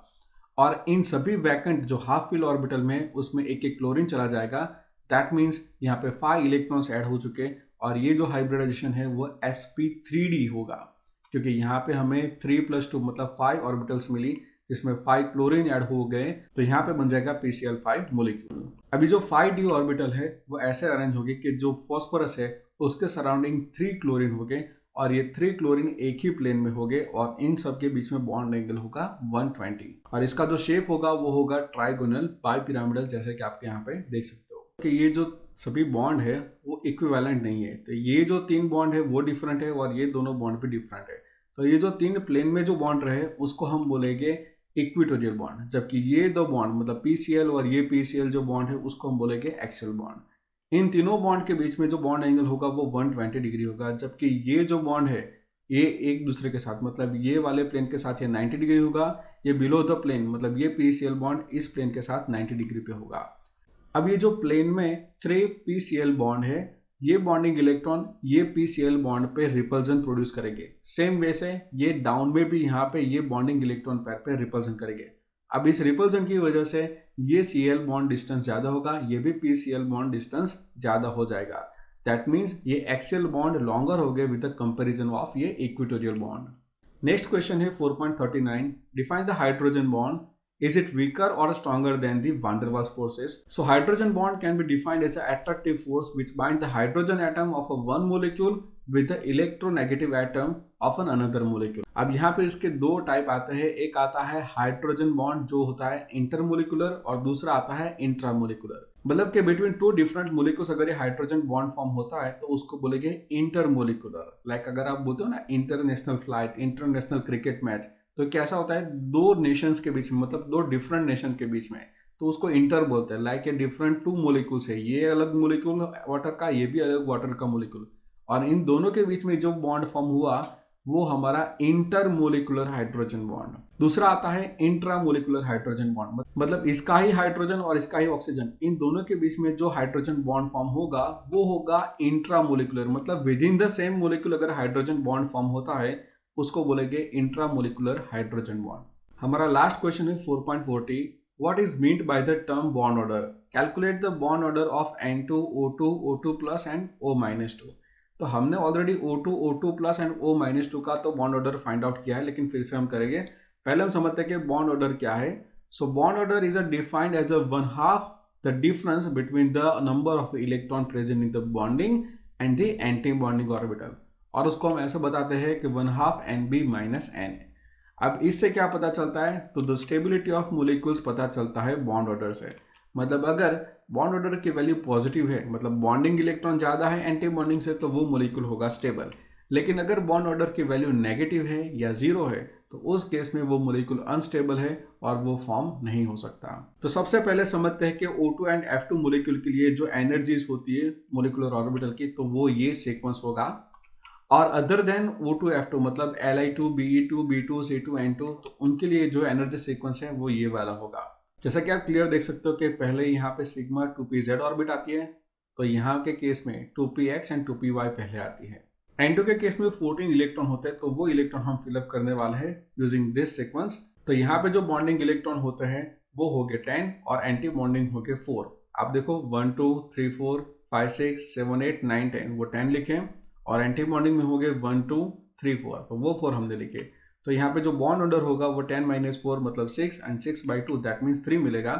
और इन सभी वैकेंट जो हाफ फिल ऑर्बिटल में उसमें एक एक क्लोरीन चला जाएगा। दैट मीन्स यहाँ पे 5 इलेक्ट्रॉन्स ऐड हो चुके, और ये जो हाइब्रिडाइजेशन है वो sp3d होगा, क्योंकि यहाँ पे हमें 3+2 मतलब 5 ऑर्बिटल्स मिली, जिसमें 5 क्लोरीन ऐड हो गए, तो यहाँ पे बन जाएगा PCl5 मोलिक्यूल। अभी जो 5d ऑर्बिटल है वो ऐसे अरेंज होगी कि जो फॉस्फोरस है उसके सराउंडिंग 3 क्लोरीन हो गए, और ये 3 क्लोरीन एक ही प्लेन में हो गए, और इन सब के बीच में बॉन्ड एंगल होगा 120, और इसका जो शेप होगा वो होगा ट्राइगोनल बाइपिरामिडल, जैसे कि आप यहाँ पे देख सकते हो कि ये जो सभी बॉन्ड है वो इक्विवेलेंट नहीं है। तो ये जो 3 बॉन्ड है वो डिफरेंट है, और ये दोनों बॉन्ड भी डिफरेंट है। तो ये जो 3 प्लेन में जो बॉन्ड रहे उसको हम बोलेंगे इक्विटोरियल बॉन्ड, जबकि ये दो बॉन्ड मतलब PCl और ये PCl जो बॉन्ड है उसको हम बोलेंगे एक्सियल बॉन्ड। इन तीनों बॉन्ड के बीच में जो बॉन्ड एंगल होगा वो 120 डिग्री होगा, जबकि ये जो बॉन्ड है ये एक दूसरे के साथ मतलब ये वाले प्लेन के साथ ये 90 डिग्री होगा, ये बिलो द प्लेन मतलब ये PCl बॉन्ड इस प्लेन के साथ 90 डिग्री पे होगा। अब ये जो प्लेन में 3 PCl बॉन्ड है, ये बॉन्डिंग इलेक्ट्रॉन ये PCl बॉन्ड पे रिपल्जन प्रोड्यूस करेंगे। सेम वे से ये डाउन में भी यहाँ पे ये बॉन्डिंग इलेक्ट्रॉन पैर पे रिपल्जन करेंगे। अब इस रिपल्जन की वजह से ये Cl बॉन्ड डिस्टेंस ज्यादा होगा, ये भी PCl बॉन्ड डिस्टेंस ज्यादा हो जाएगा। दैट मीन्स ये एक्सियल बॉन्ड लॉन्गर हो गए विद द कंपेरिजन ऑफ ये इक्वेटोरियल बॉन्ड। नेक्स्ट क्वेश्चन है 4.39, define the hydrogen bond. Is it weaker or stronger than the van der Waals forces? So hydrogen bond can be defined as an attractive force which binds the hydrogen atom of a one molecule with the electronegative atom of an another molecule. अब यहाँ पे इसके दो type आते हैं, एक आता है हाइड्रोजन बॉन्ड जो होता है इंटरमोलिकुलर, और दूसरा आता है इंट्रामोलिकुलर। मतलब कि बिटवीन 2 डिफरेंट मोलिक्यूल्स अगर ये हाइड्रोजन बॉन्ड फॉर्म होता है तो उसको बोलेंगे इंटरमोलिकुलर। लाइक अगर आप बोलते हो ना international flight, international cricket match, तो कैसा होता है दो नेशंस के बीच में मतलब 2 डिफरेंट नेशन के बीच में, तो उसको इंटर बोलते हैं। लाइक ये डिफरेंट 2 मोलिक्यूल्स है, ये अलग मोलिक्यूल वाटर का, ये भी अलग वाटर का मोलिक्यूल, और इन दोनों के बीच में जो बॉन्ड फॉर्म हुआ वो हमारा इंटरमोलिकुलर हाइड्रोजन बॉन्ड। दूसरा आता है इंट्रामोलिकुलर हाइड्रोजन बॉन्ड, मतलब इसका ही हाइड्रोजन और इसका ही ऑक्सीजन, इन दोनों के बीच में जो हाइड्रोजन बॉन्ड फॉर्म होगा वो होगा इंट्रामोलिकुलर, मतलब with in the same molecule अगर हाइड्रोजन बॉन्ड फॉर्म होता है उसको बोलेंगे इंट्रामोलिकुलर हाइड्रोजन बॉन्ड। हमारा लास्ट क्वेश्चन है 4.40, what is meant by the term bond order? Calculate the bond order of N2 O2 O2+ and O-2। तो हमने already O2 O2+ and O-2 का तो बॉन्ड ऑर्डर फाइंड आउट किया है, लेकिन फिर से हम करेंगे। पहले हम समझते हैं कि बॉन्ड ऑर्डर क्या है। So bond order is defined as a 1/2 the difference between the number of electron present in the bonding and the anti bonding orbital, और उसको हम ऐसे बताते हैं कि 1/2 Nb - N। अब इससे क्या पता चलता है, तो द स्टेबिलिटी ऑफ मोलिक्यूल्स पता चलता है बॉन्ड ऑर्डर से। मतलब अगर बॉन्ड ऑर्डर की वैल्यू पॉजिटिव है, मतलब बॉन्डिंग इलेक्ट्रॉन ज्यादा है एंटी बॉन्डिंग से, तो वो मोलिक्यूल होगा स्टेबल। लेकिन अगर बॉन्ड ऑर्डर की वैल्यू नेगेटिव है या 0 है तो उस केस में वो मोलिक्यूल अनस्टेबल है और वो फॉर्म नहीं हो सकता। तो सबसे पहले समझते हैं कि O2 एंड F2 मोलिक्यूल के लिए जो एनर्जीज होती है मोलिकुलर ऑर्बिटल की, तो वो ये सीक्वेंस होगा। और अदर देन O2 F2 मतलब Li2 Be2 B2 C2 N2, तो उनके लिए जो एनर्जी सीक्वेंस है वो ये वाला होगा। जैसा कि आप क्लियर देख सकते हो कि पहले यहाँ पे सिग्मा 2pz ऑर्बिट आती है, तो यहाँ के केस में 2px एंड 2py पहले आती है। N2 के केस में 14 इलेक्ट्रॉन होते हैं, तो वो इलेक्ट्रॉन हम फिलअप करने वाले हैं यूजिंग दिस सीक्वेंस। तो यहाँ पे जो बॉन्डिंग इलेक्ट्रॉन होते हैं वो हो गए 10 और एंटी बॉन्डिंग हो गए 4। आप देखो 1 2 3 4 5 6 7 8 9 10, वो 10 लिखे, और एंटी बॉन्डिंग में हो गए 1 2 3 4, तो वो 4 हमने लिखे। तो यहाँ पे जो बॉन्ड ऑर्डर होगा वो 10 - 4 मतलब 6 एंड 6/2 दैट मीन्स 3 मिलेगा।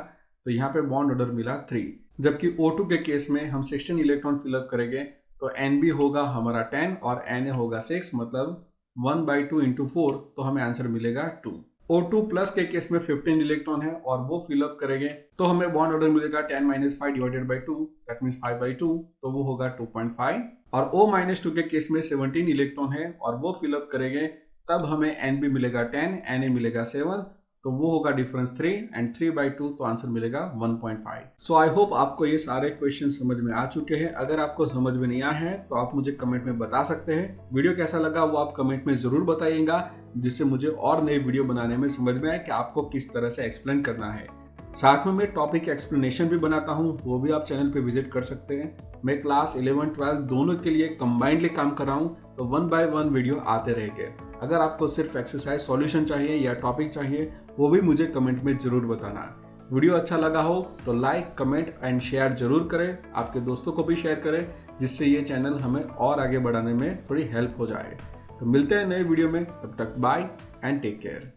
तो यहाँ पे बॉन्ड ऑर्डर मिला 3। जबकि O2 के केस में हम 16 इलेक्ट्रॉन फिलअप करेंगे, तो Nb होगा हमारा 10 और Na होगा 6, मतलब 1/2 × 4, तो हमें आंसर मिलेगा 2। O2 प्लस के केस में 15 इलेक्ट्रॉन है और वो फिलअप करेंगे तो हमें बॉन्ड ऑर्डर मिलेगा 10 - 5 डिवाइडेड बाई 2 दैट मीन्स 5/2, तो वो होगा 2.5। और O-2 के केस में 17 इलेक्ट्रॉन है और वो फिलअप करेंगे तब हमें Nb मिलेगा 10, Na मिलेगा 7, तो वो होगा डिफरेंस 3 एंड 3/2, तो आंसर मिलेगा 1.5। सो आई होप आपको ये सारे क्वेश्चन समझ में आ चुके हैं। अगर आपको समझ में नहीं आए हैं तो आप मुझे कमेंट में बता सकते हैं। वीडियो कैसा लगा वो आप कमेंट में जरूर बताइएगा। जिससे मुझे और नई वीडियो बनाने में समझ में आए कि आपको किस तरह से एक्सप्लेन करना है। साथ में मैं टॉपिक एक्सप्लेनेशन भी बनाता हूँ, वो भी आप चैनल पे विजिट कर सकते हैं। मैं क्लास 11-12 दोनों के लिए कंबाइंडली काम कर रहा हूँ, तो 1 बाय 1 वीडियो आते रहेंगे। अगर आपको सिर्फ एक्सरसाइज सॉल्यूशन चाहिए या टॉपिक चाहिए, वो भी मुझे कमेंट में जरूर बताना। वीडियो अच्छा लगा हो तो लाइक, कमेंट एंड शेयर जरूर करें, आपके दोस्तों को भी शेयर करें, जिससे ये चैनल हमें और आगे बढ़ाने में थोड़ी हेल्प हो जाए। तो मिलते हैं नए वीडियो में, तब तक बाय एंड टेक केयर।